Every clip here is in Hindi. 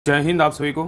जय हिंद आप सभी को।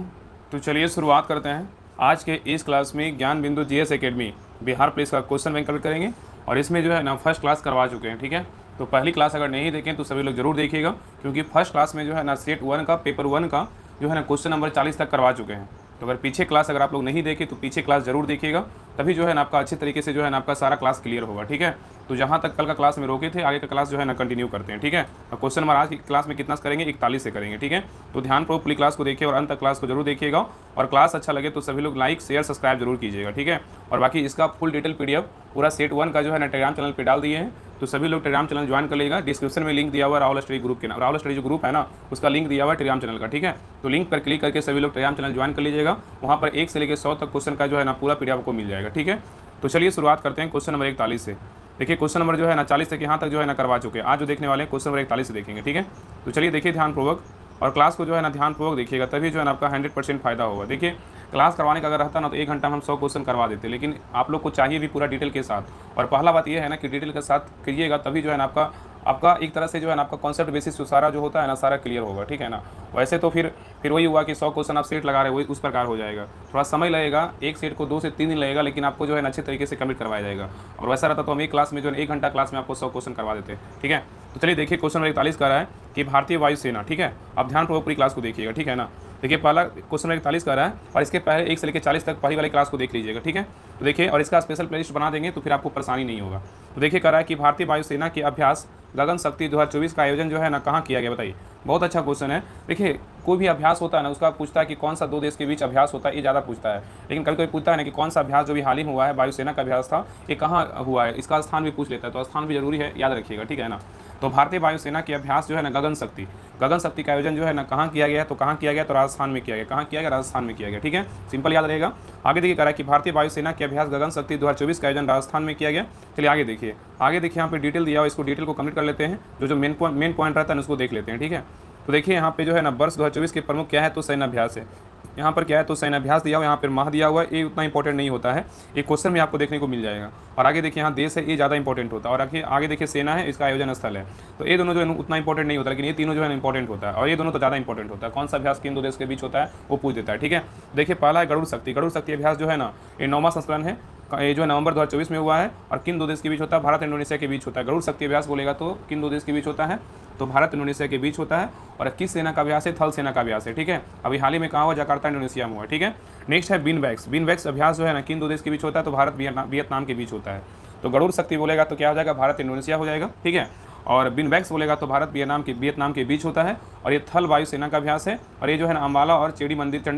तो चलिए शुरुआत करते हैं। आज के इस क्लास में ज्ञान बिंदु जीएस एकेडमी बिहार पुलिस का क्वेश्चन बैंक कवर करेंगे और इसमें जो है ना फर्स्ट क्लास करवा चुके हैं। ठीक है, तो पहली क्लास अगर नहीं देखें तो सभी लोग जरूर देखिएगा, क्योंकि फर्स्ट क्लास में जो है ना सेट 1 का पेपर 1 का जो है ना क्वेश्चन नंबर 40 तक करवा चुके हैं। तो अगर पीछे क्लास अगर आप लोग नहीं देखें तो पीछे क्लास जरूर देखिएगा, तभी जो है ना आपका अच्छे तरीके से जो है ना आपका सारा क्लास क्लियर होगा। ठीक है, तो जहाँ तक कल का क्लास में रोके थे आगे का क्लास जो है ना कंटिन्यू करते हैं। ठीक है, और क्वेश्चन नंबर आज की क्लास में कितना करेंगे, 41 से करेंगे। ठीक है, तो ध्यानपूर्वक पूरी क्लास को देखिए और अंत तक क्लास को जरूर देखिएगा, और क्लास अच्छा लगे तो सभी लोग लाइक शेयर सब्सक्राइब जरूर कीजिएगा। ठीक है, और बाकी इसका फुल डिटेल पीडीएफ पूरा सेट 1 का जो है ना टेलीग्राम चैनल पे डाल दिए हैं, तो सभी लोग टेलीग्राम चैनल ज्वाइन कर लेगा। डिस्क्रिप्शन में लिंक दिया हुआ राहुल स्टडी ग्रुप के नाम, राहुल स्टडी जो ग्रुप है ना उसका लिंक दिया हुआ है टेलीग्राम चैनल का। ठीक है, तो लिंक पर क्लिक करके सभी लोग टेलीग्राम चैनल ज्वाइन कर लीजिएगा। वहाँ पर 1 से लेकर 100 तक क्वेश्चन का जो है ना पूरा पीडीएफ आपको मिल जाएगा। ठीक है, तो चलिए शुरुआत करते हैं क्वेश्चन नंबर 41 से। देखिए क्वेश्चन नंबर जो है ना 40 तक यहाँ तक जो है ना करवा चुके हैं। आज जो देखने वाले हैं क्वेश्चन नंबर 41 से देखेंगे। ठीक है, तो चलिए देखिए ध्यानपूर्वक, और क्लास को जो है ना ध्यानपूर्वक देखिएगा, तभी जो है ना आपका 100% फायदा होगा। देखिए क्लास करवाने का अगर रहता ना तो 1 घंटा में हम 100 क्वेश्चन करवा देते, लेकिन आप लोग को चाहिए भी पूरा डिटेल के साथ। और पहला बात यह है ना कि डिटेल के साथ करिएगा, तभी जो है ना आपका एक तरह से जो है ना आपका कॉन्सेप्ट बेसिस सारा जो होता है ना सारा क्लियर होगा। ठीक है ना, वैसे तो फिर वही हुआ कि 100 क्वेश्चन आप सेट लगा रहे हो, वही उस प्रकार हो जाएगा। थोड़ा समय लगेगा, एक सेट को 2 से 3 दिन लगेगा, लेकिन आपको जो है ना अच्छे तरीके से कंप्लीट करवाया जाएगा। और वैसा रहता तो हम एक क्लास में जो है 1 घंटा क्लास में आपको 100 क्वेश्चन करवा देते। ठीक है, तो चलिए देखिए क्वेश्चन नंबर 41 का रहा है कि भारतीय वायुसेना। ठीक है, आप ध्यानपूर्वक पूरी क्लास को देखिएगा। ठीक है ना, देखिए पहला क्वेश्चन नंबर 41 का रहा है, और इसके पहले 1 से लेकर 40 तक पहली वाली क्लास को देख लीजिएगा। ठीक है, तो देखिए, और इसका स्पेशल प्लेलिस्ट बना देंगे तो फिर आपको परेशानी नहीं होगा। तो देखिए कह रहा है कि भारतीय वायुसेना के अभ्यास गगन शक्ति 2024 का आयोजन जो है ना कहाँ किया गया, बताइए। बहुत अच्छा क्वेश्चन है। देखिए कोई भी अभ्यास होता है ना उसका पूछता है कि कौन सा 2 देश के बीच अभ्यास होता है, ये ज़्यादा पूछता है। लेकिन कभी कभी पूछता है ना कि कौन सा अभ्यास जो भी हाल ही में हुआ है वायुसेना का अभ्यास था, ये कहाँ हुआ है, इसका स्थान भी पूछ लेता है। तो स्थान भी जरूरी है, याद रखिएगा। ठीक है ना, तो भारतीय वायुसेना के अभ्यास जो है ना गगन शक्ति का आयोजन जो है ना कहाँ किया गया, तो कहाँ किया गया, तो राजस्थान में किया गया। कहाँ किया गया, राजस्थान में किया गया। ठीक है, सिंपल याद रहेगा। आगे देखिए कह रहा है कि भारतीय वायुसेना के अभ्यास गगन शक्ति 2024 का आयोजन राजस्थान में किया गया। चलिए आगे देखिए, यहाँ पे डिटेल दिया हुआ, इसको डिटेल को कंप्लीट कर लेते हैं। जो मेन पॉइंट रहता है उसको देख लेते हैं। ठीक है, तो देखिए यहाँ पे जो है ना वर्ष 2024 के प्रमुख क्या है, तो सैन्य अभ्यास है। यहाँ पर क्या है, तो सैन्य अभ्यास दिया हुआ, यहाँ पर माह दिया हुआ है। ये उतना इंपॉर्टेंट नहीं होता है, ये क्वेश्चन में आपको देखने को मिल जाएगा। और आगे देखिए यहाँ देश है, ये ज़्यादा इंपॉर्टेंट होता है। और आगे देखिए सेना है, इसका आयोजन स्थल है। तो ये दोनों जो है उतना इंपॉर्टेंट नहीं होता, लेकिन ये तीनों जो है इंपॉर्टेंट होता है, और ये दोनों तो ज़्यादा इंपॉर्टेंट होता है। कौन सा अभ्यास किन 2 देश के बीच होता है वो पूछ देता है। ठीक है, देखिए पहला है गरुड़ शक्ति अभ्यास जो है ना ये 9वां संस्करण है, ये जो है नवंबर 2024 में हुआ है। और किन 2 देश के बीच होता है, भारत इंडोनेशिया के बीच होता है। गरुड़ शक्ति अभ्यास बोलेगा तो किन 2 देश के बीच होता है, तो भारत इंडोनेशिया के बीच होता है। और किस सेना का अभ्यास है, थल सेना का अभ्यास है। ठीक है, अभी हाल ही में कहाँ हुआ, जकार्ता इंडोनेशिया में हुआ। ठीक है, नेक्स्ट है बिनबैक्स अभ्यास जो है ना किन 2 देश के बीच होता है, तो भारत वियतनाम के बीच होता है। तो गरुड़ शक्ति बोलेगा तो क्या हो जाएगा, भारत इंडोनेशिया हो जाएगा। ठीक है, और बिनबैक्स बोलेगा तो भारत वियतनाम के बीच होता है। और ये थल वायुसेना का अभ्यास है, और ये जो है ना अम्बाला और चंडी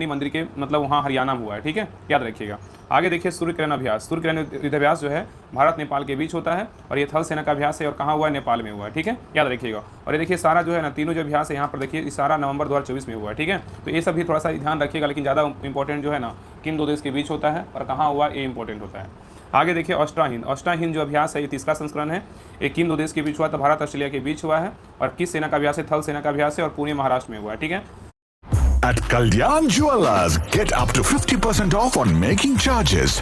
मंदिर के मतलब वहाँ हरियाणा में हुआ है। ठीक है, याद रखिएगा। आगे देखिए सूर्यकिरण युद्धाभ्यास जो है भारत नेपाल के बीच होता है, और ये थल सेना का अभ्यास है, और कहाँ हुआ है, नेपाल में हुआ है। ठीक है, याद रखिएगा। और ये देखिए सारा जो है ना तीनों जो अभ्यास है यहाँ पर देखिए सारा नवंबर 2024 में हुआ है। ठीक है, तो ये सब भी थोड़ा सा ध्यान रखिएगा, लेकिन ज़्यादा इंपॉर्टेंट जो है ना किन 2 देश के बीच होता है और कहाँ हुआ, ये इंपॉर्टेंट होता है। आगे देखिए अष्टाहिंद जो अभ्यास है ये 3रा संस्करण है। ये किन 2 देश के बीच हुआ, तो भारत ऑस्ट्रेलिया के बीच हुआ है। और किस सेना का अभ्यास है, थल सेना का अभ्यास है, और पुणे महाराष्ट्र में हुआ है। ठीक है, At Kalyan Jewelers, get up to 50% off on making charges.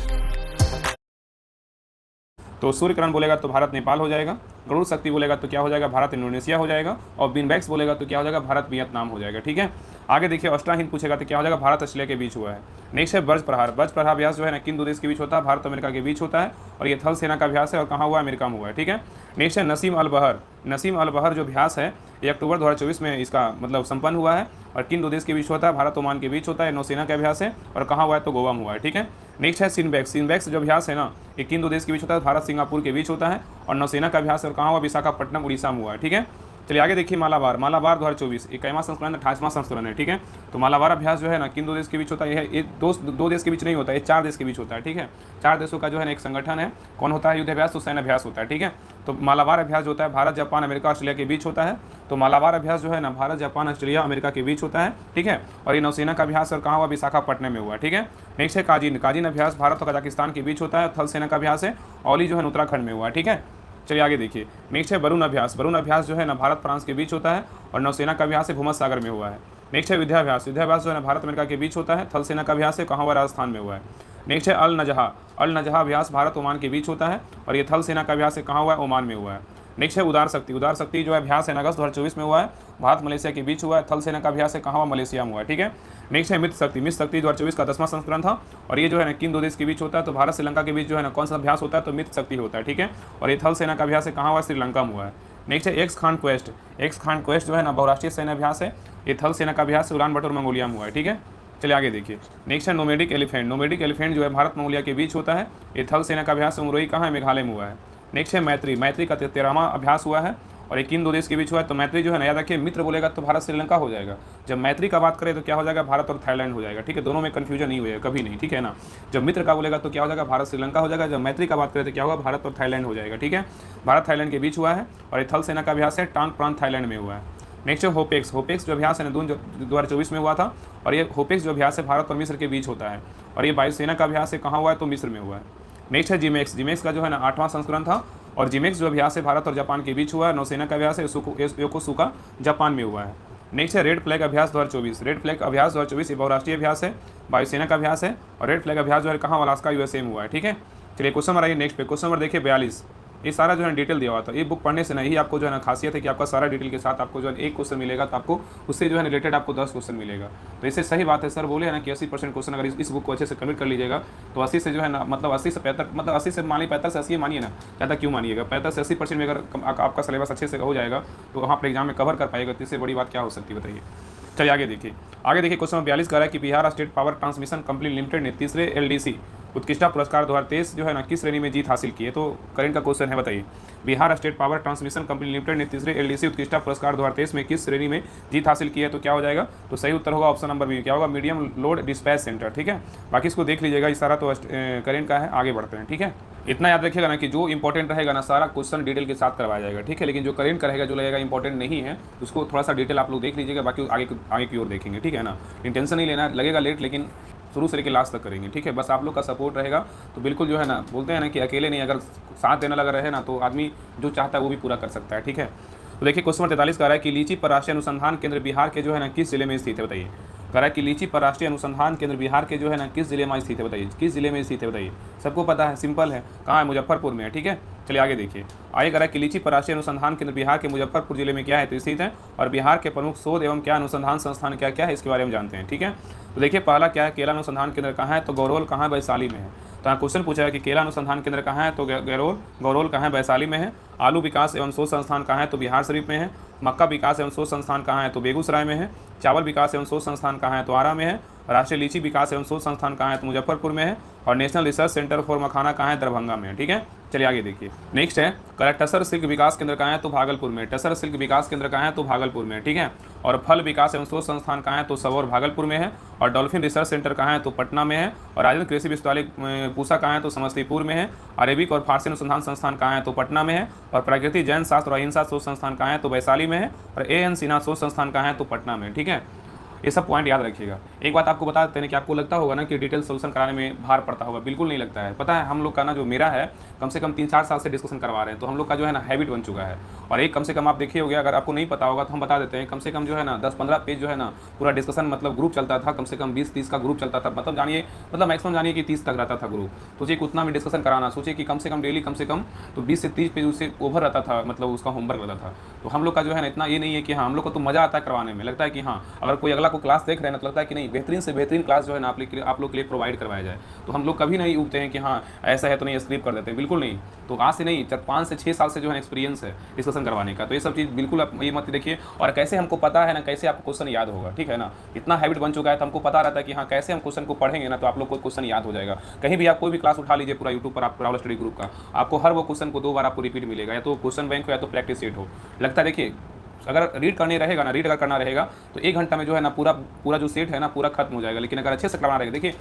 तो सूर्यकिरण बोलेगा तो भारत नेपाल हो जाएगा। गरुड़ शक्ति बोलेगा तो क्या हो जाएगा, भारत इंडोनेशिया हो जाएगा। और बिनबैक्स बोलेगा तो क्या हो जाएगा, भारत वियतनाम हो जाएगा। ठीक है, आगे देखिए अष्टाहिंद पूछेगा तो क्या हो जाएगा, भारत ऑस्ट्रेलिया के बीच हुआ है। नेक्स्ट है ब्रज प्रहार अभ्यास जो है ना किन 2 देश के बीच होता है, भारत अमेरिका के बीच होता है। और ये थल सेना का अभ्यास है, और कहाँ हुआ, अमेरिका में हुआ है। ठीक है, नेक्स्ट है नसीम अल बहर जो अभ्यास है ये अक्टूबर 2024 में इसका मतलब संपन्न हुआ है। और किन 2 देश के बीच होता है, भारत ओमान के बीच होता है। नौसेना का अभ्यास है, और कहाँ हुआ है, तो गोवा में हुआ है। ठीक है, नेक्स्ट है सिनबैक्स जो अभ्यास है ना ये किन 2 देश के बीच होता है, भारत सिंगापुर के बीच होता है। और नौसेना का अभ्यास, और कहाँ हुआ, विशाखापट्टनम उड़ीसा में हुआ है। ठीक है, चलिए आगे देखिए मालाबार 2024 21वां संस्करण 28वां संस्करण है। ठीक है, तो मालाबार अभ्यास जो है ना किन 2 देश के बीच होता है, ये 2 देश के बीच नहीं होता है, ये 4 देश के बीच होता है। ठीक है, 4 देशों का जो है ना एक संगठन है। कौन होता है, युद्ध अभ्यास, तो सैन्य अभ्यास होता है। ठीक है, तो मालाबार अभ्यास जो होता है भारत जापान अमेरिका ऑस्ट्रेलिया के बीच होता है। तो मालाबार अभ्यास जो है ना भारत जापान ऑस्ट्रेलिया अमेरिका के बीच होता है। ठीक है, और ये नौसेना का अभ्यास, और कहाँ हुआ, विशाखापट्टनम में हुआ। ठीक है, नेक्स्ट है काजिन अभ्यास भारत और कजाकिस्तान के बीच होता है। थल सेना का अभ्यास है, औली जो है उत्तराखंड में हुआ है। ठीक है, चलिए आगे देखिए नेक्स्ट है वरुण अभ्यास जो है ना भारत फ्रांस के बीच होता है। और नौसेना का अभ्यास है, भूमध्य सागर में हुआ है। नेक्स्ट है युद्धाभ्यास जो है ना भारत अमेरिका के बीच होता है। थल सेना का अभ्यास है, कहाँ हुआ, राजस्थान में हुआ है। नेक्स्ट है अल नजहा अभ्यास भारत ओमान के बीच होता है। और ये थल सेना का अभ्यास है, कहाँ हुआ है, ओमान में हुआ है। नेक्स्ट है उदार शक्ति। उदार शक्ति जो है अभ्यास है अगस्त 2024 में हुआ है, भारत मलेशिया के बीच हुआ है। थल सेना का अभ्यास है कहाँ हुआ, मलेशिया में हुआ है, ठीक है। नेक्स्ट है मित्र शक्ति। मित्र शक्ति 2024 का 10वां संस्करण था और ये जो है ना किन दो देश के बीच होता है, तो भारत श्रीलंका के बीच जो है ना कौन सा अभ्यास होता है, तो मित्र शक्ति होता है, ठीक है। और ये थल सेना का अभ्यास है कहाँ हुआ, श्रीलंका में हुआ है। नेक्स्ट है x Khan quest. X Khan quest जो है ना बहुराष्ट्रीय सैन्य अभ्यास है, ये थल सेना का अभ्यास उलान बटर मंगोलिया में हुआ है, ठीक है। चलिए आगे देखिए। नेक्स्ट है नोमेडिक एलिफेंट। नोमेडिक एलिफेंट जो है भारत मंगोलिया के बीच होता है, ये थल सेना का अभ्यास उमरोई कहाँ है, मेघालय में हुआ है। नेक्स्ट है मैत्री। मैत्री का 13वां अभ्यास हुआ है और ये किन दो देश के बीच हुआ है, तो मैत्री जो है ना याद रखिए, मित्र बोलेगा तो भारत श्रीलंका हो जाएगा, जब मैत्री का बात करें तो क्या हो जाएगा, भारत और थाईलैंड हो जाएगा, ठीक है। दोनों में कन्फ्यूजन नहीं हुएगा कभी नहीं, ठीक है ना। जब मित्र का बोलेगा तो क्या हो जाएगा, भारत श्रीलंका हो जाएगा, जब मैत्री का बात करें तो क्या होगा, भारत और थाईलैंड हो जाएगा, ठीक है। भारत थाईलैंड के बीच हुआ है और ये थल सेना का अभ्यास है टांग प्रांत थाईलैंड में हुआ है। नेक्स्ट है होपेक्स। होपेक्स जो अभ्यास है जून 2024 में हुआ था और ये होपेक्स जो अभ्यास है भारत और मिस्र के बीच होता है और ये वायुसेना का अभ्यास है कहाँ हुआ है, तो मिस्र में हुआ है। नेक्स्ट है जीमेक्स। जीमेक्स का जो है ना 8वां संस्करण था और जीमेक्स जो अभ्यास है भारत और जापान के बीच हुआ है। नौसेना का अभ्यास है योकोसुका जापान में हुआ है। नेक्स्ट है रेड फ्लैग अभ्यास 2024। रेड फ्लैग अभ्यास 2024 ये बहुराष्ट्रीय अभ्यास है, वायुसेना का अभ्यास है और रेड फ्लैग अभ्यास जो है कहाँ, अलास्का USA में हुआ है, ठीक है। चलिए क्वेश्चन नंबर आइए नेक्स्ट पे। क्वेश्चन नंबर देखिए 42। ये सारा जो है डिटेल दिया हुआ था। ये बुक पढ़ने से नहीं आपको जो है ना खासियत है कि आपका सारा डिटेल के साथ आपको जो है एक क्वेश्चन मिलेगा, तो आपको उससे जो है रिलेटेड आपको 10 क्वेश्चन मिलेगा। तो इससे सही बात है, सर बोले है ना कि 80% क्वेश्चन अगर इस बुक को अच्छे से कंप्लीट कर लीजिएगा तो 80 से जो है ना मतलब 80 से 75 मतलब 80 से मानिए 75 से 80 मानिए ना, ज़्यादा क्यों मानिएगा, 75 से 80% में अगर आपका सिलेबस अच्छे से हो जाएगा तो वहाँ पर एग्जाम में कवर कर पाएगा, तो इससे बड़ी बात क्या हो सकती है बताइए। चलिए आगे देखिए। क्वेश्चन नंबर 42 कह रहा है कि Bihar state power transmission company limited ने तीसरे LDC उत्कृष्टता पुरस्कार 2023 जो है ना किस श्रेणी में जीत हासिल की है, तो करेंट का क्वेश्चन है बताइए। Bihar state power transmission company limited ने तीसरे LDC उत्कृष्टता पुरस्कार 2023 में किस श्रेणी में जीत हासिल की है, तो क्या हो जाएगा, तो सही उत्तर होगा ऑप्शन नंबर बी, क्या होगा, मीडियम लोड डिस्पैच सेंटर, ठीक है। बाकी इसको देख लीजिएगा, इस सारा तो करेंट का है। आगे बढ़ते हैं, ठीक है। इतना याद रखिएगा ना कि जो इंपॉर्टेंट रहेगा ना सारा क्वेश्चन डिटेल के साथ करवाया जाएगा, ठीक है। लेकिन जो करेंट का रहेगा, जो लगेगा इंपॉर्टेंट नहीं है, उसको थोड़ा सा डिटेल आप लोग देख लीजिएगा, बाकी आगे की ओर देखेंगे, ठीक है ना। टेंशन नहीं लेना, लगेगा लेट लेकिन शुरू से लेकर लास्ट तक करेंगे, ठीक है। बस आप लोग का सपोर्ट रहेगा तो बिल्कुल जो है ना, बोलते हैं ना कि अकेले नहीं, अगर साथ देने लगा रहे ना तो आदमी जो चाहता है वो भी पूरा कर सकता है, ठीक है। तो देखिए क्वेश्चन 43 कह रहा है कि लीची पर राष्ट्रीय अनुसंधान केंद्र बिहार के जो है ना किस जिले में स्थित है, बताइए। कह रहा है कि लीची पर राष्ट्रीय अनुसंधान केंद्र बिहार के जो है ना किस जिले में स्थित है, बताइए। किस जिले में स्थित है बताइए, सबको पता है, सिंपल है, कहाँ है, मुजफ्फरपुर में है, ठीक है। चलिए आगे देखिए। आगे कह रहा है कि लीची पर राष्ट्रीय अनुसंधान केंद्र बिहार के मुजफ्फरपुर जिले में क्या है, तो स्थित है और बिहार के प्रमुख शोध एवं क्या अनुसंधान संस्थान क्या क्या है इसके बारे में जानते हैं, ठीक है। तो देखिए पहला क्या है, केला अनुसंधान केंद्र कहाँ है, तो गौरोल कहाँ है, वैशाली में है। तो यहाँ क्वेश्चन पूछा है कि केला अनुसंधान केंद्र कहाँ है, तो गौरोल कहाँ है, वैशाली में है। आलू विकास एवं शोध संस्थान कहाँ है, तो बिहार शरीफ में है। मक्का विकास एवं शोध संस्थान कहाँ है, तो बेगूसराय में है। चावल विकास एवं शोध संस्थान कहाँ है, तो आरा में है। राष्ट्रीय लीची विकास एवं शोध संस्थान कहाँ है, तो मुजफ्फरपुर में है। और नेशनल रिसर्च सेंटर फॉर मखाना कहाँ है, दरभंगा में है, ठीक है। चलिए आगे देखिए। नेक्स्ट है टसर सिल्क विकास केंद्र कहाँ है, तो भागलपुर में। टसर सिल्क विकास केंद्र कहाँ है, तो भागलपुर में, ठीक है। और फल विकास एवं शोध संस्थान कहाँ है, तो सबौर भागलपुर में है। और डॉल्फिन रिसर्च सेंटर कहाँ है, तो पटना में है। और राजेंद्र कृषि विश्वविद्यालय पूसा कहाँ है, तो समस्तीपुर में है। अरेबिक और फारसी अनुसंधान संस्थान कहाँ है, तो पटना में है। और प्राकृतिक जैन शास्त्र और अहिंसा शोध संस्थान कहाँ है, तो वैशाली में है। और AN सिन्हा शोध संस्थान कहाँ है, तो पटना में, ठीक है। ये सब पॉइंट याद रखिएगा। एक बात आपको बता देते हैं कि आपको लगता होगा ना कि डिटेल सोल्यूशन कराने में भार पड़ता होगा, बिल्कुल नहीं लगता है। पता है हम लोग का ना, जो मेरा है, कम से कम 3-4 साल से डिस्कशन करवा रहे हैं, तो हम लोग का जो है ना हैबिट बन चुका है। और एक कम से कम आप देखिए हो गया, अगर आपको नहीं पता होगा तो हम बता देते हैं, कम से कम जो है ना 10-15 पेज जो है ना पूरा डिस्कशन मतलब ग्रुप चलता था, कम से कम 20-30 का ग्रुप चलता था, मतलब जानिए मतलब मैक्सिमम जानिए कि 30 तक रहता था ग्रुप। सोचिए उतना में डिस्कशन कराना, सोचिए कि कम से कम डेली कम से कम तो 20 से 30 पेज उससे ओवर रहता था, मतलब उसका होमवर्क रहता था। तो हम लोग का जो है ना इतना ये नहीं है कि हाँ, हम लोग को तो मज़ा आता है करवाने में, लगता है कि हाँ अगर कोई अगला को क्लास देख रहे हैं ना तो लगता है कि नहीं बेहतरीन से बेहतरीन क्लास जो है ना आप लोग के लिए प्रोवाइड करवाया जाए। तो हम लोग कभी नहीं उगते हैं कि हाँ ऐसा है तो नहीं स्क्रिप कर देते हैं, बिल्कुल नहीं। तो आज से नहीं 5 से 6 साल से जो है एक्सपीरियंस है डिस्कशन करवाने का। तो ये सब चीज़ बिल्कुल आप ये मत देखिए। और कैसे हमको पता है ना कैसे आपको क्वेश्चन याद होगा, ठीक है ना। इतना हैबिट बन चुका है तो हमको पता रहता है कि हाँ कैसे हम क्वेश्चन को पढ़ेंगे ना तो आप लोग को क्वेश्चन याद हो जाएगा। कहीं भी आप कोई भी क्लास उठा लीजिए पूरा यूट्यूब पर, आप राहुल स्टडी ग्रुप का, आपको हर वो क्वेश्चन को 2 बार आपको रिपीट मिलेगा, या तो क्वेश्चन बैंक हो या तो प्रैक्टिस सेट हो। लगता है देखिए अगर रीड करने रहेगा ना, रीड अगर करना रहेगा तो 1 घंटा में जो है ना पूरा जो सेट है ना पूरा खत्म हो जाएगा। लेकिन अगर अच्छे से करवाना रहेगा, देखिए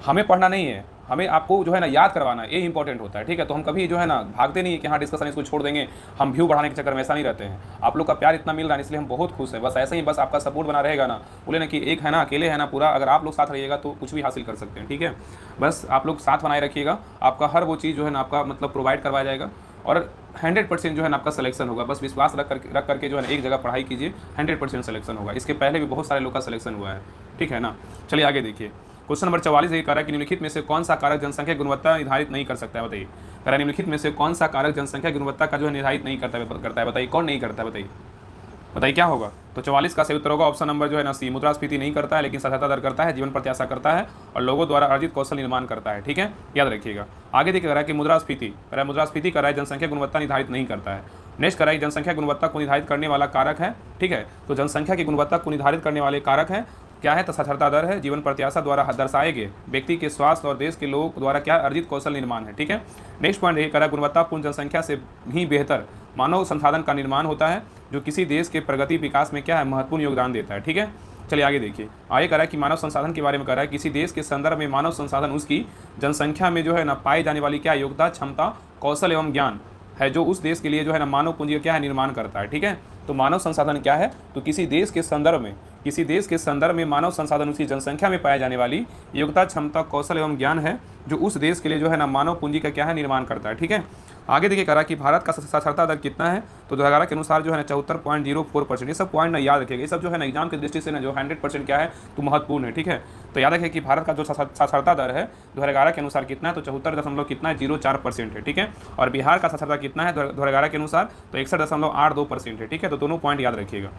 हमें पढ़ना नहीं है, हमें आपको जो है ना याद करवाना है, ये इंपॉर्टेंट होता है, ठीक है। तो हम कभी जो है ना भागते नहीं है कि हाँ डिस्कशन इसको छोड़ देंगे, हम व्यू बढ़ाने के चक्कर में ऐसा नहीं रहते हैं। आप लोग का प्यार इतना मिल रहा है इसलिए हम बहुत खुश हैं। बस ऐसे ही बस आपका सपोर्ट बना रहेगा ना, बोले ना कि एक है ना अकेले है ना पूरा, अगर आप लोग साथ रहिएगा तो कुछ भी हासिल कर सकते हैं, ठीक है। बस आप लोग साथ बनाए रखिएगा, आपका हर वो चीज़ जो है ना आपका मतलब प्रोवाइड करवाया जाएगा और 100% जो है ना आपका सिलेक्शन होगा। बस विश्वास रख करके जो है ना एक जगह पढ़ाई कीजिए, 100% सिलेक्शन होगा। इसके पहले भी बहुत सारे लोग का सिलेक्शन हुआ है, ठीक है ना। चलिए आगे देखिए। क्वेश्चन नंबर 44 ये कह रहा है कि निम्नलिखित में से कौन सा कारक जनसंख्या गुणवत्ता निर्धारित नहीं कर सकता है, बताइए। करा निम्नलिखित में से कौन सा कारक जनसंख्या की गुणवत्ता का जो है निर्धारित नहीं करता है बताइए, कौन नहीं करता है बताइए, बताइए क्या होगा। तो 44 का सही उत्तर होगा ऑप्शन नंबर जो है ना सी, मुद्रास्फीति नहीं करता है लेकिन साक्षरता दर करता है, जीवन प्रत्याशा करता है और लोगों द्वारा अर्जित कौशल निर्माण करता है। ठीक है, याद रखिएगा। आगे देखिए करा कि मुद्रास्फीति करा है जनसंख्या गुणवत्ता निर्धारित नहीं करता है। नेक्स्ट करा जनसंख्या गुणवत्ता को निर्धारित करने वाला कारक है। ठीक है, तो जनसंख्या की गुणवत्ता को निर्धारित करने वाले कारक है क्या है, तो साक्षरता दर है, जीवन प्रत्याशा द्वारा दर्शाए गए व्यक्ति के स्वास्थ्य और देश के लोगों द्वारा क्या अर्जित कौशल निर्माण है। ठीक है, नेक्स्ट पॉइंट ये करा गुणवत्तापूर्ण जनसंख्या से ही बेहतर मानव संसाधन का निर्माण होता है जो किसी देश के प्रगति विकास में क्या है महत्वपूर्ण योगदान देता है। ठीक है, चलिए आगे देखिए। आगे करा कि मानव संसाधन के बारे में करा है किसी देश के संदर्भ में मानव संसाधन उसकी जनसंख्या में जो है ना पाई जाने वाली क्या योग्यता, क्षमता, कौशल एवं ज्ञान है जो उस देश के लिए जो है ना मानव पूंजी का क्या है निर्माण करता है। ठीक है, तो मानव संसाधन क्या है, तो किसी देश के संदर्भ में मानव संसाधन उसकी जनसंख्या में पाए जाने वाली योग्यता, क्षमता, कौशल एवं ज्ञान है जो उस देश के लिए जो है ना मानव पूंजी का क्या है निर्माण करता है। ठीक है, आगे देखिए करा कि भारत का साक्षरता दर कितना है, तो 2011 के अनुसार जो है ना 74.04%। ये सब पॉइंट ना याद रखिएगा, ये सब जो है ना एग्जाम की दृष्टि से ना जो 100% क्या है तो महत्वपूर्ण है। ठीक है, तो याद रखिए कि भारत का जो साक्षरता दर है 2011 के अनुसार कितना है, तो 74.04% है। ठीक है, और बिहार का साक्षरता कितना है 2011 के अनुसार, तो 61.82% है। ठीक है, तो दोनों पॉइंट याद रखिएगा।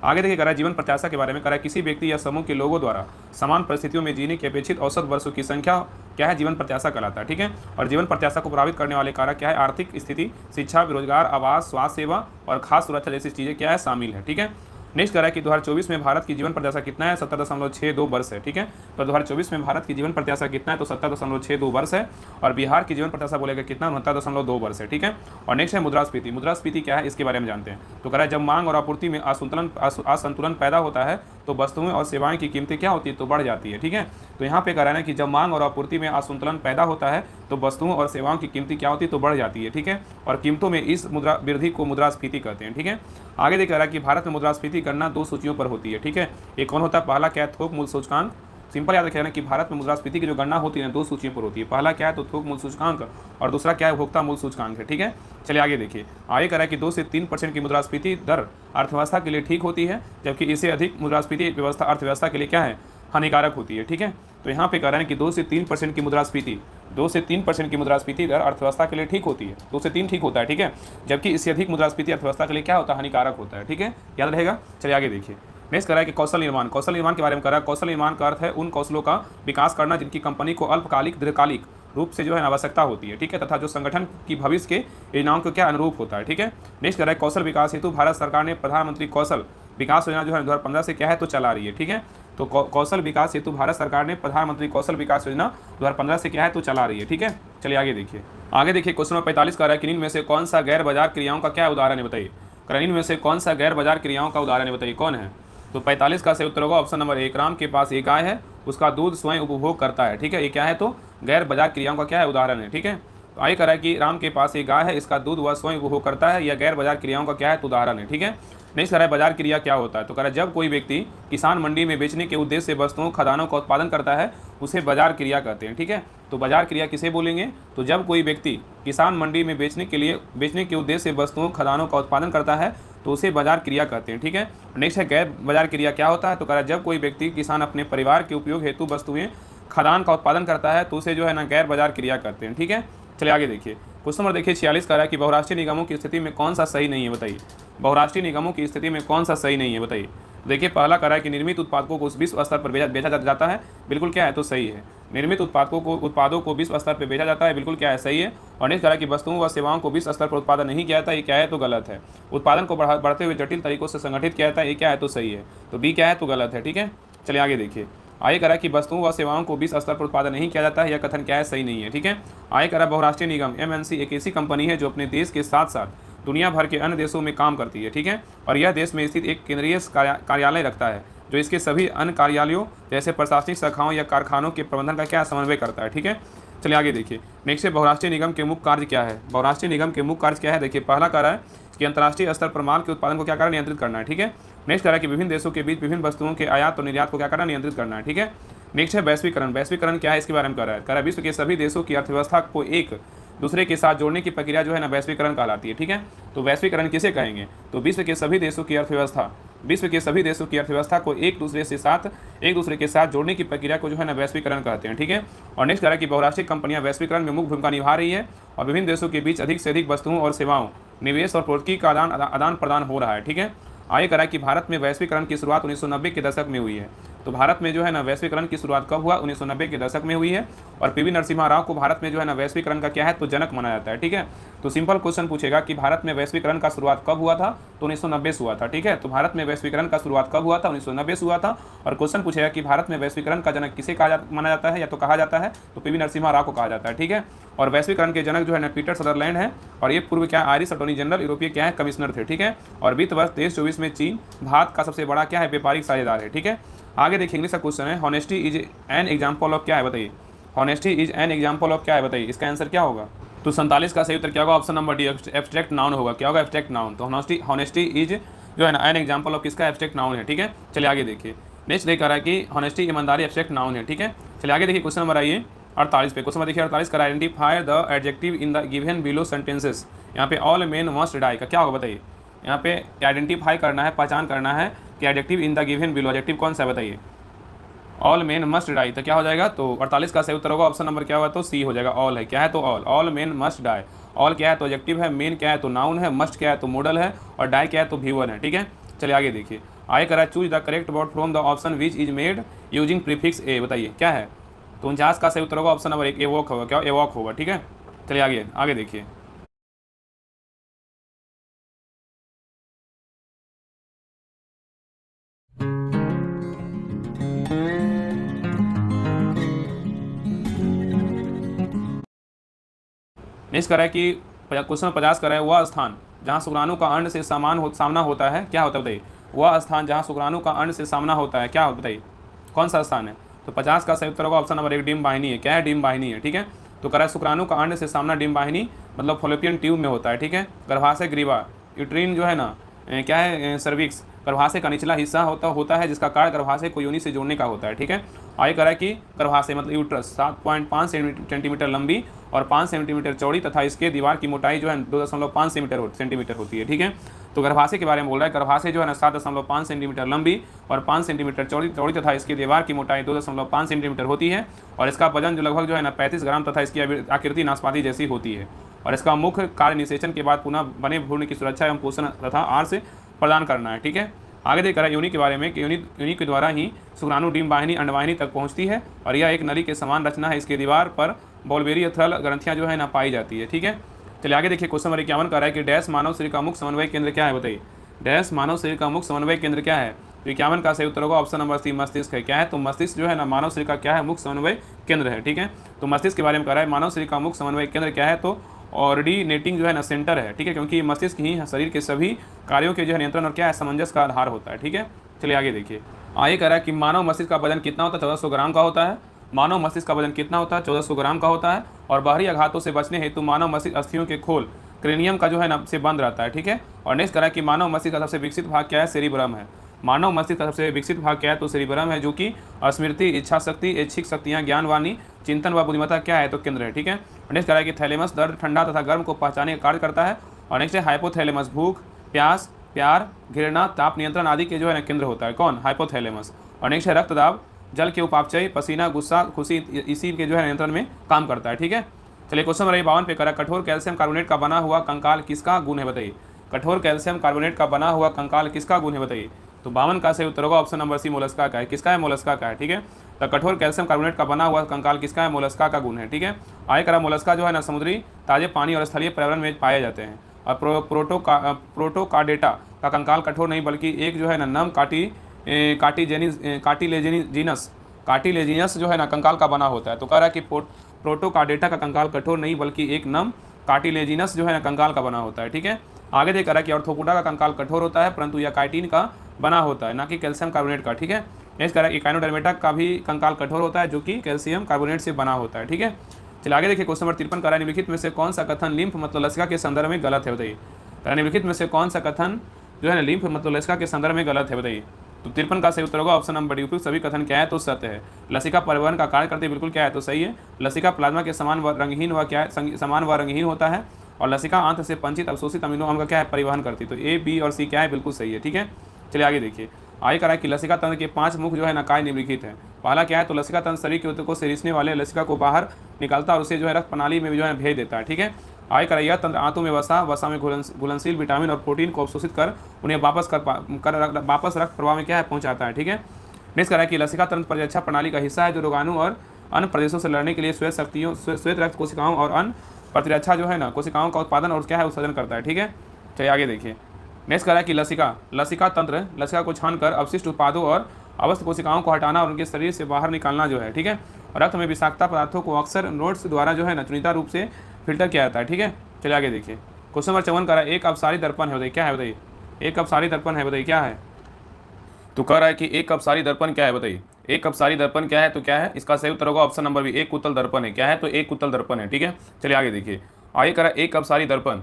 आगे देखिए करा जीवन प्रत्याशा के बारे में करा किसी व्यक्ति या समूह के लोगों द्वारा समान परिस्थितियों में जीने की अपेक्षित औसत वर्षों की संख्या क्या है, जीवन प्रत्याशा कहलाता है। ठीक है, और जीवन प्रत्याशा को प्रभावित करने वाले कारक क्या है, आर्थिक स्थिति, शिक्षा, बेरोजगार, आवास, स्वास्थ्य सेवा और खास सुरक्षा जैसी चीज़ें क्या है शामिल है। ठीक है, नेक्स्ट करा कि 2024 में भारत की जीवन प्रत्याशा कितना है, 70.62 वर्ष है। ठीक है, तो 2024 में भारत की जीवन प्रत्याशा कितना है, तो 70.62 वर्ष है और बिहार की जीवन प्रत्याशा बोलेगा कितना, 69.2 वर्ष है। ठीक है, और नेक्स्ट है मुद्रास्फीति। मुद्रास्फीति क्या है इसके बारे में जानते हैं। तो करा जब मांग और आपूर्ति में असंतुलन पैदा होता है तो वस्तुएं और सेवाएं की कीमतें क्या होती है, तो बढ़ जाती है। ठीक है, तो यहाँ पे कह रहा है कि जब मांग और आपूर्ति में असंतुलन पैदा होता है तो वस्तुओं और सेवाओं की कीमतें क्या होती है, तो बढ़ जाती है। ठीक है, और कीमतों में इस मुद्रा वृद्धि को मुद्रास्फीति कहते हैं। ठीक है, आगे देख रहा है कि भारत में मुद्रास्फीति गणना 2 सूचियों पर होती है। ठीक है, एक कौन होता है, पहला क्या है थोक मूल्य सूचकांक। सिंपल याद रखिए ना कि भारत में मुद्रास्फीति की जो गणना होती है ना 2 सूचियों पर होती है। पहला क्या है, तो थोक मूल्य सूचकांक और दूसरा क्या है, उपभोक्ता मूल्य सूचकांक है। ठीक है, चलिए आगे देखिए। आगे कह रहा है कि 2 से 3% की मुद्रास्फीति दर अर्थव्यवस्था के लिए ठीक होती है जबकि इससे अधिक मुद्रास्फीति अर्थव्यवस्था के लिए क्या है, हानिकारक होती है। ठीक है, तो यहाँ पे कह रहे हैं कि 2 से 3% की मुद्रास्फीति दर अर्थव्यवस्था के लिए ठीक होती है, 2 से 3 ठीक होता है। ठीक है, जबकि इससे अधिक मुद्रास्फीति अर्थव्यवस्था के लिए क्या होता है, हानिकारक होता है। ठीक है, याद रहेगा। चलिए आगे देखिए। नेक्स्ट करा है कि कौशल निर्माण के बारे में करा है। कौशल निर्माण का अर्थ है उन कौशलों का विकास करना जिनकी कंपनी को अल्पकालिक दीर्घकालिक रूप से जो है आवश्यकता होती है। ठीक है, तथा जो संगठन की भविष्य के योजनाओं को क्या अनुरूप होता है। ठीक है, नेक्स्ट करा है कौशल विकास हेतु भारत सरकार ने प्रधानमंत्री कौशल विकास योजना जो है 2015 से क्या है तो चला रही है। ठीक है, तो कौशल विकास हेतु भारत सरकार ने प्रधानमंत्री कौशल विकास योजना 2015 से क्या है तो चला रही है। ठीक है, चलिए आगे देखिए। क्वेश्चन नंबर 45 का रहा है कि इनमें से कौन सा गैर बाजार क्रियाओं का क्या उदाहरण है बताइए। इनमें से कौन सा गैर बाजार क्रियाओं का उदाहरण है बताइए, कौन है। तो 45 का सही उत्तर होगा ऑप्शन नंबर 1, राम के पास एक गाय है, उसका दूध स्वयं उपभोग करता है। ठीक है, ये क्या है, तो गैर बाजार क्रियाओं का क्या है उदाहरण है। ठीक है, तो आगे करा है कि राम के पास एक गाय है, इसका दूध वह स्वयं उपभोग करता है, यह गैर बाजार क्रियाओं का क्या है तो उदाहरण है। ठीक है, नेक्स्ट करा है बाजार क्रिया क्या होता है। तो कह रहा है जब कोई व्यक्ति किसान मंडी में बेचने के उद्देश्य से वस्तुओं खदानों का उत्पादन करता है उसे बाजार क्रिया कहते हैं। ठीक है, तो बाजार क्रिया किसे बोलेंगे, तो जब कोई व्यक्ति किसान मंडी में बेचने के उद्देश्य से वस्तुओं खदानों का उत्पादन करता है तो उसे बाजार क्रिया कहते हैं। ठीक है, नेक्स्ट है गैर बाजार क्रिया क्या होता है। तो कह रहा है जब कोई व्यक्ति किसान अपने परिवार के उपयोग हेतु वस्तुएं खदान का उत्पादन करता है तो उसे जो है ना गैर बाजार क्रिया कहते हैं। ठीक है, चलिए आगे देखिए। क्वेश्चन नंबर देखिए 46 का रहा है कि बहुराष्ट्रीय निगमों की स्थिति में कौन सा सही नहीं है बताइए। बहुराष्ट्रीय निगमों की स्थिति में कौन सा सही नहीं है बताइए। देखिए पहला कह रहा है कि निर्मित उत्पादों को विश्व स्तर पर बेचा जाता है, बिल्कुल क्या है तो सही है। निर्मित उत्पादों को विश्व स्तर पर बेचा जाता है, बिल्कुल क्या है सही है। और नेक्स्ट कह रहा है कि वस्तुओं व सेवाओं को विश्व स्तर पर उत्पादन नहीं किया जाता, ये क्या है तो गलत है। उत्पादन को बढ़ते हुए जटिल तरीकों से संगठित किया जाता है, ये क्या है तो सही है। तो बी क्या है तो गलत है। ठीक है, चलिए आगे देखिए। आगे करा कि वस्तुओं व सेवाओं को विश्व स्तर पर उत्पादन नहीं किया जाता है, यह कथन क्या है सही नहीं है। ठीक है, आगे करा बहुराष्ट्रीय निगम MNC एक ऐसी कंपनी है जो अपने देश के साथ साथ दुनिया भर के अन्य देशों में काम करती है। ठीक है, और यह देश में स्थित एक केंद्रीय कार्यालय रखता है जो इसके सभी अन्य कार्यालयों जैसे प्रशासनिक शाखाओं या कारखानों के प्रबंधन का क्या समन्वय करता है। ठीक है, चलिए आगे देखिए। नेक्स्ट है बहुराष्ट्रीय निगम के मुख्य कार्य क्या है। बहुराष्ट्रीय निगम के मुख्य कार्य क्या है, देखिए पहला कह रहा है कि अंतर्राष्ट्रीय स्तर पर माल के उत्पादन को क्या करना, नियंत्रित करना है। ठीक है, नेक्स्ट कह रहा है कि विभिन्न देशों के बीच विभिन्न वस्तुओं के आयात और निर्यात को क्या करना, नियंत्रित करना है। ठीक है, नेक्स्ट है वैश्वीकरण। वैश्वीकरण क्या है इसके बारे में कह रहा है। कह रहा है विश्व के सभी देशों की अर्थव्यवस्था को एक दूसरे के साथ जोड़ने की प्रक्रिया जो है ना वैश्वीकरण कहलाती है। ठीक है, तो वैश्वीकरण किसे कहेंगे, तो विश्व के सभी देशों की अर्थव्यवस्था विश्व के सभी देशों की अर्थव्यवस्था को एक दूसरे के साथ जोड़ने की प्रक्रिया को जो है ना वैश्वीकरण कहते हैं, ठीक है। और नेक्स्ट कह रहा है कि बहुराष्ट्रीय कंपनियां वैश्वीकरण में मुख्य भूमिका निभा रही है और विभिन्न देशों के बीच अधिक से अधिक वस्तुओं और सेवाओं, निवेश और प्रौद्योगिकी का आदान प्रदान हो रहा है, ठीक है। आगे कह रहा है कि भारत में वैश्वीकरण की शुरुआत 1990 के दशक में हुई है। तो भारत में जो है ना वैश्वीकरण की शुरुआत कब हुआ? 1990 के दशक में हुई है। और पीवी नरसिम्हा राव को भारत में जो है ना वैश्वीकरण का क्या है? तो जनक माना जाता है, ठीक है। तो सिंपल क्वेश्चन पूछेगा कि भारत में वैश्वीकरण का शुरुआत कब हुआ था? तो 1990 से हुआ था, ठीक है। तो भारत में वैश्वीकरण का शुरुआत कब हुआ था? 1990 से हुआ था। और क्वेश्चन पूछेगा कि भारत में वैश्वीकरण का जनक किसे माना जाता है या तो कहा जाता है? तो पीवी नरसिम्हा राव को कहा जाता है, ठीक है। और वैश्वीकरण के जनक जो है ना पीटर सदरलैंड है और ये पूर्व क्या आयरिश अटॉर्नी जनरल यूरोपीय क्या है? कमिश्नर थे, ठीक है। और वित्त वर्ष 23-24 में चीन भारत का सबसे बड़ा क्या है? व्यापारिक साझेदार है, ठीक है। आगे देखिए इंग्लिश का क्वेश्चन है, honesty is an example of क्या है? बताइए। Honesty is an example of क्या है? बताइए। इसका आंसर क्या होगा? तो 47 का सही उत्तर क्या होगा? Option number D, abstract noun होगा। क्या होगा? Abstract noun. तो हॉनेस्टी इज जो है ना एन एग्जाम्पल ऑफ किसका? एब्स्ट्रैक्ट नाउन है, ठीक है। चलिए आगे देखिए। नेक्स्ट देख रहा है कि हॉनेस्टी ईमानदारी एब्स्ट्रैक्ट नाउन है, ठीक है। चलिए आगे देखिए क्वेश्चन नंबर आइए 48 पे। क्वेश्चन देखिए 48 का, identify the adjective in the given below sentences. यहाँ पे ऑल मेन मस्ट डाई का क्या होगा? बताइए। यहाँ पे आइडेंटिफाई करना है, पहचान करना है कि adjective in the given below, adjective कौन सा है? बताइए। ऑल मेन मस्ट डाई, तो क्या हो जाएगा? तो 48 का सही उत्तर होगा ऑप्शन नंबर क्या होगा? तो सी हो जाएगा। ऑल है, क्या है? तो all men must die. All क्या है? तो एडजेक्टिव है, मेन क्या है? तो नाउन है, मस्ट क्या है? तो मॉडल है, और डाई क्या है? तो व्यूअर है, ठीक है। चलिए आगे देखिए। आगे करा choose the correct word from the option which is made using prefix A. बताइए क्या है? तो 49 का सही उत्तर होगा ऑप्शन नंबर 1, एवॉक होगा। क्या? एवॉक होगा, ठीक है। चलिए आगे आगे देखिए। नेक्स्ट करा है कि क्वेश्चन 50 करा है, वह स्थान जहाँ शुक्राणु का अंड से सामना होता है क्या होता है? बताइए। वह स्थान जहाँ शुक्राणु का अंड से सामना होता है क्या होता है? बताइए कौन सा स्थान है? तो 50 का सही उत्तर होगा ऑप्शन नंबर 1, डिम्ब वाहिनी है। क्या है? डिम्ब वाहिनी है, ठीक है। तो करा शुक्राणु का अंड से सामना डिम्ब वाहिनी मतलब फॉलोपियन ट्यूब में होता है, ठीक है। गर्भाशय ग्रीवा, यूट्रीन जो है ना क्या है? सर्विक्स, गर्भाशय का निचला हिस्सा होता है जिसका कार्य गर्भाशय को योनि से जोड़ने का होता है, ठीक है। आगे करा कि गर्भाशय मतलब यूट्रस 7.5 सेंटीमीटर लंबी और 5 सेंटीमीटर चौड़ी तथा इसके दीवार की मोटाई जो है 2.5 सेंटीमीटर होती है, ठीक है। तो गर्भाशय के बारे में बोल रहा है। गर्भाशय जो है ना 7.5 सेंटीमीटर लंबी और 5 सेंटीमीटर चौड़ी तथा इसकी दीवार की मोटाई 2.5 सेंटीमीटर होती है और इसका वजन जो लगभग जो है ना 35 ग्राम तथा इसकी आकृति नाशपाती जैसी होती है। और इसका मुख्य कार्य निषेचन के बाद पुनः बने भ्रूण की सुरक्षा एवं पोषण तथा आहार से प्रदान करना है, ठीक है। आगे देख रहा है योनि के बारे में कि योनि के द्वारा ही शुक्राणु डिम्ब वाहिनी अंडवाहिनी तक पहुंचती है और यह एक नली के समान रचना है। इसके दीवार पर बॉलबेरी थ्रल ग्रंथियां जो है ना पाई जाती है, ठीक है। चलिए आगे देखिए क्वेश्चन नंबर 51 कर रहा है कि डैश मानव शरीर का मुख्य समन्वय केंद्र क्या है? बताइए। डैश मानव शरीर का मुख्य समन्वय केंद्र क्या है? तो 51 का सही उत्तर होगा ऑप्शन नंबर सी, मस्तिष्क है। क्या है? तो मस्तिष्क जो है ना मानव शरीर का क्या है? मुख्य समन्वय केंद्र है, ठीक है। तो मस्तिष्क के बारे में कह रहा है मानव शरीर का मुख्य समन्वय केंद्र क्या है? तो ऑर्डिनेटिंग जो है ना सेंटर है, ठीक है, क्योंकि मस्तिष्क ही शरीर के सभी कार्यों के जो है नियंत्रण और क्या है? सामंजस्य का आधार होता है, ठीक है। चलिए आगे देखिए। आगे कह रहा है कि मानव मस्तिष्क का वजन कितना होता है? 1400 ग्राम का होता है। मानव मस्तिष्क का वजन कितना होता है? 1400 ग्राम का होता है। और बाहरी आघातों से बचने हेतु मानव मस्तिष्क अस्थियों के खोल क्रेनियम का जो है ना से बंद रहता है, ठीक है। और नेक्स्ट कह रहा है कि मानव मस्तिष्क का सबसे विकसित भाग क्या है? सेरिब्रम है। मानव मस्तिष्क का सबसे विकसित भाग क्या है? तो सेरिब्रम है, जो कि स्मृति, इच्छा शक्ति, ऐच्छिक शक्तियाँ, ज्ञानवाणी, चिंतन व बुद्धिमत्ता क्या है? तो केंद्र है, ठीक है। नेक्स्ट कह रहा है कि थैलेमस दर्द, ठंडा तथा गर्म को पहचाने का कार्य करता है। और नेक्स्ट है हाइपोथैलेमस भूख, प्यास, प्यार, घृणा, ताप नियंत्रण आदि के जो है ना केंद्र होता है। कौन? हाइपोथैलेमस। और नेक्स्ट है रक्तदाब, जल के उपापचय, पसीना, गुस्सा, खुशी, इसी के जो है नियंत्रण में काम करता है, ठीक है। चलिए क्वेश्चन नंबर 52 पे करा, कठोर कैल्शियम कार्बोनेट का बना हुआ कंकाल किसका गुण है? बताइए। कठोर कैल्शियम कार्बोनेट का बना हुआ कंकाल किसका गुण है? बताइए। तो 52 का सही उत्तर होगा ऑप्शन नंबर सी, मोलस्का का है। किसका है? मोलस्का का है, ठीक है। तो कठोर कैल्शियम कार्बोनेट का बना हुआ कंकाल किसका है? मोलस्का का गुण है, ठीक है। आगे करा मोलस्का जो है ना समुद्री, ताजे पानी और स्थलीय पर्यावरण में पाए जाते हैं। और प्रोटोकार्डेटा का कंकाल कठोर नहीं बल्कि एक जो है ना नम कार्टिलेजिनस जो है ना कंकाल का बना होता है। तो कह रहा है कि प्रोटोकार्डेटा का कंकाल कठोर नहीं बल्कि एक नम कार्टिलेजिनस जो है ना कंकाल का बना होता है, ठीक है। आगे देख रहा है कि ऑर्थोपोडा का कंकाल कठोर होता है परंतु यह काइटिन का बना होता है, ना कि कैल्शियम कार्बोनेट का, ठीक है। नेक्स्ट कह रहा है कि इकाइनोडर्मेटा का भी कंकाल कठोर होता है जो कि कैल्शियम कार्बोनेट से बना होता है, ठीक है। चलिए आगे देखिए क्वेश्चन नंबर 53 कह रहा है निम्नलिखित में से कौन सा कथन लिम्फ मतलब लसिका के संदर्भ में गलत है? बताइए। कह रहा है निम्नलिखित में से कौन सा कथन जो है ना लिम्फ मतलब लसिका के संदर्भ में गलत है? बताइए। तो 53 का सही उत्तर होगा ऑप्शन नंबर डी, उपयुक्त सभी कथन क्या है? तो सत्य है। लसिका परिवहन का कार्य करते बिल्कुल क्या है? तो सही है। लसिका प्लाज्मा के समान व रंगहीन होता है और लसिका आंत से पंचित अवशोषित अमीनो अम्ल का क्या है? परिवहन करती है। तो ए, बी और सी क्या है? बिल्कुल सही है, ठीक है। चलिए आगे देखिए। आगे करा कि लसिका तंत्र के 5 मुख्य जो है ना काय निम्नलिखित है। पहला क्या है, तो लसिका तंत्र शरीर के ऊतकों से रिसने वाले लसिका को बाहर निकालता है और उसे जो है रक्त प्रणाली में जो है भेज देता है, ठीक है। आगे करा यह तंत्र आंतों में वसा में घुलनशील विटामिन और प्रोटीन को अवशोषित कर उन्हें वापस रक्त प्रवाह में क्या है पहुंचाता है, ठीक है। नेक्स्ट करा कि लसिका तंत्र प्रतिरक्षा प्रणाली का हिस्सा है जो रोगाणु और अन्य प्रदेशों से लड़ने के लिए श्वेत रक्त कोशिकाओं और अन्य प्रतिरक्षा जो है ना कोशिकाओं का उत्पादन और क्या है उत्सर्जन करता है, ठीक है। चलिए आगे देखिए। नेक्स्ट करा कि लसिका तंत्र लसिका को छानकर अवशिष्ट उत्पादों और अवस्थ कोशिकाओं को हटाना और उनके शरीर से बाहर निकालना जो है, ठीक है। रक्त में विषाक्तता पदार्थों को अक्सर नोड्स द्वारा जो है ना चुनिंदा रूप से फिल्टर किया जाता है, ठीक है। चलिए आगे देखिए। क्वेश्चन नंबर 54 करा एक अपसारी दर्पण है, बताइए क्या है, बताइए एक अपसारी दर्पण है, बताइए क्या है। तो कह रहा है कि एक अपसारी दर्पण क्या है, बताइए एक अपसारी दर्पण क्या है, तो क्या है इसका सही उत्तर होगा ऑप्शन नंबर बी, एक उत्तल दर्पण है। क्या है, तो एक उत्तल दर्पण है, ठीक है। चलिए आगे देखिए। आगे करा एक अपसारी दर्पण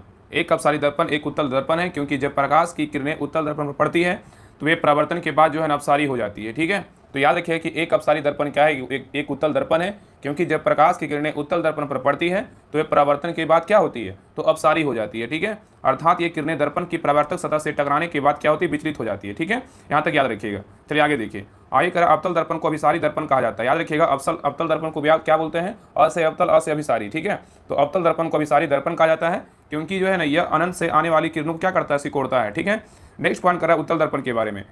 एक उत्तल दर्पण है क्योंकि जब प्रकाश की किरणें उत्तल दर्पण पर पड़ती है तो वे परावर्तन के बाद जो है अपसारी हो जाती है, ठीक है। तो याद रखिए कि एक अपसारी दर्पण क्या है, एक उत्तल दर्पण है क्योंकि जब प्रकाश की किरणें उत्तल दर्पण पर पड़ती है तो वे परावर्तन के बाद क्या होती है, तो अपसारी हो जाती है, ठीक है। अर्थात ये किरणें दर्पण की परावर्तक सतह से टकराने के बाद क्या होती है, विचलित हो जाती है, ठीक है। यहाँ तक याद रखिएगा। चलिए आगे देखिए। आगे करा अवतल दर्पण को अभिसारी दर्पण कहा जाता है। याद रखिएगा अवतल दर्पण को क्या बोलते हैं, अ से अवतल, अ से अभिसारी, ठीक है। तो अवतल दर्पण को अभिसारी दर्पण कहा जाता है क्योंकि जो है ना यह अनंत से आने वाली किरणों को क्या करता है, सिकोड़ता है, ठीक है। नेक्स्ट पॉइंट करा उत्तल दर्पण के बारे में।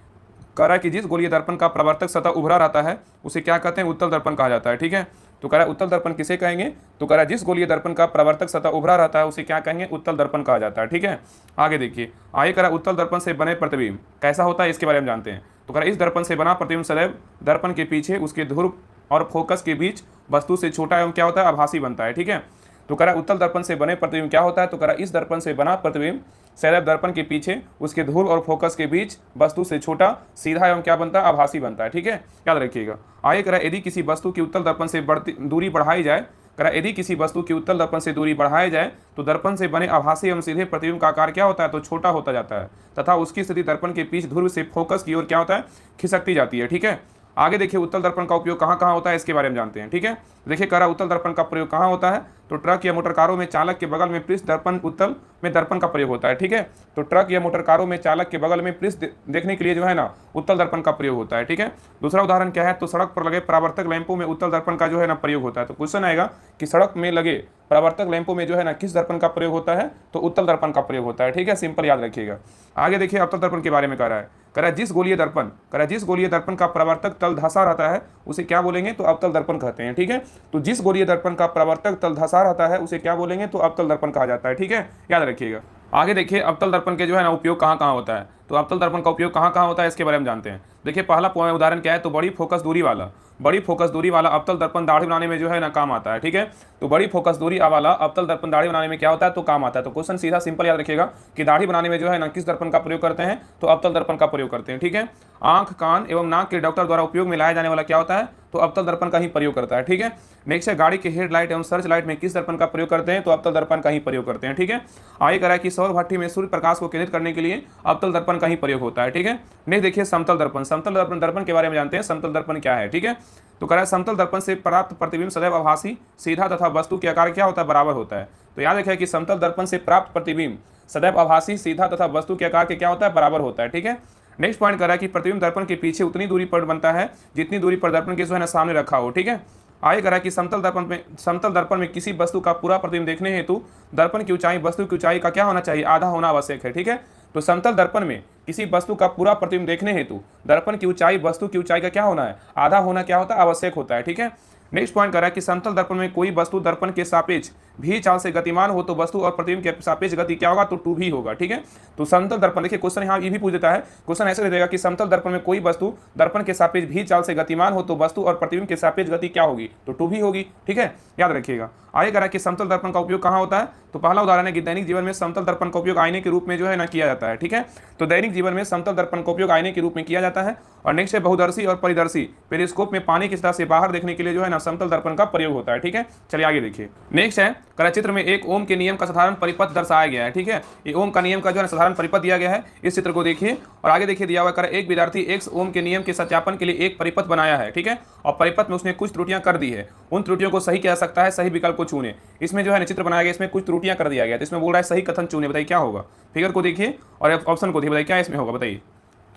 कह रहा है कि जिस गोलीय दर्पण का प्रवर्तक सतह उभरा रहता है उसे क्या कहते हैं, उत्तल दर्पण कहा जाता है, ठीक है। तो कह रहा है उत्तल दर्पण किसे कहेंगे, तो कह रहा है जिस गोलीय दर्पण का प्रवर्तक सतह उभरा रहता है उसे क्या कहेंगे, उत्तल दर्पण कहा जाता है, ठीक है। आगे देखिए। आगे कह रहा है उत्तल दर्पण से बने प्रतिबिंब कैसा होता है इसके बारे में जानते हैं। तो कह रहा है इस दर्पण से बना प्रतिबिंब सदैव दर्पण के पीछे उसके ध्रुव और फोकस के बीच वस्तु से छोटा एवं क्या होता है, आभासी बनता है, ठीक है। तो कह रहा है उत्तल दर्पण से बने प्रतिबिंब क्या होता है, तो कह रहा है इस दर्पण से बना प्रतिबिंब सदैव दर्पण के पीछे उसके ध्रुव और फोकस के बीच वस्तु से छोटा, सीधा एवं क्या बनता है, आभासी बनता है, ठीक है। याद रखिएगा। आगे कह रहा है यदि किसी वस्तु की उत्तल दर्पण से दूरी बढ़ाई जाए, कह रहा है यदि किसी वस्तु की उत्तल दर्पण से दूरी बढ़ाई जाए तो दर्पण से बने आभासी एवं सीधे प्रतिबिंब का आकार क्या होता है, तो छोटा होता जाता है तथा उसकी स्थिति दर्पण के पीछे ध्रुव से फोकस की ओर क्या होता है, खिसकती जाती है, ठीक है। आगे देखिए उत्तल दर्पण का उपयोग कहाँ कहाँ होता है इसके बारे में जानते हैं, ठीक है। देखिए कह रहा उत्तल दर्पण का प्रयोग कहाँ होता है, तो ट्रक या मोटर कारों में चालक के बगल में पृष्ठ दर्पण उत्तल में दर्पण का प्रयोग होता है, ठीक है। तो ट्रक या मोटर कारों में चालक के बगल में पृष्ठ देखने के लिए जो है ना उत्तल दर्पण का प्रयोग होता है, ठीक है। दूसरा उदाहरण क्या है, तो सड़क पर लगे परावर्तक लैंपों में उत्तल दर्पण का जो है ना प्रयोग होता है। तो क्वेश्चन आएगा कि सड़क में लगे परावर्तक लैंपों में जो है ना किस दर्पण का प्रयोग होता है, तो उत्तल दर्पण का प्रयोग होता है, ठीक है। सिंपल याद रखिएगा। आगे देखिए अवतल दर्पण के बारे में कह रहा है जिस गोलीय दर्पण का प्रवर्तक तल धंसा रहता है उसे क्या बोलेंगे, तो अवतल दर्पण कहते हैं, ठीक है। तो जिस गोलीय दर्पण का प्रवर्तक तल धंसा रहता है उसे क्या बोलेंगे, तो अवतल दर्पण कहा जाता है, ठीक है। याद रखिएगा। आगे देखिए अवतल दर्पण के जो है ना उपयोग कहाँ कहाँ होता है, तो अवतल दर्पण का उपयोग कहाँ कहाँ होता है इसके बारे में जानते हैं। देखिए पहला उदाहरण क्या है, तो बड़ी फोकस दूरी वाला अवतल दर्पण दाढ़ी बनाने में जो है ना काम आता है, ठीक है। तो बड़ी फोकस दूरी वाला अवतल दर्पण दाढ़ी बनाने में क्या होता है, तो काम आता है। तो क्वेश्चन सीधा सिंपल याद रखिएगा कि दाढ़ी बनाने में जो है ना किस दर्पण का प्रयोग करते हैं, तो अवतल दर्पण का प्रयोग करते हैं, ठीक है। आंख, कान एवं नाक के डॉक्टर द्वारा उपयोग में लाया जाने वाला क्या होता है, तो अवतल दर्पण का ही प्रयोग करता है, ठीक है। नेक्स्ट है गाड़ी के हेडलाइट एवं सर्च लाइट में किस दर्पण का प्रयोग करते हैं, तो अवतल दर्पण का ही प्रयोग करते हैं, ठीक है। आगे कह रहा है कि सौर भट्ठी में सूर्य प्रकाश को केंद्रित करने के लिए अवतल दर्पण का ही प्रयोग होता है, ठीक है। नेक्स्ट देखिए समतल दर्पण के बारे में जानते हैं। समतल दर्पण क्या है, ठीक है। तो कह रहा है समतल दर्पण से प्राप्त प्रतिबिंब सदैव आभासी, सीधा तथा वस्तु के आकार क्या होता है, बराबर होता है। तो याद रखिए कि समतल दर्पण से प्राप्त प्रतिबिंब सदैव आभासी, सीधा तथा वस्तु के आकार के क्या होता है, बराबर होता है, ठीक है। नेक्स्ट पॉइंट कर रहा है कि प्रतिबिंब दर्पण के पीछे उतनी दूरी पर बनता है जितनी दूरी पर दर्पण के जो है ना सामने रखा हो, ठीक है। आगे कह रहा है कि समतल दर्पण में किसी वस्तु का पूरा प्रतिबिंब देखने हेतु दर्पण की ऊंचाई वस्तु की ऊंचाई का क्या होना चाहिए, आधा होना आवश्यक है, ठीक है। तो समतल दर्पण में किसी वस्तु का पूरा प्रतिबिंब देखने हेतु दर्पण की ऊंचाई वस्तु की ऊंचाई का क्या होना है, आधा होना क्या होता है, आवश्यक होता है, ठीक है। नेक्स्ट पॉइंट कर रहा है कि समतल दर्पण में कोई वस्तु दर्पण के सापेक्ष भी चाल से गतिमान हो तो वस्तु और प्रतिबिंब के सापेक्ष गति क्या होगा, तो 2v होगा, ठीक है। तो समतल दर्पण देखिए क्वेश्चन यहाँ ये भी पूछ देता है, क्वेश्चन ऐसे देगा कि समतल दर्पण में कोई वस्तु दर्पण के सापेक्ष भी चाल से गतिमान हो तो वस्तु और प्रतिबिंब के सापेक्ष गति क्या होगी, तो 2v होगी, ठीक है। याद रखिएगा। आगे कह रहा है कि समतल दर्पण का उपयोग कहाँ होता है, तो पहला उदाहरण है कि दैनिक जीवन में समतल दर्पण का उपयोग आईने के रूप में जो है ना किया जाता है, ठीक है। तो दैनिक जीवन में समतल दर्पण का उपयोग आईने के रूप में किया जाता है। और नेक्स्ट है बहुदर्शी और परिदर्शी पेरिस्कोप में पानी की सतह से बाहर देखने के लिए जो है ना समतल दर्पण का प्रयोग होता है, ठीक है। चलिए आगे देखिए। नेक्स्ट है करा चित्र में एक ओम के नियम का साधारण परिपथ दर्शाया गया है, ठीक है। ये ओम का नियम का जो है साधारण परिपथ दिया गया है, इस चित्र को देखिए। और आगे देखिए दिया हुआ करा एक विद्यार्थी एक्स ओम के नियम के सत्यापन के लिए एक परिपथ बनाया है, ठीक है। और परिपथ में उसने कुछ त्रुटियां कर दी है, उन त्रुटियों को सही किया जा सकता है, सही विकल्प को चुने। इसमें जो है चित्र बनाया गया, इसमें कुछ त्रुटियां कर दिया गया, तो इसमें बोल रहा है सही कथन चुने, बताइए क्या होगा। फिगर को देखिए और ऑप्शन को देखिए, बताइए क्या इसमें होगा, बताइए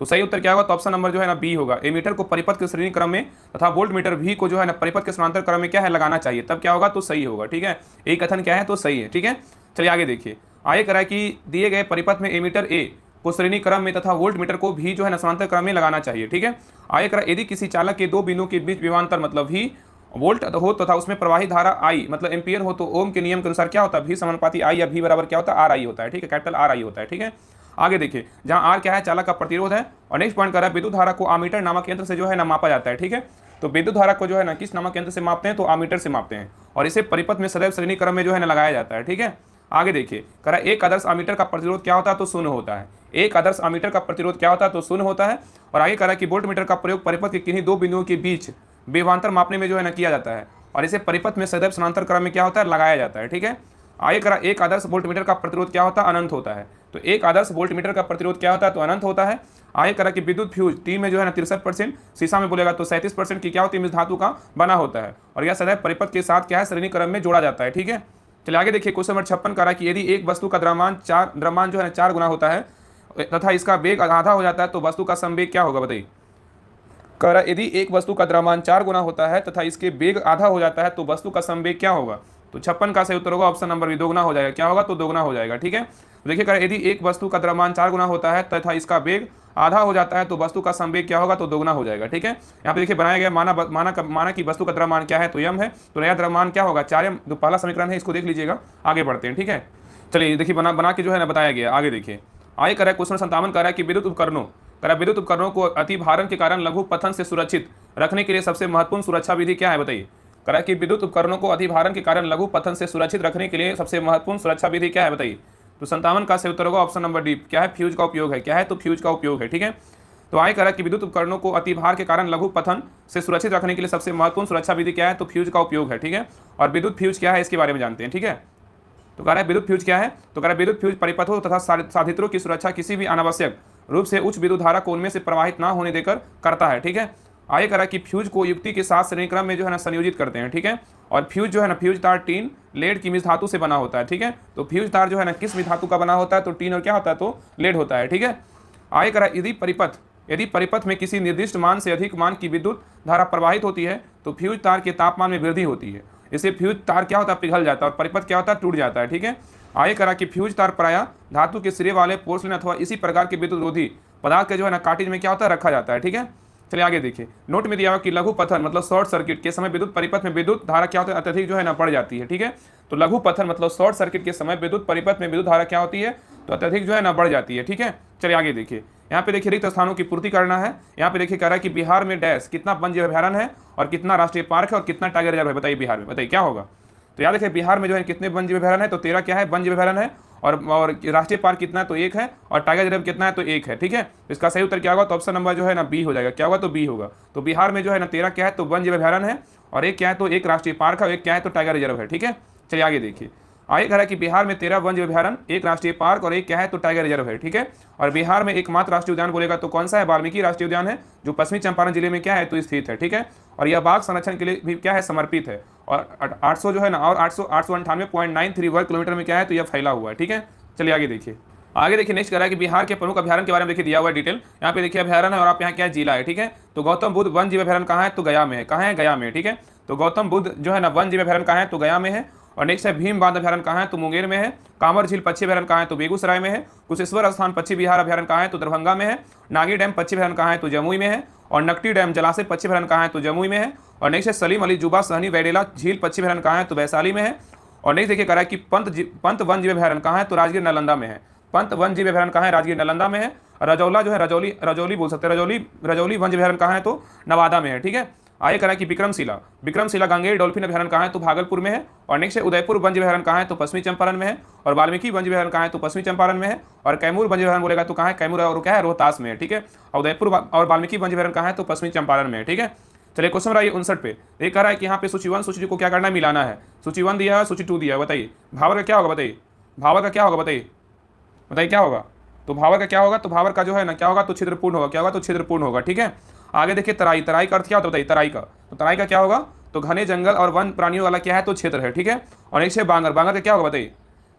तो सही उत्तर क्या होगा, तो ऑप्शन नंबर जो है ना बी होगा। एमीटर को परिपथ के श्रेणी क्रम में तथा वोल्ट मीटर भी को जो है ना परिपथ के समांतर क्रम में क्या है लगाना चाहिए, तब क्या होगा, तो सही होगा। ठीक है, एक कथन क्या है, तो सही है। ठीक है, चलिए आगे देखिए। आगे करा कि दिए गए परिपथ में एमीटर ए को श्रेणी क्रम में तथा वोल्ट मीटर को भी जो है ना समांतर क्रम में लगाना चाहिए। ठीक है, आगे करा यदि किसी चालक के दो बिंदुओं के बीच विभवांतर मतलब भी वोल्ट हो तथा उसमें प्रवाहित धारा आई मतलब एम्पियर हो, तो ओम के नियम के अनुसार क्या होता है, भी समानुपाती आई या भी बराबर क्या होता है, आर आई होता है। ठीक है, कैपिटल आर आई होता है। ठीक है, आगे देखिए, जहां आर क्या है, चालक का प्रतिरोध है। और नेक्स्ट पॉइंट कर रहा है विद्युत धारा को आमीटर नामक यंत्र से जो है ना मापा जाता है। ठीक है, तो विद्युत धारा को जो है ना किस नामक यंत्र से मापते हैं, तो आमीटर से मापते हैं, और इसे परिपथ में सदैव श्रेणी क्रम में जो है ना लगाया जाता है। ठीक है, आगे देखिए, कह रहा है एक आदर्श आमीटर का प्रतिरोध क्या होता है, तो शून्य होता है। एक आदर्श आमीटर का प्रतिरोध क्या होता है, तो शून्य होता है। और आगे कह रहा है कि वोल्ट मीटर का प्रयोग परिपथ के किन्हीं दो बिंदुओं के बीच विभवांतर मापने में जो है ना किया जाता है, और इसे परिपथ में सदैव समांतर क्रम में क्या होता है, लगाया जाता है। ठीक है, आगे करा एक आदर्श वोल्ट मीटर का प्रतिरोध क्या होता है, अनंत होता है। तो एक आदर्श वोल्ट मीटर का प्रतिरोध क्या होता है, तो अनंत होता है। आगे करा कि विद्युत फ्यूज टी में जो है ना 63%, शीशा में बोलेगा तो 37% की क्या होती है, मिश्र धातु का बना होता है, और यह सदैव परिपथ के साथ क्या है, श्रेणी क्रम में जोड़ा जाता है। ठीक है, चलिए आगे देखिए, क्वेश्चन नंबर 56 करा कि यदि एक वस्तु का द्रव्यमान जो है 4 गुना होता है तथा इसका वेग आधा हो जाता है, तो वस्तु का समवेग क्या होगा, बताइए। कह रहा यदि एक वस्तु का द्रव्यमान 4 गुना होता है तथा इसके वेग आधा हो जाता है, तो वस्तु का समवेग क्या होगा, तो 56 का सही उत्तर होगा ऑप्शन नंबर बी, दोगुना हो जाएगा। क्या होगा, तो दोगुना हो जाएगा। ठीक है, तो देखिए, कह रहा यदि एक वस्तु का द्रव्यमान 4 गुना होता है तथा इसका वेग आधा हो जाता है, तो वस्तु का समवेग क्या होगा, तो दोगुना हो जाएगा। ठीक है, यहाँ पे देखिए बनाया गया माना कि वस्तु का द्रव्यमान क्या है, तो यम है, तो नया द्रव्यमान क्या होगा, 4m। जो पहला समीकरण है इसको देख लीजिएगा, आगे बढ़ते हैं। ठीक है, चलिए देखिए बना के जो है ना बताया गया। आगे देखिए, आगे कह रहा है क्वेश्चन 57 कह रहा है कि विद्युत उपकरणों को अतिभारण के कारण लघु पतन से सुरक्षित रखने के लिए सबसे महत्वपूर्ण सुरक्षा विधि क्या है, बताइए। कह रहा है कि विद्युत उपकरणों को अतिभारण के कारण लघु पतन से सुरक्षित रखने के लिए सबसे महत्वपूर्ण सुरक्षा विधि क्या है, बताइए। तो 57 का सही उत्तर होगा ऑप्शन नंबर डी, क्या है, फ्यूज का उपयोग है। क्या है, तो फ्यूज का उपयोग है। ठीक है, तो आगे कह रहा है कि विद्युत उपकरणों को अतिभार के कारण लघु पतन से सुरक्षित रखने के लिए सबसे महत्वपूर्ण सुरक्षा विधि क्या है, तो फ्यूज का उपयोग है। ठीक है, और विद्युत फ्यूज क्या है, इसके बारे में जानते हैं। ठीक है, तो कह रहा है विद्युत फ्यूज क्या है, तो कह रहा है विद्युत फ्यूज परिपथों तथा साधित्रों की सुरक्षा किसी भी अनावश्यक रूप से उच्च विद्युत धारा को उनमें से प्रवाहित ना होने देकर करता है। ठीक है, आगे कह रहा है कि फ्यूज को युक्ति के साथ श्रेणी क्रम में जो है ना संयोजित करते हैं। ठीक है, और फ्यूज जो है ना, फ्यूज तार टीन लेड की मिश्र धातु से बना होता है। ठीक है, तो फ्यूज तार जो है ना किस मिश्र धातु का बना होता है, तो टीन और क्या होता है, तो लेड होता है। ठीक है, आगे कह रहा है यदि परिपथ में किसी निर्दिष्ट मान से अधिक मान की विद्युत धारा प्रवाहित होती है, तो फ्यूज तार के तापमान में वृद्धि होती है। इससे फ्यूज तार क्या होता है, पिघल जाता है, और परिपथ क्या होता है, टूट जाता है। ठीक है, आगे करा कि फ्यूज तार प्रायः धातु के सिरे वाले पोर्सलिन अथवा इसी प्रकार के विद्युत रोधी पदार्थ के जो है ना काटेज में क्या होता है, रखा जाता है। ठीक है, चलिए आगे देखिए, नोट में दिया हुआ कि लघु पथन मतलब शॉर्ट सर्किट के समय विद्युत परिपथ में विद्युत धारा क्या होता है, अत्यधिक जो है ना बढ़ जाती है। ठीक है, तो लघु पथन मतलब शॉर्ट सर्किट के समय विद्युत परिपथ में विद्युत धारा क्या होती है, तो अत्यधिक जो है ना बढ़ जाती है। ठीक है, चलिए आगे देखिए, यहाँ पे देखिए रिक्त स्थानों की पूर्ति करना है। यहाँ पे देखिए कह रहा है कि बिहार में डैश कितना वन्य जीव अभयारण्य है और कितना राष्ट्रीय पार्क है और कितना टाइगर रिजर्व है, बताइए बिहार में, बताइए क्या होगा। तो याद रखिए बिहार में जो है कितने वन्य जीव अभयारण्य है, तो 13 क्या है वन्य जीव अभयारण्य है, और राष्ट्रीय पार्क कितना है, तो 1 है, और टाइगर रिजर्व कितना है, तो 1 है। ठीक है, इसका सही उत्तर क्या होगा, तो ऑप्शन नंबर जो है ना बी हो जाएगा। क्या होगा, तो बी होगा। तो बिहार में जो है ना 13 क्या है, तो वन्य जीव अभयारण्य है, और 1 क्या है, तो 1 राष्ट्रीय पार्क है, और 1 क्या है, तो टाइगर रिजर्व है। ठीक है, चलिए आगे देखिए, आगे कह रहा है कि बिहार में 13 वन्य अभयारण्य, 1 राष्ट्रीय पार्क और 1 क्या है, तो टाइगर रिजर्व है। ठीक है, और बिहार में एकमात्र राष्ट्रीय उद्यान बोलेगा तो कौन सा है, वाल्मीकि राष्ट्रीय उद्यान है, जो पश्चिमी चंपारण जिले में क्या है, तो स्थित है। ठीक है, और यह बाघ संरक्षण के लिए भी क्या है, समर्पित है, और 800 जो है ना, और 898.93 वर्ग किलोमीटर में क्या है, तो यह फैला हुआ है। ठीक है, चलिए आगे देखिए, नेक्स्ट कह रहा है कि बिहार के प्रमुख अभयारण्य के बारे में देखिए दिया हुआ है डिटेल। यहाँ पे देखिए अभयारण्य है, और आप यहाँ क्या है, जिला है। ठीक है, तो गौतम बुद्ध वन्य जीव अभयारण्य कहाँ है, तो गया में है। कहाँ है, गया में। ठीक है, तो गौतम बुद्ध जो है ना वन्य जीव अभयारण्य कहाँ है, तो गया में है। और नेक्स्ट है भीम बांध अभयारण्य कहाँ है, तो मुंगेर में है। कांवर झील पक्षी अभयारण्य कहाँ है, तो बेगूसराय में है। कुशेश्वर स्थान पक्षी विहार अभयारण्य कहाँ है, तो दरभंगा में है। नागी डैम पक्षी अभयारण्य कहाँ है, तो जमुई में है। और नकटी डैम जलाशय पक्षी अभयारण्य कहाँ है, तो जमुई में है। और नेक्स्ट है सलीम अली जुबा सहनी वैडेला झील पक्षी अभयारण्य कहाँ है, तो वैशाली में है। और नेक्स्ट देखिए कह रहा है कि पंत वन्य जीव अभयारण्य कहाँ है, तो राजगीर नालंदा में है। पंत वन्य जीव अभयारण्य कहाँ है, राजगीर नालंदा में है। रजौला जो है रजौली बोल सकते हैं, रजौली वन्य अभयारण्य कहाँ है, तो नवादा में है। ठीक है, आगे कह रहा है कि विक्रमशिला गंगेर डॉल्फिन अभयारण्य कहाँ है, तो भागलपुर में है। और नेक्स्ट है उदयपुर वन्य अभयारण्य कहाँ है, तो पश्चिमी चंपारण में है। और वाल्मीकि वन्य अभयारण्य कहाँ है, तो पश्चिमी चंपारण में है। और कैमूर वन्य अभयारण्य बोलेगा तो कहाँ है, कैमूर और क्या है, रोहतास में है। ठीक है, और उदयपुर और वाल्मीकि वन्य अभयारण्य कहाँ है, तो पश्चिमी चंपारण में है। ठीक है, चलिए क्वेश्चन रहा 59 पे, ये कह रहा है कि यहाँ पे सूची 1 सूची 2 को क्या करना है, मिलाना है। सूची 1 दिया है, सूची 2 दिया है, बताइए भावर का क्या होगा, बताइए भावर का क्या होगा, बताइए क्या होगा। तो भावर का क्या होगा, तो भावर का जो है ना क्या होगा, तो छिद्रपूर्ण होगा। क्या होगा, तो छिद्रपूर्ण होगा। ठीक है, आगे देखिए तराई का अर्थ क्या होता है, बताइए तराई का। तो तराई का क्या होगा, तो घने जंगल और वन प्राणियों वाला क्या है, तो क्षेत्र है। ठीक है, और एक से बांगर का क्या होगा, बताइए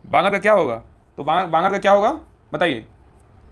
बांगर का क्या होगा, तो बांगर का क्या होगा, बताइए।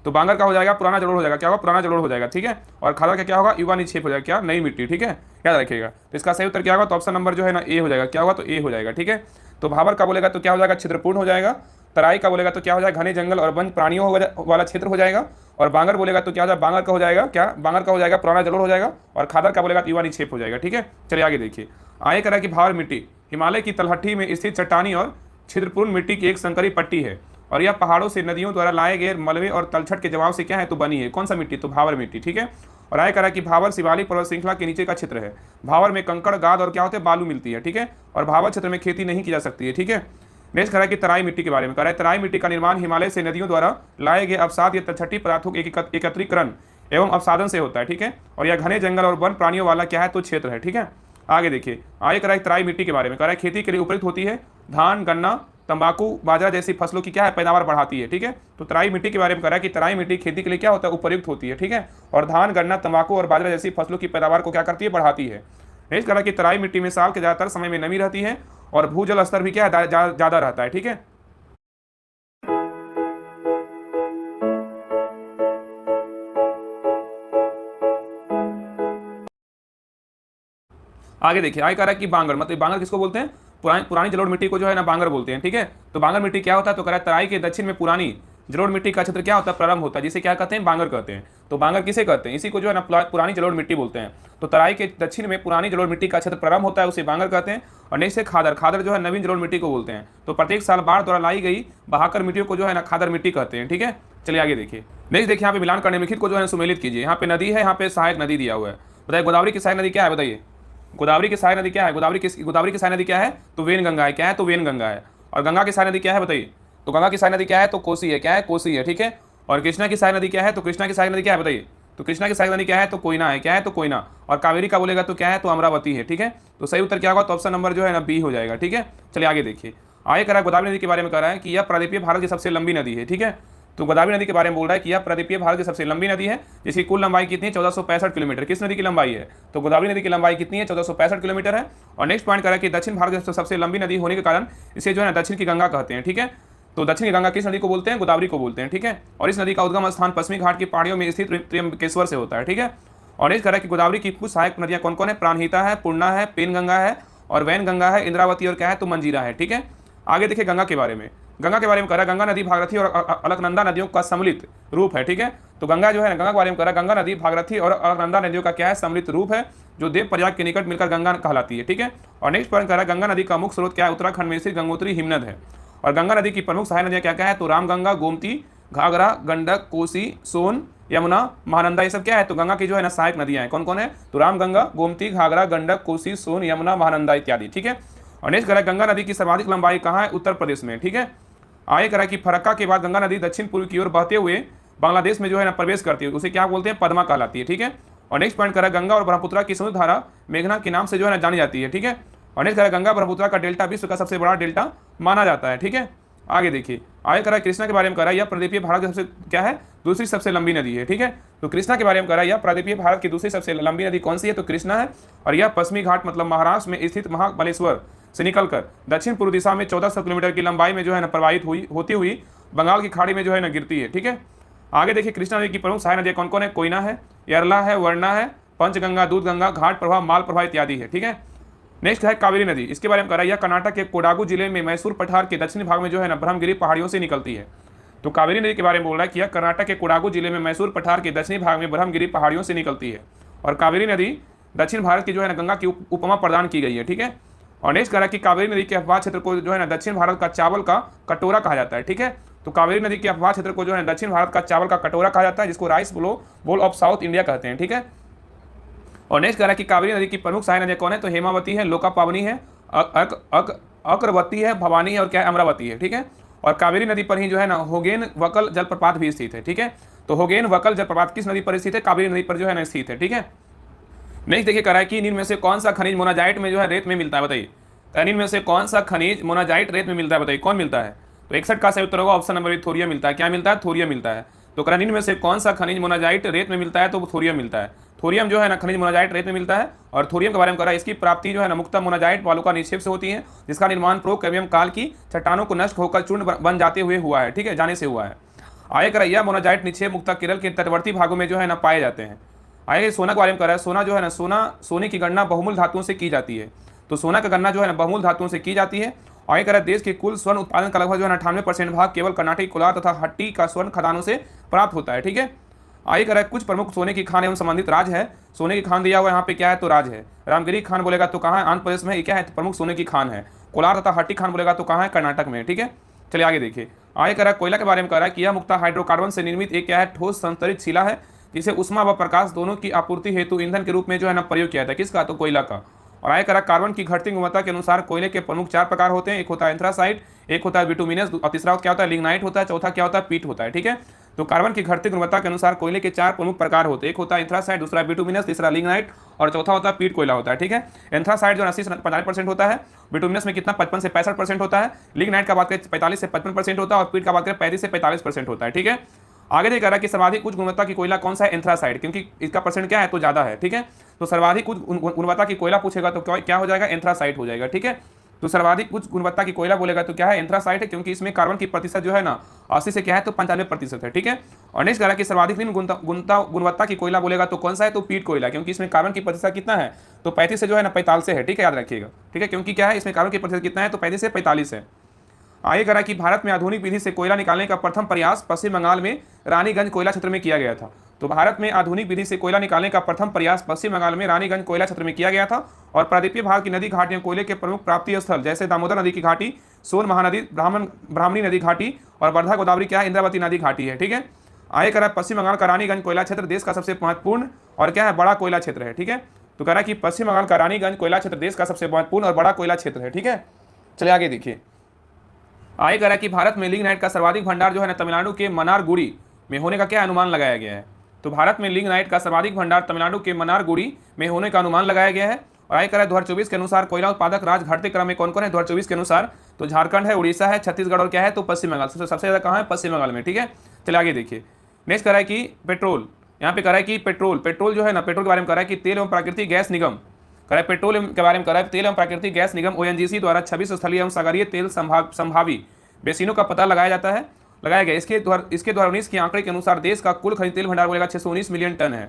तो बांगर का हो जाएगा पुराना जलोढ़ हो जाएगा, क्या होगा पुराना जलोढ़ हो जाएगा, ठीक है। और खादर का क्या होगा युवा निक्षेप हो जाएगा, क्या नई मिट्टी, ठीक है, याद रखिएगा। तो इसका सही उत्तर क्या होगा, तो ऑप्शन नंबर जो है ना ए हो जाएगा, क्या होगा तो ए हो जाएगा, ठीक है। तो भाबर का बोलेगा तो क्या हो जाएगा छिद्रपूर्ण हो जाएगा। तराई का बोलेगा तो क्या हो जाएगा घने जंगल और वन प्राणियों वाला क्षेत्र हो जाएगा। और बांगर बोलेगा तो क्या हो जाएगा बांगर का हो जाएगा, क्या बांगर का हो जाएगा पुराना जलोढ़ हो जाएगा। और खादर का बोलेगा तो युवा निक्षेप हो जाएगा, ठीक है। चलिए आगे देखिए, आगे करा कि भावर मिट्टी हिमालय की तलहटी में स्थित चट्टानी और छिद्रपूर्ण मिट्टी की एक संकरी पट्टी है और यह पहाड़ों से नदियों द्वारा लाए गए मलबे और तलछट के जवाब से क्या है तो बनी है। कौन सा मिट्टी, तो भावर मिट्टी, ठीक है। और आगे करा कि भावर शिवालिक पर्वत श्रृंखला के नीचे का क्षेत्र है। भावर में कंकड़ गाद और क्या होते हैं बालू मिलती है, ठीक है। और भावर क्षेत्र में खेती नहीं की जा सकती है, ठीक है। नेक्स्ट करा कि तराई मिट्टी के बारे में करा है, तराई मिट्टी का निर्माण हिमालय से नदियों द्वारा लाए गए अवसाद या तलछटी पदार्थों के एकत्रीकरण एवं अवसादन से होता है, ठीक है। और यह घने जंगल और वन प्राणियों वाला क्या है तो क्षेत्र है, ठीक है। आगे देखिए, आगे करा है तराई मिट्टी के बारे में करा है, खेती के लिए उपयुक्त होती है, धान गन्ना तंबाकू बाजरा जैसी फसलों की क्या है पैदावार बढ़ाती है, ठीक है। तो तराई मिट्टी के बारे में करा है कि तराई मिट्टी खेती के लिए क्या होता है उपयुक्त होती है, ठीक है। और धान गन्ना तंबाकू और बाजरा जैसी फसलों की पैदावार को क्या करती है बढ़ाती है। नेक्स्ट करा कि तराई मिट्टी में साल के ज्यादातर समय में नमी रहती है और भूजल स्तर भी क्या है ज्यादा रहता है, ठीक है। आगे देखिए, आगे कह रहा है कि बांगर, मतलब बांगर किसको बोलते हैं, पुरानी जलोढ़ मिट्टी को जो है ना बांगर बोलते हैं, ठीक है। तो बांगर मिट्टी क्या होता है, तो कह रहा है तराई के दक्षिण में पुरानी जलोढ़ मिट्टी का क्षेत्र क्या होता है प्रारंभ होता है, जिसे क्या कहते हैं बांगर कहते हैं। तो बांगर किसे कहते हैं, इसी को जो है ना पुरानी जलोढ़ मिट्टी बोलते हैं। तो तराई के दक्षिण में पुरानी जलोढ़ मिट्टी का क्षेत्र प्रारंभ होता है, उसे बांगर कहते हैं। और नेक्स्ट है खादर, खादर जो है नवीन जलोढ़ मिट्टी को बोलते हैं। तो प्रत्येक साल बाढ़ द्वारा लाई गई बहाकर मिट्टियों को जो है ना खादर मिट्टी कहते हैं, ठीक है। चलिए आगे देखिए, नेक्स्ट देखिए यहाँ पे मिलान करने निम्नलिखित को जो है सुमेलित कीजिए। यहाँ पे नदी है, यहाँ पे सहायक नदी दिया हुआ है। बताइए गोदावरी की सहायक नदी क्या है, बताइए गोदावरी की सहायक नदी क्या है, गोदावरी की सहायक नदी क्या है तो वेनगंगा है, क्या है तो वेनगंगा है। और गंगा की सहायक नदी क्या है बताइए, तो गंगा की सहायक नदी क्या है तो कोसी है, क्या है कोसी है, ठीक है। और कृष्णा की सहायक नदी क्या है तो कृष्णा की सहायक नदी क्या है बताइए, तो कृष्णा की सहायक नदी क्या है तो कोयना है, क्या है तो कोयना। और कावेरी का बोलेगा तो क्या है तो अमरावती है, ठीक है। तो सही उत्तर क्या होगा तो ऑप्शन नंबर जो है ना बी हो जाएगा, ठीक है। चलिए आगे देखिए, आगे कह रहा है गोदावरी नदी के बारे में कह रहा है कि यह प्रायद्वीपीय भारत की सबसे लंबी नदी है, ठीक है। तो गोदावरी नदी के बारे में बोल रहा है कि यह प्रायद्वीपीय भारत की सबसे लंबी नदी है, जिसकी कुल लंबाई कितनी है 1465 किलोमीटर। किस नदी की लंबाई है, तो गोदावरी नदी की लंबाई कितनी है 1465 किलोमीटर है। और नेक्स्ट पॉइंट कह रहा है कि दक्षिण भारत की सबसे लंबी नदी होने के कारण इसे जो है ना दक्षिण की गंगा कहते हैं, ठीक है। तो दक्षिण की गंगा किस नदी को बोलते हैं, गोदावरी को बोलते हैं, ठीक है। और इस नदी का उद्गम स्थान पश्चिमी घाट की पहाड़ियों में स्थित त्र्यंबकेश्वर से होता है, ठीक है। और नेक्स्ट कह रहा है कि गोदावरी की कुछ सहायक नदियां कौन कौन है, प्राणहिता है, पूर्णा है, पेनगंगा है और वैनगंगा है, इंद्रावती और क्या है तो मंजीरा है, ठीक है। आगे देखिए गंगा के बारे में, गंगा के बारे में कह रहा है गंगा नदी भागीरथी और अलकनंदा नदियों का सम्मिलित रूप है, ठीक है। तो गंगा जो है गंगा के बारे में कह रहा है गंगा नदी भागीरथी और अलकनंदा नदियों का क्या है सम्मिलित रूप है, जो देव प्रयाग के निकट मिलकर गंगा कहलाती है, ठीक है। और नेक्स्ट पॉइंट कह रहा है गंगा नदी का मुख्य स्रोत क्या है, उत्तराखंड में स्थित गंगोत्री हिमनद है। और गंगा नदी की प्रमुख सहायक नदियां क्या क्या है, तो रामगंगा, गोमती, घाघरा, गंडक, कोसी, सोन, यमुना, महानंदा, ये सब क्या है तो गंगा की जो है ना सहायक नदियां हैं। कौन कौन है, तो रामगंगा, गोमती, घाघरा, गंडक, कोसी, सोन, यमुना, महानंदा इत्यादि, ठीक है। और नेक्स्ट करा गंगा नदी की सर्वाधिक लंबाई कहाँ है, उत्तर प्रदेश में, ठीक है। आगे करा कि फरक्का के बाद गंगा नदी दक्षिण पूर्व की ओर बहते हुए बांग्लादेश में जो है ना प्रवेश करती है, उसे क्या बोलते हैं, पद्मा कहलाती है, ठीक है। और नेक्स्ट पॉइंट करा गंगा और ब्रह्मपुत्र की समुद्र धारा मेघना के नाम से जो है ना जानी जाती है, ठीक है। और नेक्स्ट करा गंगा ब्रह्मपुत्र का डेल्टा विश्व का सबसे बड़ा डेल्टा माना जाता है, ठीक है। आगे देखिए, आगे करा कृष्णा के बारे में करा यह प्रायद्वीपीय भारत की सबसे क्या है दूसरी सबसे लंबी नदी है, ठीक है। तो कृष्णा के बारे में करा यह प्रायद्वीपीय भारत की दूसरी सबसे लंबी नदी कौन सी है, तो कृष्णा है। और यह पश्चिमी घाट मतलब महाराष्ट्र में स्थित महाबलेश्वर से निकलकर दक्षिण पूर्व दिशा में 1400 किलोमीटर की लंबाई में जो है ना प्रवाहित होती हुई बंगाल की खाड़ी में जो है ना गिरती है, ठीक है। आगे देखिए कृष्णा नदी की प्रमुख सहायक नदियां कौन कौन है, कोयना है, यरला है, वर्णा है, पंचगंगा, दूधगंगा, घाट प्रवाह, माल प्रवाह इत्यादि है, ठीक है। नेक्स्ट है कावेरी नदी, इसके बारे में कह रहा है यह कर्नाटक के कोडागु जिले में मैसूर पठार के दक्षिणी भाग में जो है ना ब्रह्मगिरी पहाड़ियों से निकलती है। तो कावेरी नदी के बारे में बोल रहा है कि यह कर्नाटक के कोडागु जिले में मैसूर पठार के दक्षिणी भाग में ब्रह्मगिरी पहाड़ियों से निकलती है। और कावेरी नदी दक्षिण भारत की जो है ना गंगा की उपमा प्रदान की गई है, ठीक है। और नेक्स्ट कह रहा है कि कावेरी नदी के अफवाह क्षेत्र को जो है ना दक्षिण भारत का चावल का कटोरा कहा जाता है, ठीक है। तो कावेरी नदी के अफवाह क्षेत्र को जो है दक्षिण भारत का चावल का कटोरा कहा जाता है, जिसको rice bowl of south India कहते हैं, ठीक है। और नेक्स्ट कह रहा है कि कावेरी नदी की प्रमुख सहायक नदियां कौन है, तो हेमावती है, लोकापावनी है, अक्रवती है, भवानी है और क्या है अमरावती है, ठीक है। और कावेरी नदी पर ही जो है ना होगेन वकल जलप्रपात भी स्थित है, ठीक है। तो होगेन वकल जलप्रपात किस नदी पर स्थित है, कावेरी नदी पर जो है ना स्थित है, ठीक है। नेक्स्ट देखिए कह रहा है कि निम्न में से कौन सा खनिज मोनाजाइट में जो है रेत में मिलता है, बताइए निम्न में से कौन सा खनिज मोनाजाइट रेत में मिलता है, बताइए कौन मिलता है। तो 61 का सही उत्तर होगा ऑप्शन नंबर थोरियम मिलता है, क्या मिलता है, थोरियम मिलता है। तो कह रहा है निम्न में से कौन सा खनिज मोनाजाइट रेत में मिलता है, तो थोरियम मिलता है। थोरियम जो है ना खनिज मोनाजाइट रेत में मिलता है। और थोरियम के बारे में कह रहा है इसकी प्राप्ति जो है ना मुक्ता मोनाजाइट बालू का निक्षेप से होती है, जिसका निर्माण प्रो कैम्बियम काल की चट्टानों को नष्ट होकर चूर्ण बन जाते हुए हुआ है, ठीक है, जाने से हुआ है। आगे करा यह मोनाजाइट निक्षेप मुक्ता केरल के तटवर्ती भागों में जो है ना पाए जाते हैं। आगे सोना के बारे में कह रहा है, सोना जो है ना सोने की गणना बहुमूल्य धातुओं से की जाती है। तो सोना का गणना जो है ना बहुमूल्य धातुओं से की जाती है। आगे कह रहा है देश के कुल स्वर्ण उत्पादन का लगभग जो है 98% भाग केवल कर्नाटक, कोलार तथा हट्टी का स्वर्ण खदानों से प्राप्त होता है। ठीक है, आगे कह रहा है कुछ प्रमुख सोने की खान एवं संबंधित राज्य है। सोने की खान दिया हुआ यहाँ पे क्या है तो राज्य है। रामगिरी खान बोलेगा तो कहाँ है, आंध्र प्रदेश में। ये क्या है प्रमुख सोने की खान है। कोलार तथा हट्टी खान बोलेगा तो कहाँ है, कर्नाटक में। ठीक है, चलिए आगे देखिए। आगे कह रहा है कोयला के बारे में कह रहा है कि यह मुक्ता हाइड्रोकार्बन से निर्मित एक क्या है ठोस संतरित शिला है, जिसे उष्मा व प्रकाश दोनों की आपूर्ति हेतु ईंधन के रूप में जो है ना प्रयोग किया था। किसका, तो कोयला का। और आगे करा कार्बन की घटती गुणवत्ता के अनुसार कोयले के प्रमुख 4 प्रकार होते हैं। एक होता है एंथ्रासाइट, एक होता है बिटुमिनस, और तीसरा क्या होता है लिग्नाइट होता है, चौथा क्या होता है पीट होता है। ठीक है, तो कार्बन की घटती गुणवत्ता के अनुसार कोयले के 4 प्रमुख प्रकार होते हैं। एक होता है एंथ्रासाइट, दूसरा बिटुमिनस, तीसरा लिग्नाइट और चौथा होता है पीट कोयला होता है। ठीक है, एंथ्रासाइट जो 80 से 45% होता है, बिटुमिनस में कितना 55 से 65% होता है, लिग्नाइट का बात करें 45 से 55% होता है और पीट का बात करें 35 से 45% होता है। ठीक है, आगे देखा रहा कि सर्वाधिक उच्च गुणवत्ता की कोयला कौन सा है, एंथ्रासाइट, क्योंकि इसका परसेंट क्या है तो ज्यादा है। ठीक है, तो सर्वाधिक उच्च गुणवत्ता की कोयला पूछेगा तो क्या हो जाएगा, एंथ्रासाइट हो जाएगा। ठीक है, तो सर्वाधिक उच्च गुणवत्ता की कोयला बोलेगा तो क्या है, एंथ्रासाइट है, क्योंकि इसमें कार्बन की प्रतिशत जो है ना 80 से क्या है तो 95% है। ठीक है, और नेक्स्ट कह रहा कि सर्वाधिक निम्न गुणवत्ता की कोयला बोलेगा तो कौन सा है तो पीट कोयला, क्योंकि इसमें कार्बन की प्रतिशत कितना है तो 35 से जो है ना 45 से है। ठीक है, याद रखिएगा। ठीक है, क्योंकि क्या है इसमें कार्बन की प्रतिशत कितना है तो 35 से 45 है। आगे करा कि भारत में आधुनिक विधि से कोयला निकालने का प्रथम प्रयास पश्चिम बंगाल में रानीगंज कोयला क्षेत्र में किया गया था। तो भारत में आधुनिक विधि से कोयला निकालने का प्रथम प्रयास पश्चिम बंगाल में रानीगंज कोयला क्षेत्र में किया गया था। और प्रायद्वीपीय भाग की नदी घाटियों कोयले के प्रमुख प्राप्ति स्थल जैसे दामोदर नदी की घाटी, सोन महानदी, ब्राह्मणी नदी घाटी और वर्धा गोदावरी क्या है, इंद्रावती नदी घाटी है। ठीक है, आगे करा पश्चिम बंगाल का रानीगंज कोयला क्षेत्र देश का सबसे महत्वपूर्ण और क्या है बड़ा कोयला क्षेत्र है। ठीक है, तो कह रहा कि पश्चिम बंगाल का रानीगंज कोयला क्षेत्र देश का सबसे महत्वपूर्ण और बड़ा कोयला क्षेत्र है। ठीक है, चलिए आगे देखिए। आगे कह रहा कि भारत में लिग्नाइट का सर्वाधिक भंडार जो है ना तमिलनाडु के मनारगुड़ी में होने का क्या अनुमान लगाया गया है। तो भारत में लिग्नाइट का सर्वाधिक भंडार तमिलनाडु के मनारगुड़ी में होने का अनुमान लगाया गया है। और आगे कह रहा है 2024 के अनुसार कोयला उत्पादक राज्य घटते क्रम में कौन कौन है 2024 के अनुसार, तो झारखंड है, उड़ीसा है, छत्तीसगढ़ और क्या है तो पश्चिम बंगाल। सबसे ज्यादा कहाँ है, पश्चिम बंगाल में। ठीक है, चलिए आगे देखिए। नेक्स्ट कह रहा है कि पेट्रोल, यहाँ पे कह रहा है कि पेट्रोल जो है ना, पेट्रोल के बारे में कह रहा है कि तेल एवं प्राकृतिक गैस निगम, कह रहा है पेट्रोल के बारे में कह रहा है तेल एवं प्राकृतिक गैस निगम ONGC द्वारा 26 स्थलीय एवं सागरीय तेल संभावी बेसिनों का पता लगाया गया। इसके 2019 के आंकड़े के अनुसार देश का कुल खनिज तेल भंडार बोलेगा 619 मिलियन टन है।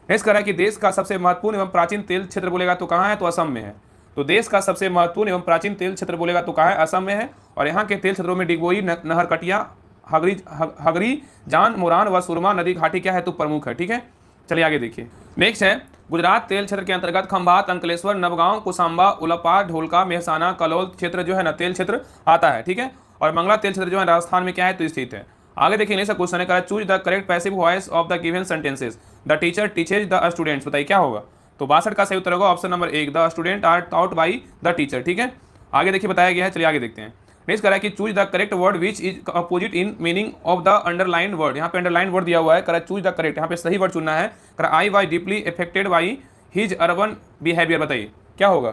नेक्स्ट कह रहा है कि देश का सबसे महत्वपूर्ण एवं प्राचीन तेल क्षेत्र बोलेगा तो कहाँ है तो असम में है। तो देश का सबसे महत्वपूर्ण एवं प्राचीन तेल क्षेत्र बोलेगा तो कहाँ है, असम में है। और यहाँ के तेल क्षेत्रों में डिगबोई, नहरकटिया, हगरी, जान, मोरान व सुरमा नदी घाटी क्या है तो प्रमुख है। ठीक है, चलिए आगे देखिए। नेक्स्ट है गुजरात तेल क्षेत्र के अंतर्गत खंभात, अंकलेश्वर, नवगांव, कुसांबा, उलपाड, ढोलका, मेहसाना, कलोल क्षेत्र जो है ना तेल क्षेत्र आता है। ठीक है, और मंगला तेल क्षेत्र जो है राजस्थान में क्या है तो स्थित है। आगे देखिए नेक्स्ट क्वेश्चन है, choose the correct passive voice of the given sentences. The teacher teaches the students, बताइए क्या होगा। तो 62 का सही उत्तर होगा option number 1, the student are taught by the teacher. ठीक है, आगे देखिए बताया गया है, चलिए आगे देखते हैं। नेक्स्ट कह रहा है कि choose the correct word which is opposite in meaning of the underline word. यहाँ पे अंडरलाइन वर्ड दिया हुआ है, कह रहा है चूज द करेक्ट, यहाँ पे सही वर्ड चुनना है। कह रहा I why deeply affected by his urban behaviour, बताइए क्या होगा।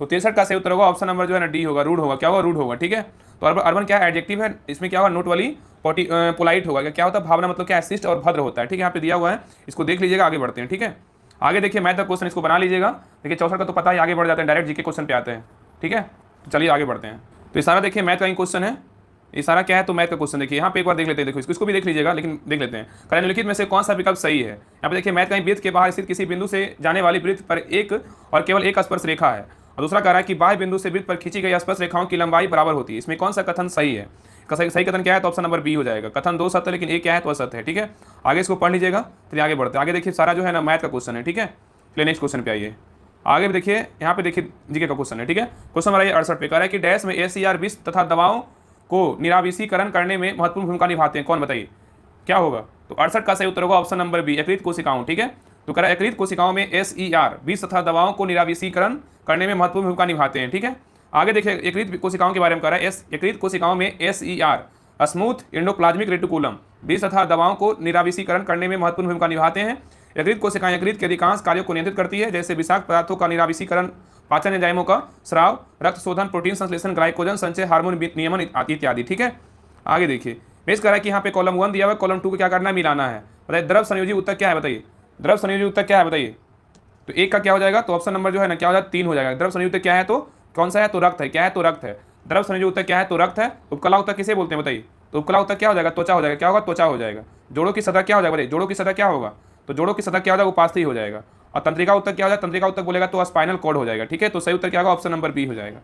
तो 63 का सही उत्तर होगा ऑप्शन नंबर जो है ना डी होगा, रूड होगा। क्या होगा, रूड होगा। ठीक है, तो अर्बन क्या है एडजेक्टिव है, इसमें क्या होगा नोट वाली पोलाइट होगा। क्या होता है भावना, मतलब क्या शिष्ट और भद्र होता है। ठीक है, यहाँ पे दिया हुआ है, इसको देख लीजिएगा, आगे बढ़ते हैं। ठीक है, आगे देखिए मैथ का क्वेश्चन, इसको बना लीजिएगा। देखिए 64 का तो पता ही, आगे बढ़ जाते हैं, डायरेक्ट जीके क्वेश्चन पे आते हैं। ठीक है, तो चलिए आगे बढ़ते हैं। तो ये सारा देखिए मैथ का ही क्वेश्चन है, ये सारा क्या है तो मैथ का क्वेश्चन देखिए। यहाँ पे एक बार देख लेते हैं, देखो इसको भी देख लीजिएगा, लेकिन देख लेते हैं। करें निम्नलिखित में से कौन सा विकल्प सही है। यहाँ पे देखिए मैथ का ही वृत्त के बाहर स्थित किसी बिंदु से जाने वाली वृत्त पर एक और केवल एक स्पर्श रेखा है। और दूसरा कह रहा है कि बाह्य बिंदु से वृत्त पर खींची गई स्पर्श रेखाओं की लंबाई बराबर होती है। इसमें कौन सा कथन सही है। सही कथन क्या है तो ऑप्शन नंबर बी हो जाएगा। कथन 2 सत्य लेकिन एक क्या है तो असत्य है। ठीक है, आगे इसको पढ़ लीजिएगा। चलिए आगे बढ़ते हैं। आगे देखिए सारा जो है ना मैथ का क्वेश्चन है। ठीक है, चलिए नेक्स्ट क्वेश्चन पे आइए। आगे भी देखिए, यहाँ पे देखिए जीके का क्वेश्चन है। ठीक है, क्वेश्चन नंबर 68 पे कह रहा है कि डैश में ACR विष तथा दवाओं को निराविषीकरण करने में महत्वपूर्ण भूमिका निभाते हैं, कौन, बताइए क्या होगा। तो 68 का सही उत्तर होगा ऑप्शन नंबर बी, यकृत कोशिकाओं। ठीक है, तो कह रहा है यकृत कोशिकाओं में SER विष तथा दवाओं को निराविषीकरण करने में महत्वपूर्ण भूमिका निभाते हैं। ठीक है, आगे देखिए यकृत कोशिकाओं के बारे में कह रहा है यकृत कोशिकाओं में SER स्मूथ एंडोप्लाज्मिक रेटिकुलम विष तथा दवाओं को निराविषीकरण करने में महत्वपूर्ण भूमिका निभाते हैं। यकृत कोशिकाएं यकृत के अधिकांश कार्यों को नियंत्रित करती है, जैसे विषाक्त पदार्थों का निराविषीकरण, पाचन एंजाइमों का स्राव, रक्त शोधन, प्रोटीन संश्लेषण, ग्लाइकोजन संचय, हार्मोन नियमन इत्यादि। ठीक है, आगे देखिए नेक्स्ट कह रहा है कि यहाँ पे कॉलम 1 दिया हुआ है, कॉलम 2 को क्या करना है, मिलाना है। बताइए द्रव संयोजी उत्तर क्या है, बताइए द्रव संयोजी उत्तर क्या है, बताइए। तो एक का क्या हो जाएगा, तो ऑप्शन नंबर जो है ना क्या हो जाएगा 3 हो जाएगा। द्रव संयोजी उत्तर क्या है तो कौन सा है, तो रक्त है। क्या है तो रक्त है। द्रव संयोजी उत्तर क्या है तो रक्त है। उपकला उत्तर किसे बोलते हैं, बताइए तो उपकला उत्तक क्या हो जाएगा, त्वचा हो जाएगा। क्या होगा, त्वचा हो जाएगा। जोड़ों की सतह क्या हो जाएगा, बताइए जोड़ों की सतह क्या होगा, तो जोड़ों की सतह क्या हो जाएगा, उपास्थि हो जाएगा। और तंत्रिका उत्तक क्या हो जाएगा, तंत्रिका उत्तक बोलेगा तो स्पाइनल कॉर्ड हो जाएगा। ठीक है, तो सही उत्तर क्या होगा, ऑप्शन नंबर बी हो जाएगा।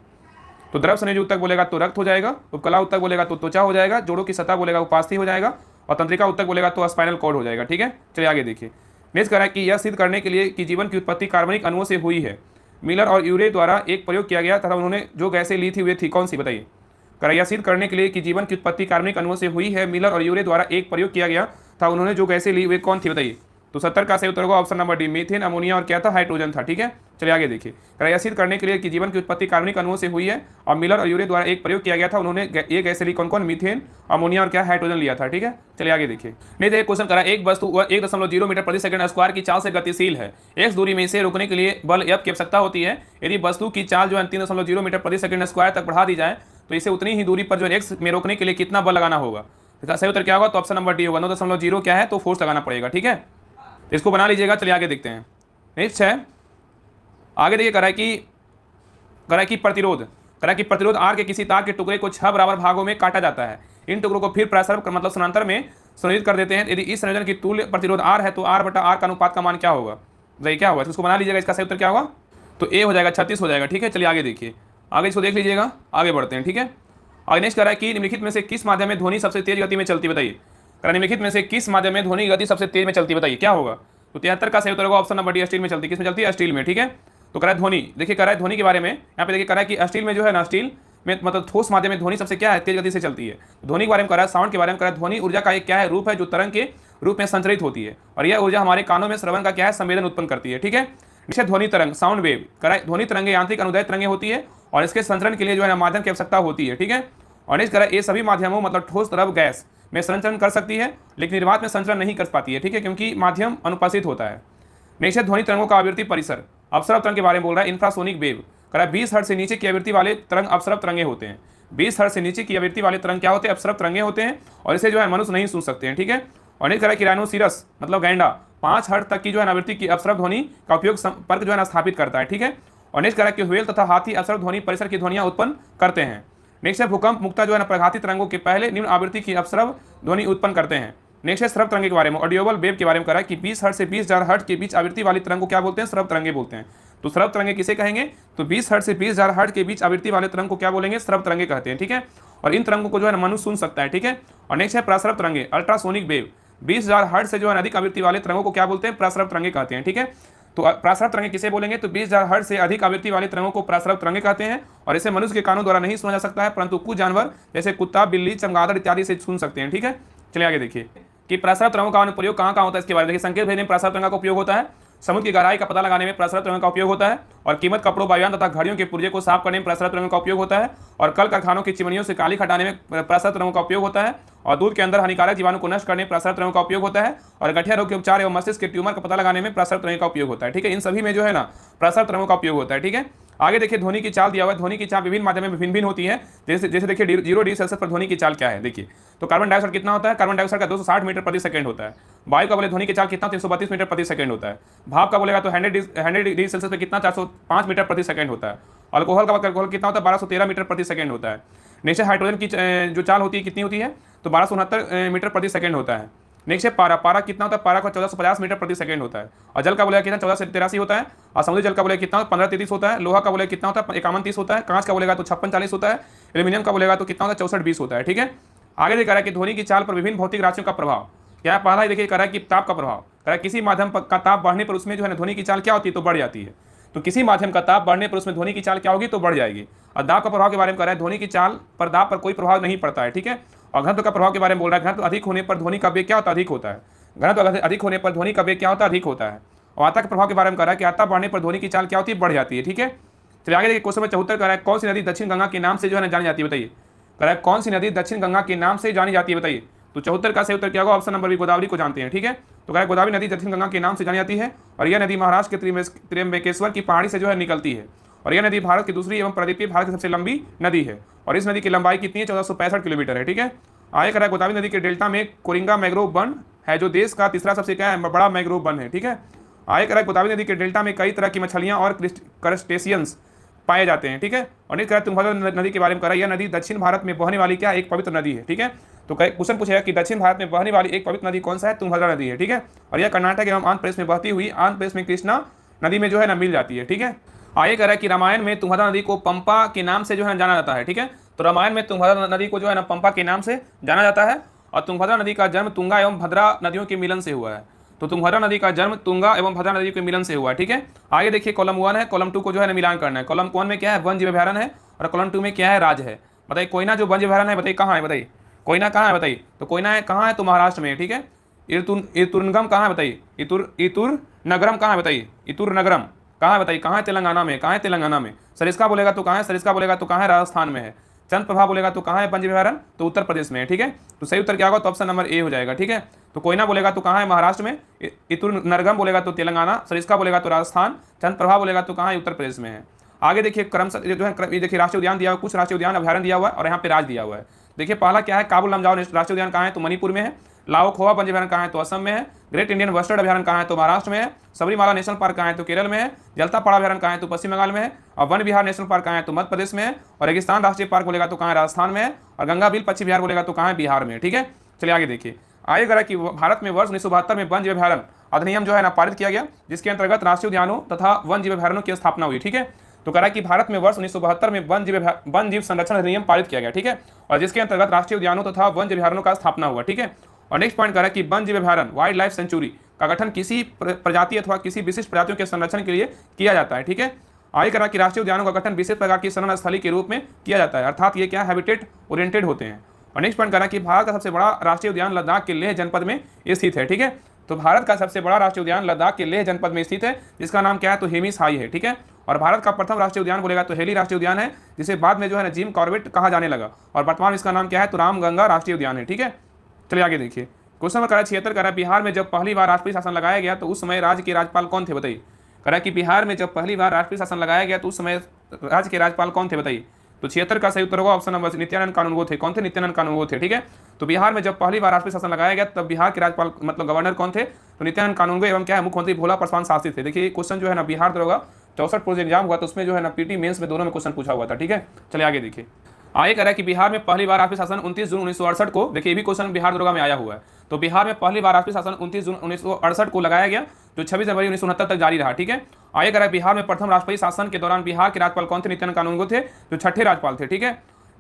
तो द्रव संयोजी उत्तक बोलेगा तो रक्त हो जाएगा, उपकला उत्तक बोलेगा तो त्वचा हो जाएगा, जोड़ों की सतह बोलेगा उपास्थि हो जाएगा, और तंत्रिका उत्तक बोलेगा तो स्पाइनल कॉर्ड हो जाएगा। ठीक है, चलिए आगे देखिए। नेक्स्ट कह रहा है कि यह सिद्ध करने के लिए कि जीवन की उत्पत्ति कार्बनिक अणुओं से हुई है, मिलर और यूरे द्वारा एक प्रयोग किया गया तथा उन्होंने जो गैसें ली थी वे थी कौन सी, बताइए। कह रहा है यह सिद्ध करने के लिए कि जीवन की उत्पत्ति कार्बनिक अणुओं से हुई है, मिलर और यूरे द्वारा एक प्रयोग किया गया था, उन्होंने जो गैसें ली वे कौन थी, बताइए। तो 70 का सही उत्तर होगा option number D, methane, ammonia और क्या था, हाइड्रोजन था। ठीक है, चलिए आगे देखिए। कह रहा है यह सिद्ध करने के लिए कि जीवन की उत्पत्ति कार्बनिक अणुओं से हुई है और मिलर और यूरे द्वारा एक प्रयोग किया गया था, उन्होंने ये गैसें ली कौन कौन, मीथेन, अमोनिया और क्या, हाइड्रोजन लिया था। ठीक है, चलिए आगे देखिए। नहीं देखिए क्वेश्चन करा, एक वस्तु 1.0 मीटर प्रति सेकंड स्क्वायर की चाल से गतिशील है, x दूरी में इसे रोकने के लिए बल F की आवश्यकता होती है। यदि वस्तु की चाल जो है 3.0 मीटर प्रति सेकंड स्क्वायर तक बढ़ा दी जाए तो इसे उतनी ही दूरी पर जो x में रोकने के लिए कितना बल लगाना होगा। इसका सही उत्तर क्या होगा, तो ऑप्शन नंबर डी होगा। 9.0 क्या है, तो फोर्स लगाना पड़ेगा। ठीक है, तो इसको बना लीजिएगा। चलिए आगे देखते हैं। नेक्स्ट है, आगे देखिए, करा है कि प्रतिरोध R के किसी तार के टुकड़े को 6 बराबर भागों में काटा जाता है। इन टुकड़ों को फिर प्रसार मतलब समानांतर में संयोजित कर देते हैं। यदि इस संयोजन की तुल्य प्रतिरोध R है तो R/R का अनुपात का मान क्या होगा, बताइए क्या होगा। तो इसको बना लीजिएगा। इसका सही उत्तर क्या होगा, तो ए हो जाएगा, 36 हो जाएगा। ठीक है, चलिए आगे देखिए, आगे इसको देख लीजिएगा, आगे बढ़ते हैं। ठीक है, आगे नेक्स्ट कह रहा है कि निम्नलिखित में से किस माध्यम में ध्वनि सबसे तेज गति में चलती, बताइए। निम्नलिखित में से किस माध्यम में ध्वनि गति सबसे तेज में चलती, बताइए क्या होगा। तो 73 का सही उत्तर होगा ऑप्शन नंबर डी, स्टील में चलती। किस में चलती है, स्टील में। ठीक है, तो कह रहा है ध्वनि, देखिए कह रहा है ध्वनि के बारे में, यहाँ पे देखिए कह रहा है कि स्टील में जो है ना, स्टील में मतलब ठोस माध्यम में ध्वनि सबसे क्या है, तेज गति से चलती है। ध्वनि के बारे में कह रहा है, साउंड के बारे में कह रहा है, ध्वनि ऊर्जा का एक क्या है, रूप है जो तरंग के रूप में संचरित होती है और यह ऊर्जा हमारे कानों में श्रवण का क्या है, संवेदन उत्पन्न करती है। ठीक है, निश्चित ध्वनि तरंग, साउंड वेव, कह रहा है ध्वनि तरंगे यांत्रिक अनुदैर्घ्य तरंगे होती है और इसके संचरण के लिए जो है माध्यम की आवश्यकता होती है। ठीक है, और नेक्स्ट कह रहा है ये सभी माध्यमों मतलब ठोस, द्रव, गैस में संचरण कर सकती है लेकिन निर्वात में संचरण नहीं कर पाती है। ठीक है, क्योंकि माध्यम अनुपस्थित होता है। नेक्स्ट है ध्वनि तरंगों का आवृत्ति परिसर, अपसरव तरंग के बारे में बोल रहा है, इंफ्रासोनिक वेव। कह रहा है 20 हर्ट्ज से नीचे की आवृत्ति वाले तरंग अपसरव तरंगे होते हैं। 20 हर्ट्ज से नीचे की आवृत्ति वाले तरंग क्या होते हैं, अपसरव तरंगे होते हैं और इसे जो है मनुष्य नहीं सुन सकते हैं। ठीक है, और नेक्स्ट कह रहा है कि राइनोसिरस मतलब गैंडा 5 हर्ट्ज तक की जो है आवृत्ति की अपसरव ध्वनि का उपयोग संपर्क जो है स्थापित करता है। ठीक है, और नेक्स्ट कह रहा है कि व्हेल तथा हाथी अपसरव ध्वनि परिसर की ध्वनियां उत्पन्न करते हैं। नेक्स्ट है भूकंप मुक्ता जो है प्रघाती तरंगों के पहले निम्न आवृत्ति की अपसरव ध्वनि उत्पन्न करते हैं। नेक्स्ट है श्रव्य तरंगे के बारे में, ऑडियोबल वेव के बारे में कह रहा है कि 20 हर्ट्ज से 20,000 हर्ट्ज के बीच आवृत्ति वाली तरंग को क्या बोलते हैं, श्रव्य तरंगे बोलते हैं। तो श्रव्य तरंगे किसे कहेंगे, तो 20 हर्ट्ज से 20,000 हर्ट्ज के बीच आवृत्ति वाले तरंग को क्या बोलेंगे, श्रव्य तरंगे कहते हैं। ठीक है, और इन तरंगों को जो है मनुष्य सुन सकता है। ठीक है, और नेक्स्ट है प्रसरव तरंगे, अल्ट्रासोनिक वेव, 20,000 हर्ट्ज से जो है अधिक आवृत्ति वाले तरंगों को क्या बोलते हैं, प्रसरव तरंगे कहते हैं। ठीक है, तो प्रसरव तरंगे किसे बोलेंगे, तो 20,000 हर्ट्ज से अधिक आवृत्ति वाले तरंगों को प्रसरव तरंगे कहते हैं और इसे मनुष्य के कानों द्वारा नहीं सुना जा सकता है परंतु कुछ जानवर जैसे कुत्ता, बिल्ली, चमगादड़ इत्यादि से सुन सकते हैं। ठीक है, चलिए आगे देखिए कि प्रसरव तरंगों का अनुप्रयोग कहाँ कहाँ होता है, इसके बारे में देखिए। संकेत भेजने में प्रसरव तरंग का उपयोग होता है, समुद्र की गहराई का पता लगाने में प्रसरव तरंग का उपयोग होता है और कीमत कपड़ों, वायुयान तथा घड़ियों के पुर्जे को साफ करने में प्रसरव तरंगों का उपयोग होता है और कल कारखानों की चिमनियों से काली हटाने में प्रसरव तरंगों का उपयोग होता है और दूध के अंदर हानिकारक जीवाणु को नष्ट करने में प्रसरव तरंगों का उपयोग होता है और गठिया रोग के उपचार एवं मस्तिष्क के ट्यूमर का पता लगाने में प्रसरव तरंग का उपयोग होता है। ठीक है, इन सभी में जो है ना प्रसरव तरंगों का उपयोग होता है। ठीक है, आगे देखिए ध्वनि की चाल दिया हुआ है, ध्वनि की चाल विभिन्न माध्यम में भिन्न होती है। जैसे देखिए 0 डिग्री सेल्सियस पर ध्वनि की चाल क्या है, देखिए तो कार्बन डाइऑक्साइड कितना होता है, कार्बन डाइऑक्साइड का 260 मीटर प्रति सेकंड होता है। वायु का बोले ध्वनि की चाल कितना, 332 मीटर प्रति सेकंड होता है। भाप का बोलेगा तो 100 डिग्री सेल्सियस पे कितना, 405 मीटर प्रति सेकंड होता है। अल्कोहल का अल्कोहल कितना होता है, 1213 मीटर प्रति सेकंड होता है। नेक्स्ट हाइड्रोजन की जो चाल होती है कितनी होती है, तो 1269 मीटर प्रति सेकंड होता है। नेक्स्ट है पारा कितना होता है, पारा का 1450 मीटर प्रति सेकंड होता है। और जल का बोलेगा कितना, 14 से 83 होता है। और समुद्री जल का बोलेगा कितना, 1533 होता है। लोहा का बोलेगा कितना होता है, 5130 होता है। कांच का बोलेगा तो 5640 होता है। एल्यूमिनियम का बोलेगा तो कितना होता है, 6420 होता है। ठीक है, आगे देखा है कि ध्वनि की चाल पर विभिन्न भौतिक राशियों का प्रभाव क्या, पहला ही देखिए कह रहा है कि ताप का प्रभाव, कह रहा है किसी माध्यम का ताप बढ़ने पर उसमें जो है ध्वनि की चाल क्या होती है, तो बढ़ जाती है। तो किसी माध्यम का ताप बढ़ने पर उसमें ध्वनि की चाल क्या होगी, तो बढ़ जाएगी। और दाब का प्रभाव के बारे में कह रहा है ध्वनि की चाल पर दाब पर कोई प्रभाव नहीं पड़ता है। ठीक है, और घनत्व का प्रभाव के बारे में बोल रहा है, घनत्व अधिक होने पर ध्वनि का वेग क्या होता है, अधिक होता है। घनत्व अधिक होने पर ध्वनि का वेग क्या होता है, अधिक होता है। और आता के प्रभाव के बारे में कह रहा है कि आता बढ़ने पर ध्वनि की चाल क्या होती है, बढ़ जाती है। ठीक है, चलिए आगे देखिए क्वेश्चन में 74 कह रहा है कौन सी नदी दक्षिण गंगा के नाम से जो है जानी जाती है, बताइए। कह रहा है कौन सी नदी दक्षिण गंगा के नाम से जानी जाती है, बताइए। तो 74 का सही उत्तर क्या होगा, ऑप्शन नंबर बी, गोदावरी को जानते हैं। ठीक है, तो कह रहा है गोदावरी नदी दक्षिण गंगा के नाम से जानी जाती है और यह नदी महाराष्ट्र के त्र्यंबकेश्वर की पहाड़ी से जो है निकलती है और यह नदी भारत की दूसरी एवं प्रदीपीय भारत की सबसे लंबी नदी है और इस नदी की लंबाई कितनी है, 1465 किलोमीटर है। ठीक है, आगे कह रहा है गोदावरी नदी के डेल्टा में कोरिंगा मैंग्रोव वन है जो देश का तीसरा सबसे क्या है, बड़ा मैंग्रोव वन है। ठीक है, आगे कह रहा है गोदावरी नदी के डेल्टा में कई तरह की मछलियां और क्रस्टेशियंस पाए जाते हैं। ठीक है, और नहीं कह रहा है तुंगभद्रा नदी के बारे में कह रहा है यह नदी दक्षिण भारत में बहने वाली क्या एक पवित्र नदी है। ठीक है, तो क्वेश्चन पूछेगा कि दक्षिण भारत में बहने वाली एक पवित्र नदी कौन सा है, तुंगभद्रा नदी है, ठीक है। और यह कर्नाटक एवं आंध्र प्रदेश में बहती हुई आंध्र प्रदेश में कृष्णा नदी में जो है ना मिल जाती है, ठीक है। आगे कह रहा है कि रामायण में तुंगभद्रा नदी को पंपा के नाम से जो है जाना जाता है, ठीक है। तो रामायण में तुंगभद्रा नदी को जो है ना पंपा के नाम से जाना जाता है। और तुंगभद्रा नदी का जन्म तुंगा एवं भद्रा नदियों के मिलन से हुआ है। तो तुंगभद्रा नदी का जन्म तुंगा एवं भद्रा नदी के मिलन से हुआ है, ठीक है। आगे देखिए कॉलम 1 है, कॉलम 2 को जो है ना मिलान करना है। कॉलम 1 में क्या है, वन जीव अभयारण्य है, और कॉलम 2 में क्या है, राज्य है। बताइए कोयना जो वन जीव अभयारण्य है, बताइए कहाँ है, बताइए कोयना कहाँ है, बताइए। तो कोयना है कहाँ है, तो महाराष्ट्र में है, ठीक है। इतुरनगम कहाँ है, बताइए। इतुर नगरम कहाँ है, बताइए। इतुर नगरम कहाँ है, बताइए। कहाँ है, तेलंगाना में। कहाँ है, तेलंगाना में। सरिस्का बोलेगा तो कहाँ है, सरिस्का बोलेगा तो कहाँ है, राजस्थान में है। चंद्रप्रभा बोलेगा तो कहाँ है, वन जीव अभयारण्य, तो उत्तर प्रदेश में है, ठीक है। तो सही उत्तर क्या होगा, तो ऑप्शन नंबर ए हो जाएगा, ठीक है। तो कोयना बोलेगा तो कहाँ है, महाराष्ट्र में। इतुर नरगम बोलेगा तो तेलंगाना। सरिस्का बोलेगा तो राजस्थान। चंद्रप्रभा बोलेगा तो कहाँ है, उत्तर प्रदेश में है। आगे देखिए क्रम जो है, ये देखिए राष्ट्रीय उद्यान दिया हुआ, कुछ राष्ट्रीय उद्यान अभ्यारण्य दिया हुआ है, और यहाँ पे राज्य दिया हुआ है। देखिए पहला क्या है, काबुल लमजाओ राष्ट्रीय उद्यान कहाँ है, तो मणिपुर में है। लाओ खोवा वन अभ्यारण्य कहाँ है, तो असम में है। ग्रेट इंडियन वेस्टर्न अभ्यारण्य कहाँ है, तो महाराष्ट्र में है। सबरीमाला नेशनल पार्क कहाँ है, तो केरल में है। जलतापाड़ा अभ्यारण्य कहाँ है, तो पश्चिम बंगाल में है। और वन विहार नेशनल पार्क कहाँ है, तो मध्य प्रदेश में है। और रेगिस्तान राष्ट्रीय पार्क बोलेगा तो कहाँ है, राजस्थान में है। और गंगा बिल पश्चिम बिहार बोलेगा तो कहाँ है, बिहार में, ठीक है। चलिए आगे देखिए। आगे कह रहा है कि भारत में वर्ष 1972 में वन जीव अभ्यारण्य अधिनियम जो है ना पारित किया गया, जिसके अंतर्गत राष्ट्रीय उद्यानों तथा वन जीव अभ्यारण्यों की स्थापना हुई, ठीक है। तो कह रहा है कि भारत में वर्ष 1972 में वन जीव संरक्षण अधिनियम पारित किया गया, ठीक है। और जिसके अंतर्गत राष्ट्रीय उद्यानों तथा वन जीव अभ्यारण्यों का स्थापना हुआ, ठीक है। और नेक्स्ट पॉइंट कह रहा है कि वन जीव अभ्यारण्य वाइल्ड लाइफ सेंचुरी का गठन किसी प्रजाति अथवा किसी विशिष्ट प्रजातियों के संरक्षण के लिए किया जाता है, ठीक है। आगे कह रहा है कि राष्ट्रीय उद्यानों का गठन विशेष प्रकार की शरण स्थली के रूप में किया जाता है, अर्थात ये क्या हैबिटेट ओरिएंटेड होते हैं। और नेक्स्ट पॉइंट कह रहा है कि भारत का सबसे बड़ा राष्ट्रीय उद्यान लद्दाख के लेह जनपद में स्थित है, ठीक है। तो भारत का सबसे बड़ा राष्ट्रीय उद्यान लद्दाख के लेह जनपद में स्थित है, जिसका नाम क्या है, तो हेमिस हाई है, ठीक है। और भारत का प्रथम राष्ट्रीय उद्यान बोलेगा तो हेली राष्ट्रीय उद्यान है, जिसे बाद में जो है ना जिम कॉर्बेट कहा जाने लगा। और वर्तमान इसका नाम क्या है, तो रामगंगा राष्ट्रीय उद्यान है, ठीक है। चलिए आगे देखिए। क्वेश्चन नंबर 76 कह रहा है बिहार में जब पहली बार राष्ट्रीय शासन लगाया गया तो उस समय राज्य के राज्यपाल कौन थे, बताइए। कह रहा है कि बिहार में जब पहली बार राष्ट्रीय शासन लगाया गया तो उस समय राज्य के राज्यपाल कौन थे, बताइए। तो 76 का सही उत्तर होगा ऑप्शन नंबर नित्यानंद कानूनगो थे। कौन थे, नित्यानंद कानूनगो थे, ठीक है। तो बिहार में जब पहली बार राष्ट्रीय शासन लगाया गया तब बिहार के राज्यपाल मतलब गवर्नर कौन थे, तो नित्यानंद कानूनगो एवं क्या है मुख्यमंत्री भोला प्रसाद शासित थे। देखिए क्वेश्चन जो है ना बिहार दरोगा 64 पोस्ट एग्जाम हुआ तो उसमें जो है ना पीटी मेंस में दोनों में क्वेश्चन पूछा हुआ था, ठीक है। चलिए आगे देखिए। आगे कह रहा है कि बिहार में पहली बार राष्ट्रीय शासन 29 जून 1968 को, देखिए ये भी क्वेश्चन बिहार दरोगा में आया हुआ है। तो बिहार में पहली बार राष्ट्रीय शासन 29 जून 1968 को लगाया गया, जो 26 जनवरी 1969 तक जारी रहा, ठीक है। आगे कह रहा है बिहार में प्रथम राष्ट्रपति शासन के दौरान बिहार के राज्यपाल कौन थे, नित्यानंद कानूनगो थे, जो छठे राज्यपाल थे, ठीक है।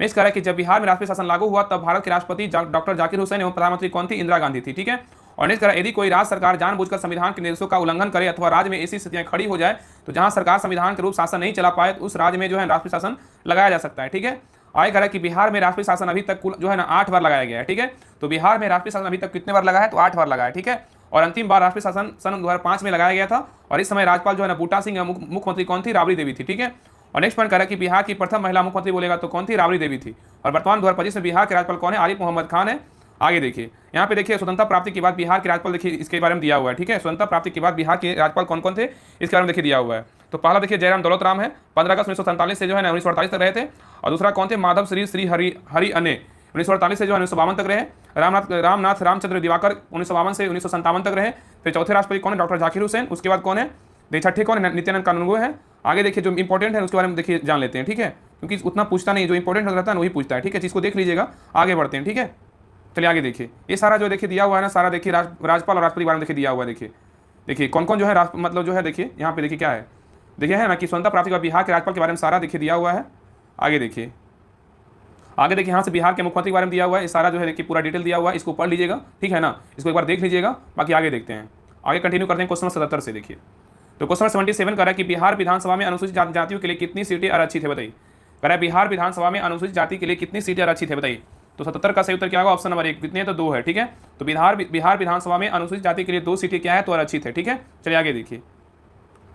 नेक्स्ट कह रहा है कि जब बिहार में राष्ट्रीय शासन लागू हुआ तब भारत के राष्ट्रपति डॉक्टर जाकिर हुसैन एवं प्रधानमंत्री कौन थी, इंदिरा गांधी थी, ठीक है। और नेक्स्ट कह रहा है यदि कोई राज्य सरकार जानबूझकर संविधान के निर्देशों का उल्लंघन करे अथवा राज्य में ऐसी स्थितियां खड़ी हो जाए तो जहां सरकार संविधान के रूप शासन नहीं चला पाए तो उस राज्य में जो है राष्ट्रीय शासन लगाया जा सकता है, ठीक है। आगे कह रहा है कि बिहार में राष्ट्रीय शासन अभी तक कुल जो है ना 8 बार लगाया गया है, ठीक है। तो बिहार में राष्ट्रीय शासन अभी तक कितने बार लगा है, तो 8 बार लगा है, ठीक है। और अंतिम बार राष्ट्रीय शासन सन 2005 में लगाया गया था, और इस समय राज्यपाल जो है ना बूटा सिंह, मुख्यमंत्री कौन थी, राबड़ी देवी थी, ठीक है। और नेक्स्ट पॉइंट कह रहा है कि बिहार की प्रथम महिला मुख्यमंत्री बोलेगा तो कौन थी, राबड़ी देवी थी। और वर्तमान 2025 में बिहार के राज्यपाल कौन है, आरिफ मोहम्मद खान है। आगे देखिए यहाँ पे देखिए स्वतंत्रता प्राप्ति के बाद बिहार के राज्यपाल, देखिए इसके बारे में दिया हुआ है, ठीक है। स्वतंत्रता प्राप्ति के बाद बिहार के राज्यपाल कौन कौन थे इसके बारे में देखिए दिया हुआ है। तो पहला देखिए जयराम दौलत राम है, 15 अगस्त 1947 से जो है ना 1948 तक रहे थे। और दूसरा कौन थे, माधव श्री हरि अने 1948 से जो है 1952 तक रहे। रामनाथ रामचंद्र दिवाकर 1952 से 1957 तक रहे। फिर चौथे राष्ट्रपति कौन है, डॉक्टर जाकिर हुसैन। उसके बाद कौन है, देखिए छठे कौन है, नित्यानंद कानूनगो है। आगे देखिए जो इंपॉर्टेंट है उसके बारे में देखिए जान लेते हैं, ठीक है, क्योंकि उतना पूछता नहीं, जो इंपॉर्टेंट रहता है वही पूछता है, ठीक है। चीज़ को देख लीजिएगा, आगे बढ़ते हैं, ठीक है। चलिए आगे देखिए, ये सारा जो देखिए दिया हुआ है ना, सारा देखिए राज्यपाल और राष्ट्रपति बारे में देखिए दिया हुआ है। देखिए कौन कौन जो है मतलब जो है देखिए यहाँ पे देखिए क्या है, देखिए है ना कि स्वतंत्रता प्राप्ति का बिहार के राज्यपाल के बारे में सारा देखिए दिया हुआ है। आगे देखिए यहाँ से बिहार के मुख्यमंत्री के बारे में दिया हुआ है, ये सारा जो है देखिए पूरा डिटेल दिया हुआ है, इसको पढ़ लीजिएगा, ठीक है ना। इसको एक बार देख लीजिएगा, बाकी आगे देखते हैं, आगे कंटिन्यू करते हैं क्वेश्चन 77 से। देखिए तो क्वेश्चन 77 कर रहा है कि बिहार विधानसभा में अनुसूचित जातियों के लिए कितनी सीटें आरक्षित है, बताइए। कह रहा है बिहार विधानसभा में अनुसूचित जाति के लिए कितनी सीटें आरक्षित है, बताइए। तो 77 का सही उत्तर क्या होगा, ऑप्शन नंबर 1, कितनी है, तो 2 है, ठीक है। तो बिहार विधानसभा में अनुसूचित जाति के लिए 2 सीटें क्या है, तो आरक्षित है, ठीक है। चलिए आगे देखिए।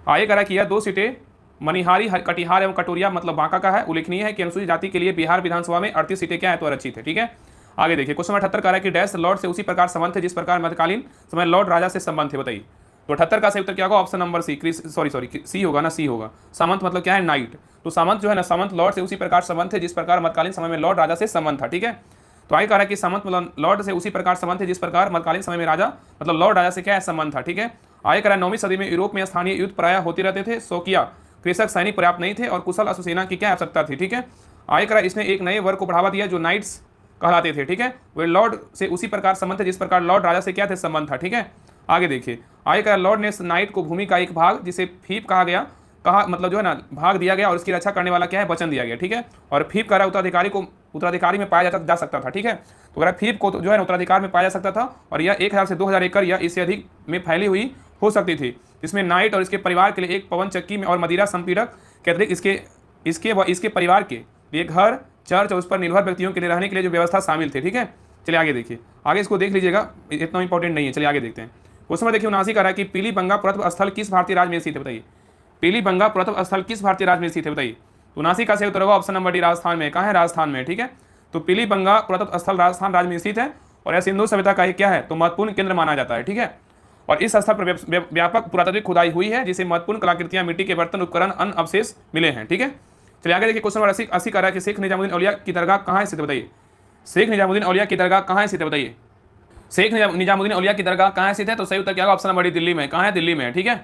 आगे कह रहा है कि यह 2 सीटें मनिहारी, कटिहार एवं कटोरिया मतलब बांका का है। उल्लेखनीय है कि अनुसूचित जाति के लिए बिहार विधानसभा में 38 सीटें क्या है, तो आरक्षित है, ठीक है। आगे देखिए क्वेश्चन 78 कह रहा है कि डैश लॉर्ड से उसी प्रकार संबंध है जिस प्रकार मध्यकालीन समय लॉर्ड राजा से संबंध है, बताइए। तो 78 का सही उत्तर क्या होगा, ऑप्शन नंबर सी होगा ना, सी होगा। सामंत मतलब क्या है, नाइट। तो सामंत जो है ना, सामंत लॉर्ड से उसी प्रकार संबंध है जिस प्रकार मध्यकालीन समय में लॉर्ड राजा से संबंध था, ठीक है। तो आगे कह रहा है कि सामंत मतलब लॉर्ड से उसी प्रकार संबंध है जिस प्रकार मध्यकालीन समय में राजा मतलब लॉर्ड राजा से क्या है, संबंध था, ठीक है। आगे कह रहा है 9वीं सदी में यूरोप में स्थानीय युद्ध प्राय होते रहते थे, शौकिया कृषक सैनिक पर्याप्त नहीं थे और कुशल अश्वसेना की क्या आवश्यकता थी, ठीक है। आगे कह रहा है इसने एक नए वर्ग को बढ़ावा दिया जो नाइट्स कहलाते थे, ठीक है। वे लॉर्ड से उसी प्रकार संबंध थे जिस प्रकार लॉर्ड राजा से क्या थे संबंध था, ठीक है। आगे देखिए, आगे कहा लॉर्ड ने नाइट को भूमि का एक भाग जिसे फीप कहा गया, कहा मतलब जो है ना भाग दिया गया और उसकी रक्षा करने वाला क्या है वचन दिया गया, ठीक है। और फीप कह उत्तराधिकारी को उत्तराधिकारी में पाया जा सकता था, ठीक है। तो अगर फीप को जो है ना उत्तराधिकार में पाया जा सकता था और यह 1000 से 2000 एकड़ या इससे अधिक में फैली हुई हो सकती थी, जिसमें नाइट और इसके परिवार के लिए एक पवन चक्की में और मदिरा संपीड़क के अतिरिक्त इसके परिवार के लिए घर, चर्च और उस पर निर्भर व्यक्तियों के लिए रहने के लिए जो व्यवस्था शामिल थी, ठीक है। चलिए आगे देखिए, आगे इसको देख लीजिएगा, इतना इंपॉर्टेंट नहीं है। चलिए आगे देखते हैं। उस समय देखिए 79 का रहा है कि पीली बंगा पुरातत्व स्थल किस भारतीय राज्य में स्थित है, बताइए। पीली बंगा पुरातत्व स्थल किस भारतीय राज्य में स्थित है, बताइए। 79 का सही उत्तर होगा ऑप्शन नंबर डी, राजस्थान में। कहाँ है? राजस्थान में, ठीक है। तो पीली बंगा पुरातत्व स्थल राजस्थान राज्य में स्थित है और यह सिंधु सभ्यता का एक क्या है तो महत्वपूर्ण केंद्र माना जाता है, ठीक है। और इस स्थल पर व्यापक पुरातात्विक खुदाई हुई है, जिसे महत्वपूर्ण कलाकृतियां, मिट्टी के बर्तन, उपकरण, अन्य अवशेष मिले हैं, ठीक है। चलिए आगे देखिए, क्वेश्चन नंबर 80 का रहा है कि शेख निजामुद्दीन औलिया की दरगाह कहाँ स्थित है, बताइए। शेख निजामुद्दीन औलिया की दरगाह कहाँ स्थित है, बताइए। शेख निजामुद्दीन औलिया की दरगाह कहाँ स्थित है, तो सही उत्तर क्या होगा ऑप्शन नंबर डी, दिल्ली में। कहाँ है? दिल्ली में, ठीक है।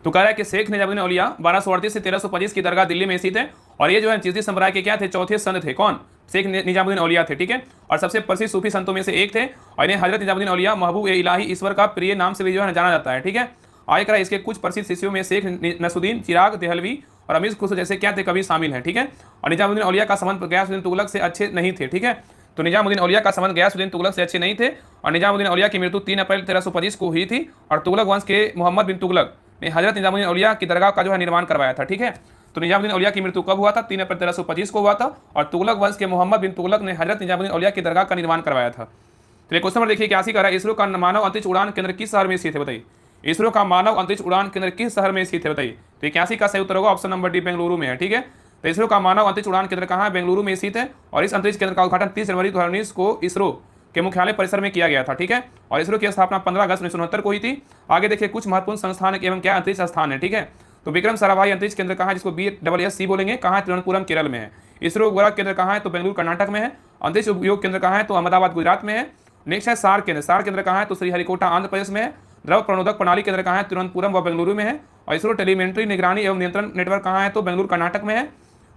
तो कह रहा है कि शेख निजामुद्दीन औलिया 1238 से 1325 की दरगाह दिल्ली में स्थित है और ये जो है चिश्ती संप्रदाय के क्या थे? चौथे संत थे। कौन? शेख निजामुद्दीन औलिया थे, ठीक है। और सबसे प्रसिद्ध सूफी संतों में से एक थे और इन्हें हजरत निजामुद्दीन औलिया महबूब ए इलाही ईश्वर का प्रिय नाम से भी जो है जाना जाता है, ठीक है। आगे करा इसके कुछ प्रसिद्ध शिष्यों में शेख नसुद्दीन, चिराग देहलवी और अमीर खुसरो जैसे क्या थे कवि शामिल हैं, ठीक है। और निजामुद्दीन औलिया का संबंध गयासुद्दीन तुगलक से अच्छे नहीं थे, ठीक है। तो निजामुद्दीन औलिया का संबंध गयासुद्दीन तुगलक से अच्छे नहीं थे और निजामुद्दीन औलिया की मृत्यु 3 अप्रैल 1325 को हुई थी और तुगलक वंश के मोहम्मद बिन तुगलक ने हजरत निजामुद्दीन औलिया की दरगाह का जो है निर्माण करवाया था, ठीक है। तो निजामुद्दीन औलिया की मृत्यु कब हुआ था? 3 अप्रैल 1325 को हुआ था और तुगलक वंश के मोहम्मद बिन तुगलक ने हजरत निजामुद्दीन औलिया की दरगाह का निर्माण करवाया था। तो क्वेश्चन नंबर देखिए 81 का रहा है, इसरो का मानव अंतरिक्ष उड़ान केंद्र किस शहर में स्थित है, बताइए। इसरो का मानव अंतरिक्ष उड़ान केंद्र किस शहर में स्थित है, बताइए। तो 81 का सही उत्तर होगा ऑप्शन नंबर डी, बेंगलुरु में है, ठीक है। तो इसरो का मानव अंतरिक्ष उड़ान केंद्र कहाँ है? बेंगलुरु में स्थित है और इस अंतरिक्ष केंद्र का उद्घाटन 30 जनवरी 2019 को इसरो के मुख्यालय परिसर में किया गया था, ठीक है। और इसरो की स्थापना 15 अगस्त 1969 को हुई थी। आगे देखिए कुछ महत्वपूर्ण संस्थान एवं क्या अंतरिक्ष स्थान है, ठीक है। तो विक्रम साराभाई अंतरिक्ष केंद्र कहाँ है, जिसको BSSC बोलेंगे, कहाँ है? तिरुवनंतपुरम केरल में है। इसरो उपग्रह केंद्र कहाँ है? तो बेंगलुरु कर्नाटक में है। अंतरिक्ष उपयोग केंद्र कहाँ है? तो अहमदाबाद गुजरात में है। नेक्स्ट है सार केंद्र कहाँ है? तो श्रीहरिकोटा आंध्र प्रदेश में है। द्रव प्रणोदक प्रणाली केंद्र कहाँ है? तिरुवनंतपुरम व बेंगलुरु में है। और इसरो टेलीमेट्री निगरानी एवं नियंत्रण नेटवर्क कहाँ है? तो बेंगलुरु कर्नाटक में है।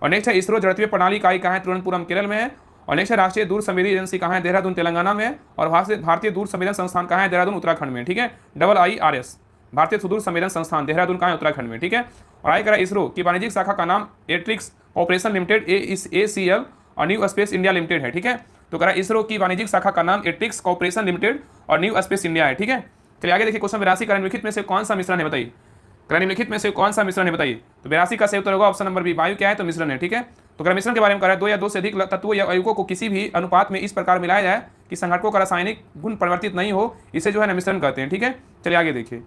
और नेक्स्ट है इसरो जड़त्वीय प्रणाली इकाई कहाँ है? तिरुवनंतपुरम केरल में है। और नेक्स्ट है राष्ट्रीय दूर संवेदी एजेंसी कहाँ है? देहरादून तेलंगाना में है। और भारतीय दूर संवेदन संस्थान कहाँ है? देहरादून उत्तराखंड में, ठीक है। IIRS भारतीय सुदूर संवेदन संस्थान देहरादून कहाँ है? उत्तराखंड में, ठीक है। और आगे करा इसरो की वाणिज्यिक शाखा का नाम एट्रिक्स ऑपरेशन लिमिटेड ACL और न्यू स्पेस इंडिया लिमिटेड है, ठीक है। तो करा इसरो की वाणिज्यिक शाखा का नाम एट्रिक्स कॉर्पोरेशन लिमिटेड और न्यू स्पेस इंडिया है, ठीक है। चलिए आगे देखिए, क्वेश्चन 82 का निम्नलिखित में से कौन सा मिश्रण है, बताइए। निम्नलिखित में से कौन सा मिश्रण है, बताइए। तो 82 का सही उत्तर होगा ऑप्शन नंबर बी, वायु क्या है? तो मिश्रण है, ठीक है। तो मिश्रण के बारे में कह रहा है 2 या 2 से अधिक तत्वों या अयुगों को किसी भी अनुपात में इस प्रकार मिलाया जाए कि संघटकों का रासायनिक गुण परिवर्तित नहीं हो, इसे जो है ना मिश्रण कहते हैं, ठीक है। चलिए आगे देखिए,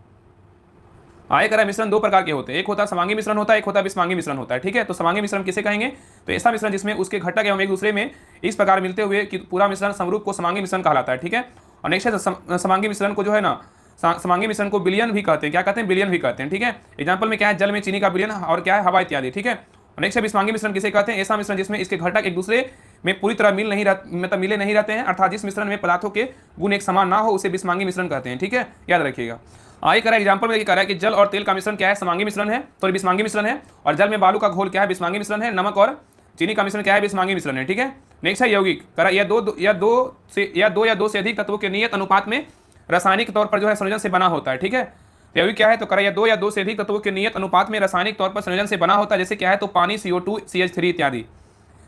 आगे कह रहा है मिश्रण 2 प्रकार के होते हैं, एक होता है समांगी मिश्रण होता है, एक होता है विषमांगी मिश्रण होता है, ठीक है। तो समांगी मिश्रण किसे कहेंगे? तो ऐसा मिश्रण जिसमें उसके घटक एवं एक दूसरे में इस प्रकार मिलते हुए कि पूरा मिश्रण समरूप को समांगी मिश्रण कहलाता है, ठीक है। और नेक्स्ट है समांगी मिश्रण को जो है ना समांगी मिश्रण को विलयन भी कहते हैं, क्या कहते हैं? विलयन भी कहते हैं, ठीक है। एग्जाम्पल में क्या है? जल में चीनी का विलयन और क्या है? हवा इत्यादि, ठीक है। और नेक्स्ट है विषमांगी मिश्रण किसे कहते हैं? ऐसा मिश्रण जिसमें इसके घटक एक दूसरे में पूरी तरह मिले नहीं रहते हैं, अर्थात जिस मिश्रण में पदार्थों के गुण एक समान ना हो उसे विषमांगी मिश्रण कहते हैं, ठीक है, याद रखिएगा। आगे कह रहा है एग्जाम्पल में कह रहा है कि जल और तेल का मिश्रण क्या है? समांगी मिश्रण है, तो विषमांगी मिश्रण है। और जल में बालू का घोल क्या है? विषमांगी मिश्रण है। नमक और चीनी का मिश्रण क्या है? विषमांगी मिश्रण है, ठीक है। नेक्स्ट है यौगिक, कह रहा है यह दो या दो से अधिक तत्वों के नियत अनुपात में रासायनिक तौर पर जो है संयोजन से बना होता है, ठीक है। यौगिक क्या है? तो कह रहा है 2 या 2 से अधिक तत्वों के नियत अनुपात में रासायनिक तौर पर संयोजन से बना होता है, जैसे क्या है? तो पानी, CO2, CH3 इत्यादि।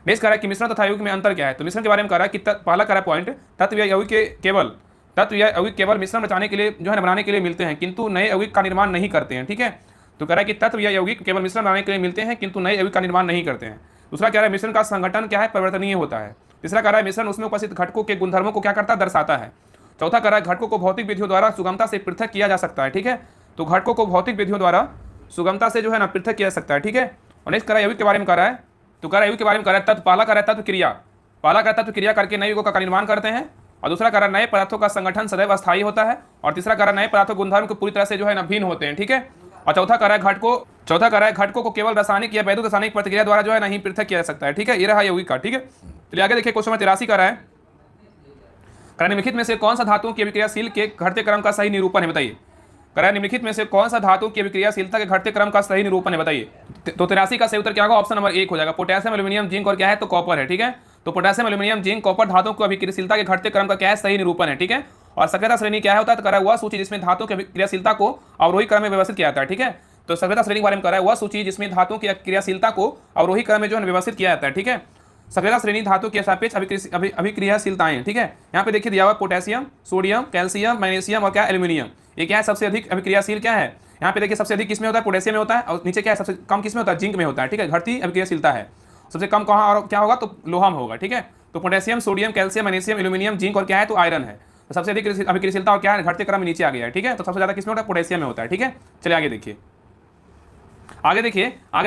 नेक्स्ट कह रहा है कि मिश्रण तथा यौगिक में अंतर क्या है? तो मिश्रण के बारे में कह रहा है कि पहला कह रहा है पॉइंट, तत्व या यौगिक केवल मिश्रण बचाने के लिए जो है बनाने के लिए मिलते हैं, किंतु नए यौगिक का निर्माण नहीं करते हैं, ठीक है। तो कह रहा है कि तत्व या यौगिक केवल मिश्रण बनाने के लिए मिलते हैं, किंतु नए यौगिक का निर्माण नहीं करते हैं। दूसरा कह रहा है मिश्रण का संगठन क्या है? परिवर्तनीय होता है। तीसरा कह रहा है मिश्रण उसमें उपस्थित घटकों के गुणधर्मों को क्या करता है? दर्शाता है। चौथा कह रहा है घटकों को भौतिक विधियों द्वारा सुगमता से पृथक किया जा सकता है, ठीक है। तो घटकों को भौतिक विधियों द्वारा सुगमता से जो है ना पृथक किया जा सकता है, ठीक है। और नेक्स्ट कह रहा है यौगिक के बारे में कह रहा है, तो कह रहा है यौगिक के बारे में कह रहा है तत्व, पहला कह रहा है तत्व क्रिया, तत्व क्रिया करके नए यौगिकों का निर्माण करते हैं। और दूसरा कह रहा है नए पदार्थों का संगठन सदैव अस्थायी होता है। और तीसरा कह रहा है नए पदार्थों गुणधर्म को पूरी तरह से जो है ना भिन्न होते हैं, ठीक है। और चौथा कह रहा है घटकों को केवल रासायनिक या वैद्युत रासायनिक प्रतिक्रिया द्वारा जो है नहीं पृथक किया जा सकता है, ठीक है। ये रहा यौगिक का, ठीक है। चलिए आगे देखिए, क्वेश्चन नंबर 83 कह रहा है निम्नलिखित में से कौन सा धातुओं की अभिक्रियाशील के घटते क्रम का सही निरूपण है, बताइए। निम्नलिखित में से कौन सा धातु की अभिक्रियाशीलता के घटते क्रम का सही निरूपण है, बताइए। तो 83 का सही उत्तर क्या होगा? ऑप्शन नंबर 1 हो जाएगा। पोटेशियम, एल्यूमिनियम, जिंक और क्या है? तो कॉपर है, ठीक है। तो पोटेशियम, एल्यूमिनियम, जिंक, कॉपर धातुओं की अभिक्रियाशीलता के घटते क्रम का क्या है, सही निरूपण है। ठीक है, और सक्रियता श्रेणी क्या है होता है, तो करा हुआ सूची जिसमें धातुओं की अभिक्रियाशीलता को अवरोही क्रम में व्यवस्थित किया जाता है। ठीक है, तो सक्रियता श्रेणी के बारे में करा हुआ सूची जिसमें धातुओं की क्रियाशीलता को अवरोही क्रम में जो है व्यवस्थित किया जाता है। ठीक है, सक्रियता श्रेणी धातु के सापेक्ष अभिक्रियाशीलताएं। ठीक है, यहाँ पे देखिए दिया हुआ पोटेशियम, सोडियम, कैल्शियम, मैग्नीशियम और क्या एल्यूमिनियम, ये क्या है सबसे अधिक अभिक्रियाशील क्या है, यहाँ पे देखिए सबसे अधिक किसमें होता है, पोटेशियम में होता है, और नीचे क्या है सबसे कम किसमें होता है, जिंक में होता है। ठीक है, घटती अभिक्रियाशीलता है, सबसे कम कहाँ और क्या होगा, तो लोहा में होगा। ठीक है, तो potassium, sodium, calcium, magnesium, aluminium, zinc और क्या है, तो आयरन है। तो सबसे अधिक अभिक्रियाशीलता और क्या है, घटते क्रम में नीचे आ गया है। ठीक है, तो सबसे ज्यादा किसमें होता है, पोटेशियम में होता है। ठीक है, चलिए आगे देखिए, आगे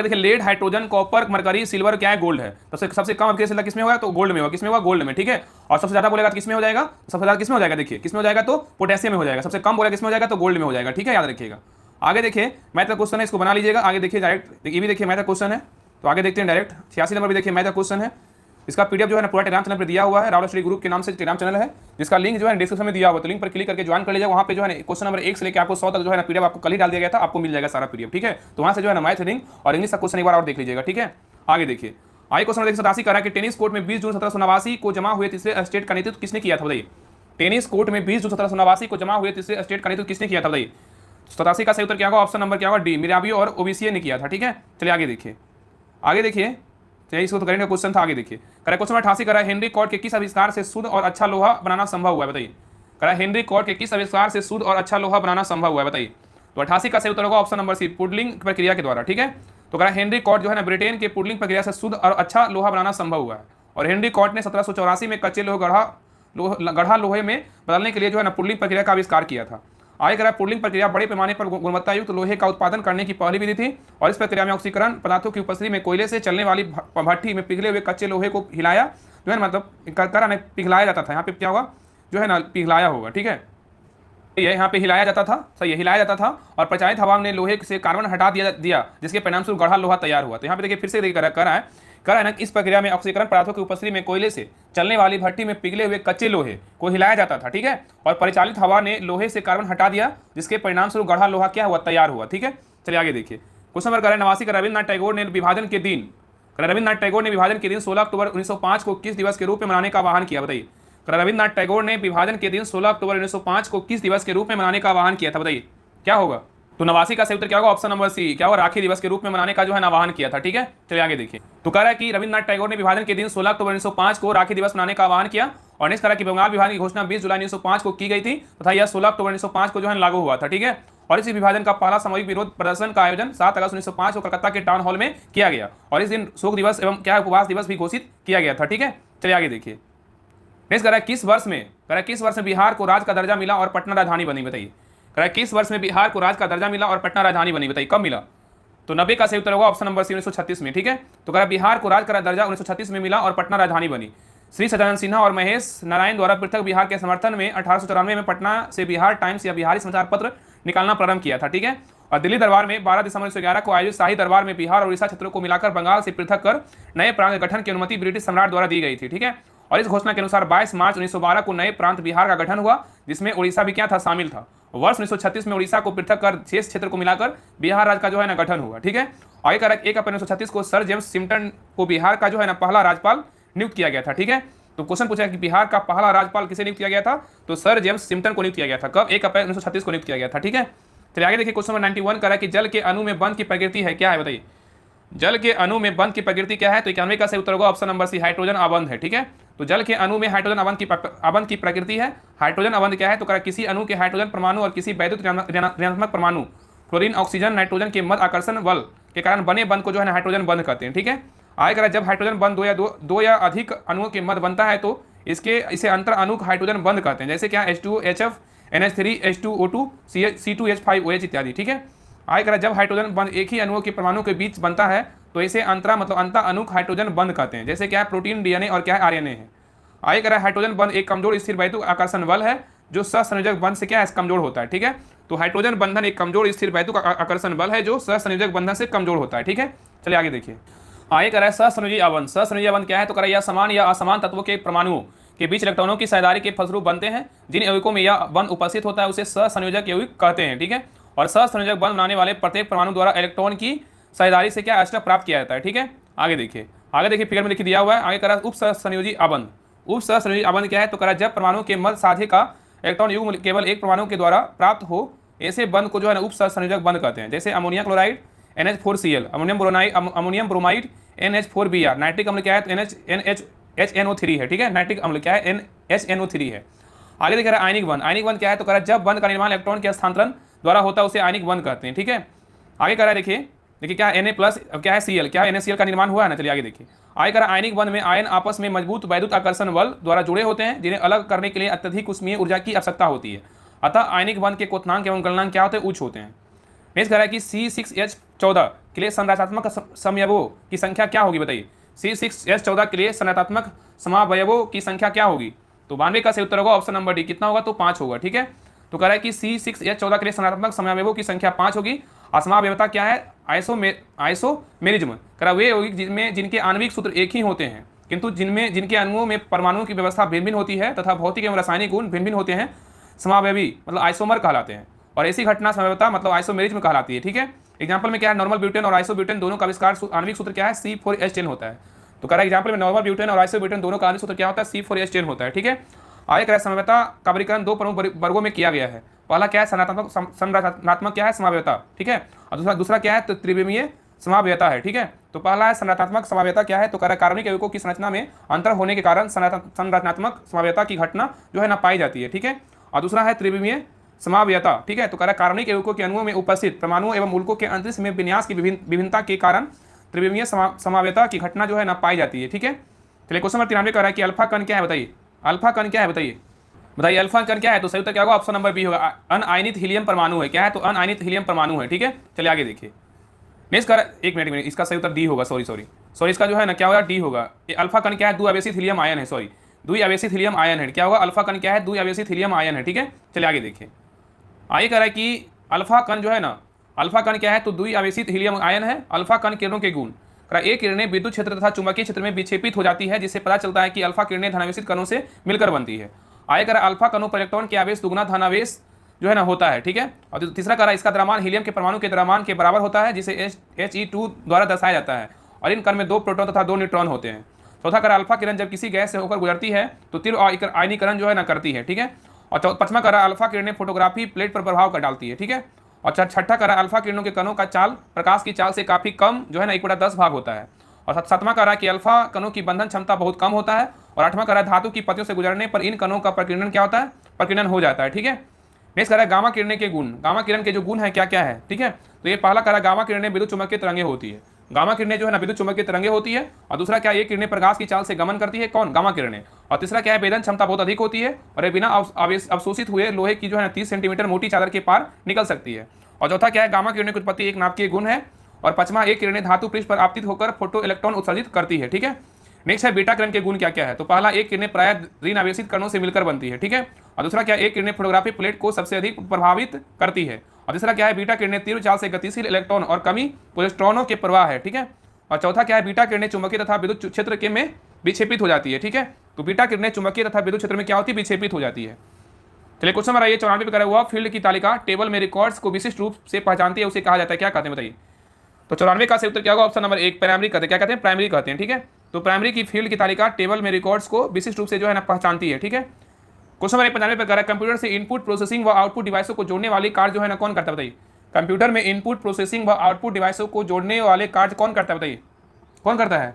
देखिए lead, hydrogen, copper, mercury, silver क्या है, गोल्ड है। तो सबसे कम अभिक्रियाशीलता किसमें होगा, तो गोल्ड में होगा। किसमें होगा, गोल्ड में। ठीक है, और सबसे ज्यादा बोलेगा किसमें हो जाएगा, सबसे ज्यादा किसमें हो जाएगा, देखिए किसमें हो जाएगा, तो पोटेशियम में हो जाएगा। सबसे कम बोलेगा किसमें हो जाएगा, तो गोल्ड में हो जाएगा। ठीक है, याद रखिएगा। आगे देखिए मैथ का क्वेश्चन है, इसको बना लीजिएगा। आगे देखिए डायरेक्ट, ये भी देखिए मैथ का क्वेश्चन है, तो आगे देखते हैं डायरेक्ट 86 नंबर भी देखिए मैथ का क्वेश्चन है। इसका पीडीएफ जो है ना पूरा टेलीग्राम चैनल पर दिया हुआ है, राहुल स्टडी ग्रुप के नाम से टेलीग्राम चैनल है, जिसका लिंक जो है डिस्क्रिप्शन में दिया हुआ है। तो लिंक पर क्लिक करके ज्वाइन कर लीजिए। वहाँ पे जो है क्वेश्चन नंबर 1 से लेकर आपको 100 तक जो है ना पीडीएफ आपको कल ही डाल दिया गया था, आपको मिल जाएगा सारा पीडीएफ। ठीक है, तो वहाँ से जो है ना मैथ, रीडिंग और इंग्लिश का क्वेश्चन एक बार और देख लीजिएगा। ठीक है, आगे देखिए आगे क्वेश्चन देखिए 87 कह रहा है कि टेनिस कोर्ट में 20 जून 1789 को जमा हुए तीसरे स्टेट का नेतृत्व किसने किया था, बताइए। टेनिस कोर्ट में 20 जून 1789 को जमा हुए तीसरे स्टेट का नेतृत्व किसने किया था, बताइए। 87 का सही उत्तर क्या होगा, ऑप्शन नंबर क्या होगा, डी, मिराबियो और ओबीसीए ने किया था। ठीक है, चलिए आगे देखिए, चलिए इसको तो करेंगे क्वेश्चन था। आगे देखिए करा क्वेश्चन 88 करा हेनरी कॉर्ड के किस आविष्कार से शुद्ध और अच्छा लोहा बनाना संभव हुआ है, बताइए। करा हेनरी कॉर्ड के किस आविष्कार से शुद्ध और अच्छा लोहा बनाना संभव हुआ है, बताइए। तो 88 का सही उत्तर होगा ऑप्शन नंबर सी, पुडलिंग प्रक्रिया के द्वारा। ठीक है, तो करा हेनरी कॉर्ड जो है ना ब्रिटेन के पुडलिंग प्रक्रिया से शुद्ध और अच्छा लोहा बनाना संभव हुआ है। और हेनरी कॉर्ड ने 1784 में कच्चे गढ़ा लोहे में बदलने के लिए जो है ना पुडलिंग प्रक्रिया का आविष्कार किया था। आगे करा पुडलिंग प्रक्रिया बड़े पैमाने पर गुणवत्तायुक्त लोहे का उत्पादन करने की पहली विधि थी, और इस प्रक्रिया में ऑक्सीकरण पदार्थों की उपस्थिति में कोयले से चलने वाली भट्टी में पिघले हुए कच्चे लोहे को हिलाया जो है ना, मतलब पिघलाया जाता था। यहाँ पे क्या होगा, जो है ना पिघलाया होगा। ठीक है, ये यहाँ पे हिलाया जाता था, सही है, हिलाया जाता था, और प्रचारित हवा ने लोहे से कार्बन हटा दिया जिसके परिणामस्वरूप गढ़ा लोहा तैयार हुआ। तो यहाँ पे देखिए फिर से देखिए करा है ना, इस प्रक्रिया में ऑक्सीकरण पदार्थों की उपस्थिति में कोयले से चलने वाली भट्टी में पिघले हुए कच्चे लोहे को हिलाया जाता था। ठीक है, और परिचालित हवा ने लोहे से कार्बन हटा दिया जिसके परिणामस्वरूप गढ़ा लोहा क्या हुआ, तैयार हुआ। ठीक है, चलिए आगे देखिए क्वेश्चन नंबर 89 का रविन्द्रनाथ टैगोर ने विभाजन के दिन 16 अक्टूबर 1905 को किस दिवस के रूप में मनाने का आह्वान किया, बताइए। रविन्द्रनाथ टैगोर ने विभाजन के दिन 16 अक्टूबर 1905 को किस दिवस के रूप में मनाने का आह्वान किया था, बताइए क्या होगा। तो 89 का सही उत्तर क्या होगा, ऑप्शन नंबर सी, क्या होगा, राखी दिवस के रूप में मनाने का जो है आह्वान किया था। ठीक है, चलिए आगे देखिए। तो कह रहा है कि रविन्द्रनाथ टैगोर ने विभाजन के दिन 16 अक्टूबर 1905 को राखी दिवस मनाने का आह्वान किया, और नेक्स्ट करा कि बंगाल विभाजन की घोषणा 20 जुलाई 1905 को की गई थी तथा यह 16 अक्टूबर 1905 को जो है लागू हुआ था। ठीक है, और इसी विभाजन का पहला सामूहिक विरोध प्रदर्शन का आयोजन 7 अगस्त 1905 को कलकत्ता के टाउन हॉल में किया गया, और इस दिन शोक दिवस एवं क्या उपवास दिवस भी घोषित किया गया था। ठीक है, चलिए आगे देखिए। नेक्स्ट कह रहा है किस वर्ष में बिहार को राज्य का दर्जा मिला और पटना राजधानी बनी, बताइए। कह रहा है किस वर्ष में बिहार को राज्य का दर्जा मिला और पटना राजधानी बनी, बताइए कब मिला। तो 90 का सही उत्तर होगा ऑप्शन नंबर सी, 1936 में। ठीक है, तो कह रहा है बिहार को राज्य का दर्जा 1936 में मिला और पटना राजधानी बनी। श्री सदानंद सिन्हा और महेश नारायण द्वारा पृथक बिहार के समर्थन में 1894 में पटना से बिहार टाइम्स या बिहारी समाचार पत्र निकालना प्रारंभ किया था। ठीक है, और दिल्ली दरबार में 12 दिसंबर 1911 को आयोजित शाही दरबार में बिहार और उड़ीसा क्षेत्रों को मिलाकर बंगाल से पृथक कर नए प्रांत के गठन की अनुमति ब्रिटिश सम्राट द्वारा दी गई थी। ठीक है, और इस घोषणा के अनुसार 22 मार्च 1912 को नए प्रांत बिहार का गठन हुआ, जिसमें उड़ीसा भी क्या था, शामिल था। वर्ष 1936 में उड़ीसा को पृथक कर शेष क्षेत्र को मिलाकर बिहार राज्य का जो है ना गठन हुआ। ठीक है, आगे कह रहा है 1 अप्रैल 1936 को सर जेम्स सिम्पटन को बिहार का जो है ना पहला राज्यपाल नियुक्त किया गया था। ठीक है, तो क्वेश्चन पूछा कि बिहार का पहला राज्यपाल किसे नियुक्त किया गया था, तो सर जेम्स सिम्पटन को नियुक्त किया गया था। कब, 1 अप्रैल 1936 को नियुक्त किया गया था। ठीक है, चलिए आगे देखिए क्वेश्चन नंबर 91 कह रहा है कि जल के अणु में बंध की प्रकृति है, क्या है, बताइए। जल के अणु में बंध की प्रकृति क्या है, तो 91 का सही उत्तर होगा ऑप्शन नंबर सी, हाइड्रोजन अबंध है। ठीक है, तो जल के अणु में हाइड्रोजन अबंध की प्रकृति है। हाइड्रोजन अबंध क्या है, तो किसी अणु के हाइड्रोजन परमाणु और किसी वैद्युत ऋणात्मक परमाणु फ्लोरीन, ऑक्सीजन, नाइट्रोजन के मध्य आकर्षण बल के कारण बने बंध को जो है हाइड्रोजन बंध कहते हैं। ठीक है, आगे कह रहा है जब हाइड्रोजन बंध दो या अधिक अणुओं के मध्य बनता है तो इसे अंतर अणु हाइड्रोजन बंध कहते हैं, जैसे क्या H2HF, NH3, H2O2, C2H5OH इत्यादि। ठीक है, आगे कह रहा है जब हाइड्रोजन बंध एक ही अणुओं के परमाणु के बीच बनता है तो इसे अंतरा मतलब अंतर अणु हाइड्रोजन बंध कहते हैं, जैसे क्या है प्रोटीन, DNA और क्या है RNA है। आगे कह रहा है हाइड्रोजन बंध एक कमजोर स्थिर वैद्युत आकर्षण बल है जो सहसंयोजक बंध से क्या है कमजोर होता है। ठीक है, तो हाइड्रोजन बंधन एक कमजोर स्थिर वैद्युत आकर्षण बल है जो सहसंयोजक बंधन से कमजोर होता है। ठीक है, चलिए आगे देखिए। आगे कह रहा है सहसंयोजी अबंध। सहसंयोजी अबंध क्या है, तो कह रहा है यह समान या असमान तत्वों के परमाणुओं के बीच इलेक्ट्रॉनों की साझेदारी के फलस्वरूप बनते हैं। जिन यौगिकों में यह बंध उपस्थित होता है उसे सहसंयोजक यौगिक कहते हैं। ठीक है, और सहसंयोजक बंध बनाने वाले प्रत्येक परमाणु द्वारा इलेक्ट्रॉन की साझेदारी से क्या एस्टर प्राप्त किया जाता है। ठीक है, आगे देखिए। आगे देखिए फिगर में देखिए दिया हुआ है, आगे करा उप सहसंयोजी आबंध। उप सहसंयोजी आबंध क्या है, तो करा जब परमाणु के मध्य साझे का इलेक्ट्रॉन युग्म केवल एक परमाणु के द्वारा प्राप्त हो, ऐसे बंध को जो है ना उप सहसंयोजक बंध कहते हैं। जैसे ammonia chloride NH4Cl, ammonium bromide NH4Br, nitric अम्ल क्या है तो HNO3 है, ठीक है, नाइट्रिक अम्ल क्या है HNO3 है। आगे देख रहा है आयनिक बंध। आयनिक बंध क्या है, तो कह रहा है जब बंध का निर्माण इलेक्ट्रॉन के हस्तांतरण द्वारा होता है उसे आयनिक बंध कहते हैं, ठीक है। आगे कह रहा है देखिए क्या Na प्लस क्या है Cl, क्या NaCl का निर्माण हुआ है ना। चलिए आगे देखिए, आगे कह रहा है आयनिक बंध में आयन आपस में मजबूत वैद्युत आकर्षण बल द्वारा जुड़े होते हैं, जिन्हें अलग करने के लिए अत्यधिक उष्मीय ऊर्जा की आवश्यकता होती है। अतः आयनिक बंध के क्वथनांक एवं गलनांक क्या होते हैं, उच्च होते हैं। नेक्स्ट कह रहा है कि C6H14 के लिए संरचनात्मक समयवों की संख्या क्या होगी, बताइए। C6H14 के लिए संरचनात्मक समावयवों की संख्या क्या होगी, तो 92 का सही उत्तर होगा ऑप्शन नंबर डी। कितना होगा, तो 5 होगा, ठीक है। तो कह रहा है कि C6H14 के लिए संरचनात्मक समावयवों की संख्या 5 होगी। असमावयवता क्या है, आइसोमेरिज्म कह रहा वे होगी जिनके आणविक सूत्र एक ही होते हैं, किंतु जिनके अणुओं में परमाणुओं की व्यवस्था भिन्न भिन्न होती है तथा भौतिक एवं रासायनिक गुण भिन्न भिन्न होते हैं, समावयवी मतलब आइसोमर कहलाते हैं। और ऐसी घटना समावयवता मतलब आइसोमेरिज्म कहलाती है, ठीक है। एग्जाम्पल में क्या है, नॉर्मल ब्यूटेन और आइसोब्यूटेन दोनों का आविष्कार आणविक सूत्र क्या है, C4H10 होता है। तो कह रहा है एग्जाम्पल में नॉर्मल ब्यूटेन और आइसोब्यूटेन दोनों का आणविक सूत्र क्या होता है, C4H10 होता है, ठीक है। आगे कह रहा है समवयवता का वर्गीकरण दो प्रमुख वर्गों में किया गया है। पहला क्या है, संरचनात्मक क्या है, समावयवता, ठीक है। और दूसरा क्या है, तो त्रिविमीय समावयता है, ठीक है। तो पहला है संरचनात्मक समावयता क्या है, तो कह रहा है कार्बनिक यौगिकों की संरचना में अंतर होने के कारण संरचनात्मक समावयता की घटना जो है ना पाई जाती है, ठीक है। और दूसरा है त्रिविमीय समावयता, ठीक है। तो कह रहा है कार्बनिक यौगिकों के अणुओं में उपस्थित परमाणु एवं मूलकों के अंतरिक्ष में विन्यास की विभिन्नता के कारण त्रिविमीय समावयता की घटना जो है ना पाई जाती है, ठीक है। चलिए क्वेश्चन नंबर 93 कह रहा है कि अल्फा कण क्या है, बताइए। अल्फा कण क्या है, बताइए अल्फा कण क्या है, तो सही उत्तर क्या होगा, ऑप्शन नंबर बी होगा, अनआयनित हीलियम परमाणु है। क्या है, तो अनआयनित हीलियम परमाणु है, ठीक है। चलिए आगे देखिए नेक्स्ट कर, एक मिनट इसका सही उत्तर डी होगा, सॉरी इसका जो है ना क्या होगा, डी होगा। ये अल्फा कण क्या है, द्विआवेशित हीलियम आयन है, द्विआवेशित हीलियम आयन है। क्या होगा, अल्फा कण क्या है, द्विआवेशित हीलियम आयन है, ठीक है। चलिए आगे देखिए, आगे कह रहा है कि अल्फा कण जो है ना, अल्फा कण क्या है, तो द्विआवेशित हीलियम आयन है। अल्फा कण किरणों के गुण, ये किरणें विद्युत क्षेत्र तथा चुंबकीय क्षेत्र में विक्षेपित हो जाती है, जिससे पता चलता है कि अल्फा किरणें धनावेशित कणों से मिलकर बनती है। आगे कह रहा है अल्फा कणों पर इलेक्ट्रॉन के आवेश दुगुना धनावेश जो है ना होता है, ठीक है। और तीसरा कह रहा है इसका द्रव्यमान हीलियम के परमाणु के द्रव्यमान के बराबर होता है, जिसे He2 द्वारा दर्शाया जाता है। और इन कण में 2 प्रोटॉन तथा 2 न्यूट्रॉन होते हैं। चौथा कह रहा है अल्फा किरण जब किसी गैस से होकर गुजरती है तो तीव्र आयनीकरण जो है ना करती है, ठीक है। और पांचवा कह रहा है अल्फा किरणें फोटोग्राफी प्लेट पर प्रभाव कर डालती है, ठीक है। और छठा कह रहा है अल्फा किरणों के कणों का चाल प्रकाश की चाल से काफी कम जो है ना 1/10 भाग होता है। और सातवां कह रहा है कि अल्फा कणों की बंधन क्षमता बहुत कम होता है। और आठवां कह रहा है धातु की पत्तियों से गुजरने पर इन कणों का प्रकीर्णन क्या होता है, प्रकीर्णन हो जाता है, ठीक है। नेक्स्ट कह रहा है गामा किरणें के गुण, गामा किरण के जो गुण है क्या क्या है, ठीक है। तो ये पहला कह रहा है गामा किरणें विद्युत चुम्बकीय तरंगे होती है। गामा किरणें जो है ना विद्युत चुम्बकीय तरंगे होती है। और दूसरा क्या है, ये किरणें प्रकाश की चाल से गमन करती है, कौन, गामा किरणें। और तीसरा क्या है, वेदन क्षमता बहुत अधिक होती है और ये बिना अवशोषित हुए लोहे की जो है ना 30 सेंटीमीटर मोटी चादर के पार निकल सकती है। और चौथा क्या है, गामा किरणें की उत्पत्ति एक नाभिकीय गुण है। और पांचवा, एक किरणें धातु पृष्ठ पर आपतित होकर फोटो इलेक्ट्रॉन उत्सर्जित करती है, ठीक है। नेक्स्ट है बीटा किरण के गुण क्या क्या है, तो पहला, एक किरणें प्राय ऋण आवेशित कणों से मिलकर बनती है, ठीक है। और दूसरा क्या है, एक किरणें फोटोग्राफी प्लेट को सबसे अधिक प्रभावित करती है। और तीसरा क्या है, बीटा किरणें तीव्र चाल से गतिशील इलेक्ट्रॉन और कमी पोलिस्ट्रॉनों के प्रवाह है, ठीक है। और चौथा क्या है, बीटा किरणें चुंबकीय तथा विद्युत क्षेत्र के में विक्षेपित हो जाती है, ठीक है। तो बीटा किरणें चुंबकीय तथा विद्युत क्षेत्र में क्या होती है, विक्षेपित हो जाती है। चलिए क्वेश्चन नंबर 94 पे करा हुआ फील्ड की तालिका टेबल में रिकॉर्ड्स को विशिष्ट रूप से पहचानती है, उसे कहा जाता है, क्या कहते हैं, बताइए। तो 94 का सही उत्तर क्या होगा, ऑप्शन नंबर 1 प्राइमरी कहते हैं। क्या कहते हैं, प्राइमरी कहते हैं, ठीक है। तो प्राइमरी की फील्ड की तालिका टेबल में रिकॉर्ड्स को विशिष्ट रूप से जो है ना पहचानती है, ठीक है। क्वेश्चन नंबर 95 पे कह रहा है कंप्यूटर से इनपुट प्रोसेसिंग व आउटपुट डिवाइसों को जोड़ने वाली कार्य जो है ना कौन करता है, बताइए। कंप्यूटर में इनपुट प्रोसेसिंग व आउटपुट डिवाइसों को जोड़ने वाले कार्य कौन करता है, बताइए, कौन करता है।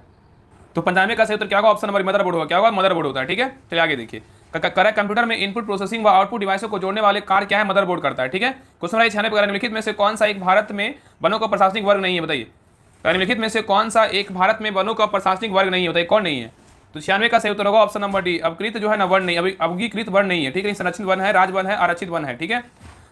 तो 95 का सही उत्तर क्या होगा, ऑप्शन नंबर मदरबोर्ड होगा। क्या होगा, मदरबोर्ड होता है, ठीक है। चलिए आगे देखिए, कंप्यूटर में इनपुट प्रोसेसिंग व आउटपुट डिवाइसों को जोड़ने वाले कार्य क्या है, मदरबोर्ड करता है, ठीक है। क्वेश्चन नंबर 96 पे निम्नलिखित में से कौन सा एक भारत में वनों का प्रशासनिक वर्ग नहीं है, बताइए। निम्नलिखित में से कौन सा एक भारत में वनों का प्रशासनिक वर्ग नहीं है, बताइए, कौन नहीं है। तो 96 का सही उत्तर होगा ऑप्शन नंबर डी, अवकृत जो है ना वर्ण नहीं, अवगीकृत वर्ण नहीं है, ठीक है। संरक्षित वन है, राज वन है, आरक्षित वन है, ठीक है।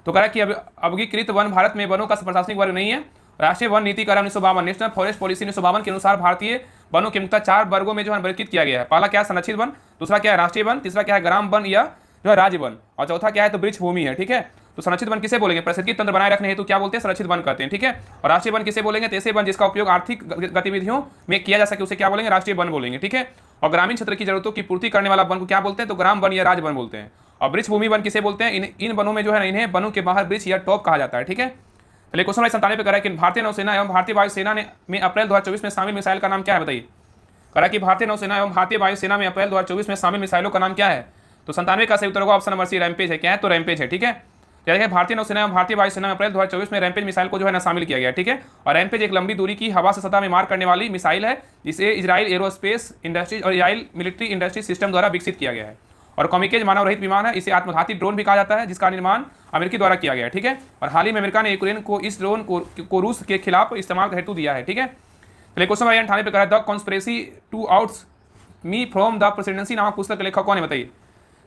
तो कह रहा है कि अवगीकृत वन भारत में वनों का प्रशासनिक वर्ग नहीं है। राष्ट्रीय वन नीति का 1952, नेशनल फॉरेस्ट पॉलिसी 1952 के अनुसार भारतीय वनों के मुख्यतः 4 वर्गों में जो है वर्गीकृत किया गया है। पहला क्या है, संरक्षित वन, दूसरा क्या है, राष्ट्रीय वन, तीसरा क्या है, ग्राम वन या जो है राज्य वन, और चौथा क्या है, तो वृक्ष भूमि है, ठीक है। तो संरक्षित वन किसे बोलेंगे, पारिस्थितिकी तंत्र बनाए रखने हेतु क्या बोलते हैं, संरक्षित वन कहते हैं, ठीक है। और राष्ट्रीय वन किसे बोलेंगे, ऐसे वन जिसका उपयोग आर्थिक गतिविधियों में किया जा सके उसे क्या बोलेंगे, राष्ट्रीय वन बोलेंगे, ठीक है। और ग्रामीण क्षेत्र की जरूरतों की पूर्ति करने वाला वन को क्या बोलते हैं, तो ग्राम वन या राज वन बोलते हैं। और वृक्ष भूमि वन किसे बोलते हैं, इन वनों में जो है ना इन्हें वनों के बाहर वृक्ष या टॉप कहा जाता है, ठीक है। क्वेश्चन नंबर 97 पे कह रहा है कि भारतीय नौसेना एवं भारतीय वायुसेना में अप्रैल 2024 में शामिल मिसाइल का नाम क्या है, बताइए। करा कि भारतीय नौसेना एवं भारतीय वायुसेना में अप्रैल 2024 में शामिल मिसाइलों का नाम क्या है? तो 97 का सही उत्तर होगा ऑप्शन नंबर सी, रैमपेज है। क्या है? तो रैमपेज है। ठीक है, देखिए भारतीय नौसेना एवं भारतीय वायुसेना में अप्रैल 2024 में रैमपेज मिसाइल को जो है ना शामिल किया गया। ठीक है, और रैमपेज एक लंबी दूरी की हवा से सतह में मार करने वाली मिसाइल है जिसे इजराइल एरोस्पेस इंडस्ट्रीज और इजराइल मिलिट्री इंडस्ट्री सिस्टम द्वारा विकसित किया गया है। और कॉमिकेज मानव रहित विमान है, इसे आत्मघाती ड्रोन भी कहा जाता है जिसका निर्माण अमेरिकी द्वारा किया गया है। ठीक है, और हाल ही में अमेरिका ने यूक्रेन को इस ड्रोन को रूस के खिलाफ इस्तेमाल हेतु दिया है। ठीक है, चलिए क्वेश्चन नंबर 98 पे करा द कॉन्स्पिरेसी टू आउट्स मी फ्रॉम द प्रेसिडेंसी नामक पुस्तक के लेखक कौन है? बताइए।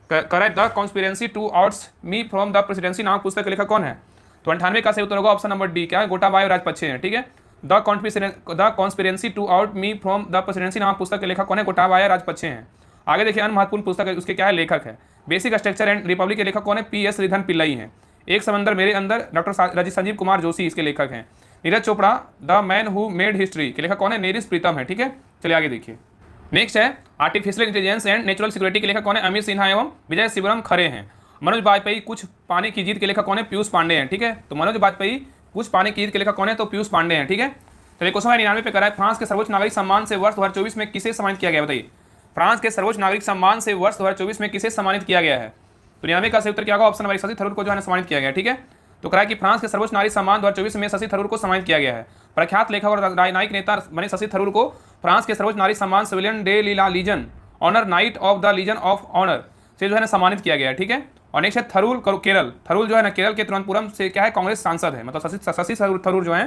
करेक्ट, द कॉन्स्पिरेसी टू आउट्स मी फ्रॉम द प्रेसिडेंसी नामक पुस्तक के लेखक कौन है? तो 98 का सही उत्तर होगा ऑप्शन नंबर डी। क्या है? गोटाबाय और राजपक्षे हैं। ठीक है, the conspiracy to out me from the presidency नामक पुस्तक के लेखक कौन है? गोटाबाय और राजपक्षे हैं। आगे देखिए, अन्य महत्वपूर्ण पुस्तक है, उसके क्या है? लेखक है। बेसिक स्ट्रक्चर एंड रिपब्लिक के लेखक कौन है? पी.एस. श्रीधरन पिल्लई हैं। एक समंदर मेरे अंदर डॉक्टर संजीव कुमार जोशी इसके लेखक हैं। Neeraj Chopra the man who made history के लेखक कौन है? नेरिस प्रीतम है। ठीक है, चलिए आगे देखिए। नेक्स्ट है artificial intelligence and natural security के लेखक कौन है? अमित सिन्हा एवं विजय शिवरम खरे हैं। मनोज बाजपेयी कुछ पाने की जीत के लेखक कौन है? पीयूष पांडे हैं। ठीक है, तो मनोज बाजपेयी कुछ पाने की जीत के लेखक कौन है? तो पीयूष पांडे हैं। ठीक है, चलिए क्वेश्चन 99 पे करा है फ्रांस के सर्वोच्च नागरिक सम्मान से वर्ष 2024 में किसे सम्मानित किया गया? बताइए। फ्रांस के सर्वोच्च नागरिक सम्मान से वर्ष 2024 में किसे सम्मानित किया गया है? तो 99 का सही उत्तर क्या होगा? ऑप्शन नंबर शशि थरूर को जो है सम्मानित किया गया। ठीक है, तो करा कि फ्रांस के सर्वोच्च नागरिक सम्मान 2024 में शशि थरूर को सम्मानित किया गया है। प्रख्यात लेखक और राजनयिक नेता बने शशि थरूर को फ्रांस के सर्वोच्च नागरिक सम्मान सिविलियन डे लीला legion honour knight of the legion of honour से जो है ना सम्मानित किया गया है। ठीक है, और नेक्स्ट है थरूर केरल। थरूर जो है ना केरल के तिरुवनंतपुरम से क्या है? कांग्रेस सांसद है। मतलब शशि थरूर जो है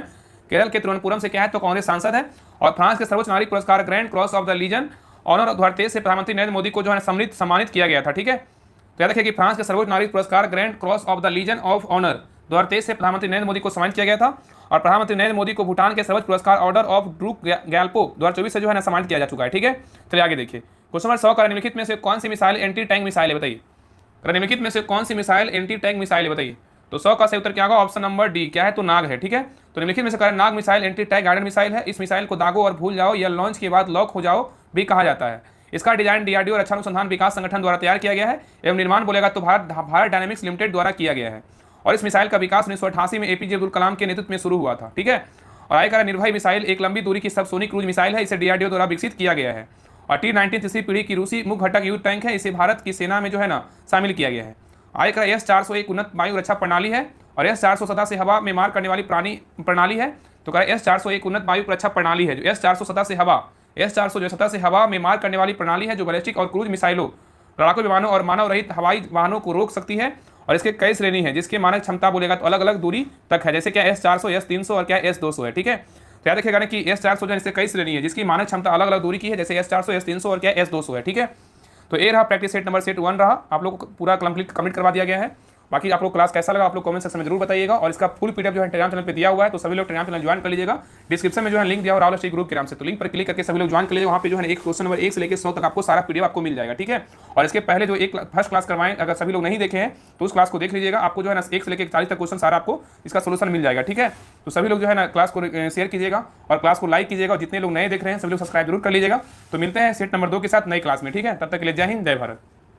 केरल के तिरुवनंतपुरम से क्या है? तो कांग्रेस सांसद है। और फ्रांस के सर्वोच्च नागरिक पुरस्कार grand cross of the legion honour 2023 से प्रधानमंत्री नरेंद्र मोदी को जो है सम्मानित किया गया था। ठीक है, तो याद रखिए कि फ्रांस के सर्वोच्च नागरिक पुरस्कार grand cross of the legion of honour 2023 से प्रधानमंत्री नरेंद्र मोदी को सम्मानित किया गया था। और प्रधानमंत्री नरेंद्र मोदी को भूटान के सर्वोच्च पुरस्कार ऑर्डर ऑफ ड्रूक गैल्पो 2024 से जो है ना सम्मानित किया जा चुका है। ठीक है, चलिए आगे देखिए। क्वेश्चन नंबर 100 का निम्नलिखित में से कौन सी मिसाइल एंटी टैंक मिसाइल है? बताइए। निम्नलिखित में से कौन सी मिसाइल एंटी टैंक मिसाइल है? बताइए। तो 100 का सही उत्तर क्या होगा? Option number D. क्या है? तो नाग है। ठीक है, तो निम्नलिखित में से Nag missile anti tank guided missile है। इस मिसाइल को दागो और भूल जाओ या लॉन्च के बाद लॉक हो जाओ भी कहा जाता है। इसका डिजाइन डीआरडीओ रक्षा अनुसंधान विकास संगठन द्वारा तैयार किया गया है एवं निर्माण बोलेगा तो भारत डायनेमिक्स लिमिटेड द्वारा किया गया है। और इस मिसाइल का विकास 1988 में एपीजे अब्दुल कलाम के नेतृत्व में शुरू हुआ था। ठीक है, और आयकर निर्भय मिसाइल एक लंबी दूरी की सबसोनिक क्रूज मिसाइल है। इसे डीआरडीओ द्वारा विकसित किया गया है। और T-19 तीसरी पीढ़ी की रूसी मुख्य घटक युद्ध टैंक है। इसे भारत की सेना में जो है ना शामिल किया गया है। आयकर S-401 उन्नत वायु रक्षा प्रणाली है और S-400 सतह से हवा में मार करने वाली प्रणाली है। तो कह S-401 उन्नत वायु रक्षा प्रणाली है। जो S-400 सतह से हवा S-400 जो सतह से हवा में मार करने वाली प्रणाली है जो बैलिस्टिक और क्रूज मिसाइलों, लड़ाकू विमानों और मानव रहित हवाई वाहनों को रोक सकती है। और इसके कई श्रेणी है जिसकी मानक क्षमता बोलेगा तो अलग अलग दूरी तक है। जैसे क्या S-400, S-300 और क्या S-200 है। ठीक है, तो याद रखिएगा ना कि S-400 जो इससे कई श्रेणी है जिसकी मानक क्षमता अलग अलग दूरी की है। जैसे S-400, S-300 और क्या S-200 है। ठीक है, तो ये रहा प्रैक्टिस सेट नंबर सेट 1 रहा। आप लोग को पूरा कंप्लीट करवा दिया गया है। बाकी आप लोग क्लास कैसा लगा आप लोग कमेंट सेक्शन में जरूर बताइएगा। और इसका फुल पीडीएफ जो है टेलीग्राम चैनल पे दिया हुआ है, तो सभी लोग टेलीग्राम चैनल ज्वाइन कर लीजिएगा। डिस्क्रिप्शन में जो है लिंक दिया हुआ राहुल ग्रुप के नाम से, तो लिंक पर क्लिक करके सभी लोग ज्वाइन कर लीजिएगा। वहाँ पे जो है एक क्वेश्चन नंबर 1 से लेकर 100 तक आपको सारा पीडीएफ आपको मिल जाएगा। ठीक है, और इसके पहले जो एक फर्स्ट क्लास करवाएं अगर सभी लोग नहीं देखे हैं तो उस क्लास को देख लीजिएगा। आपको जो है ना 1 से लेकर 40 तक क्वेश्चन सारा आपको इसका सोल्यूशन मिल जाएगा। ठीक है, तो सभी लोग जो है ना क्लास को शेयर कीजिएगा और क्लास को लाइक कीजिएगा। और जितने लोग नए देख रहे हैं सभी लोग सब्सक्राइब जरूर कर लीजिएगा। तो मिलते हैं सेट नंबर 2 के साथ नई क्लास में। ठीक है, तब तक के लिए जय हिंद, जय भारत।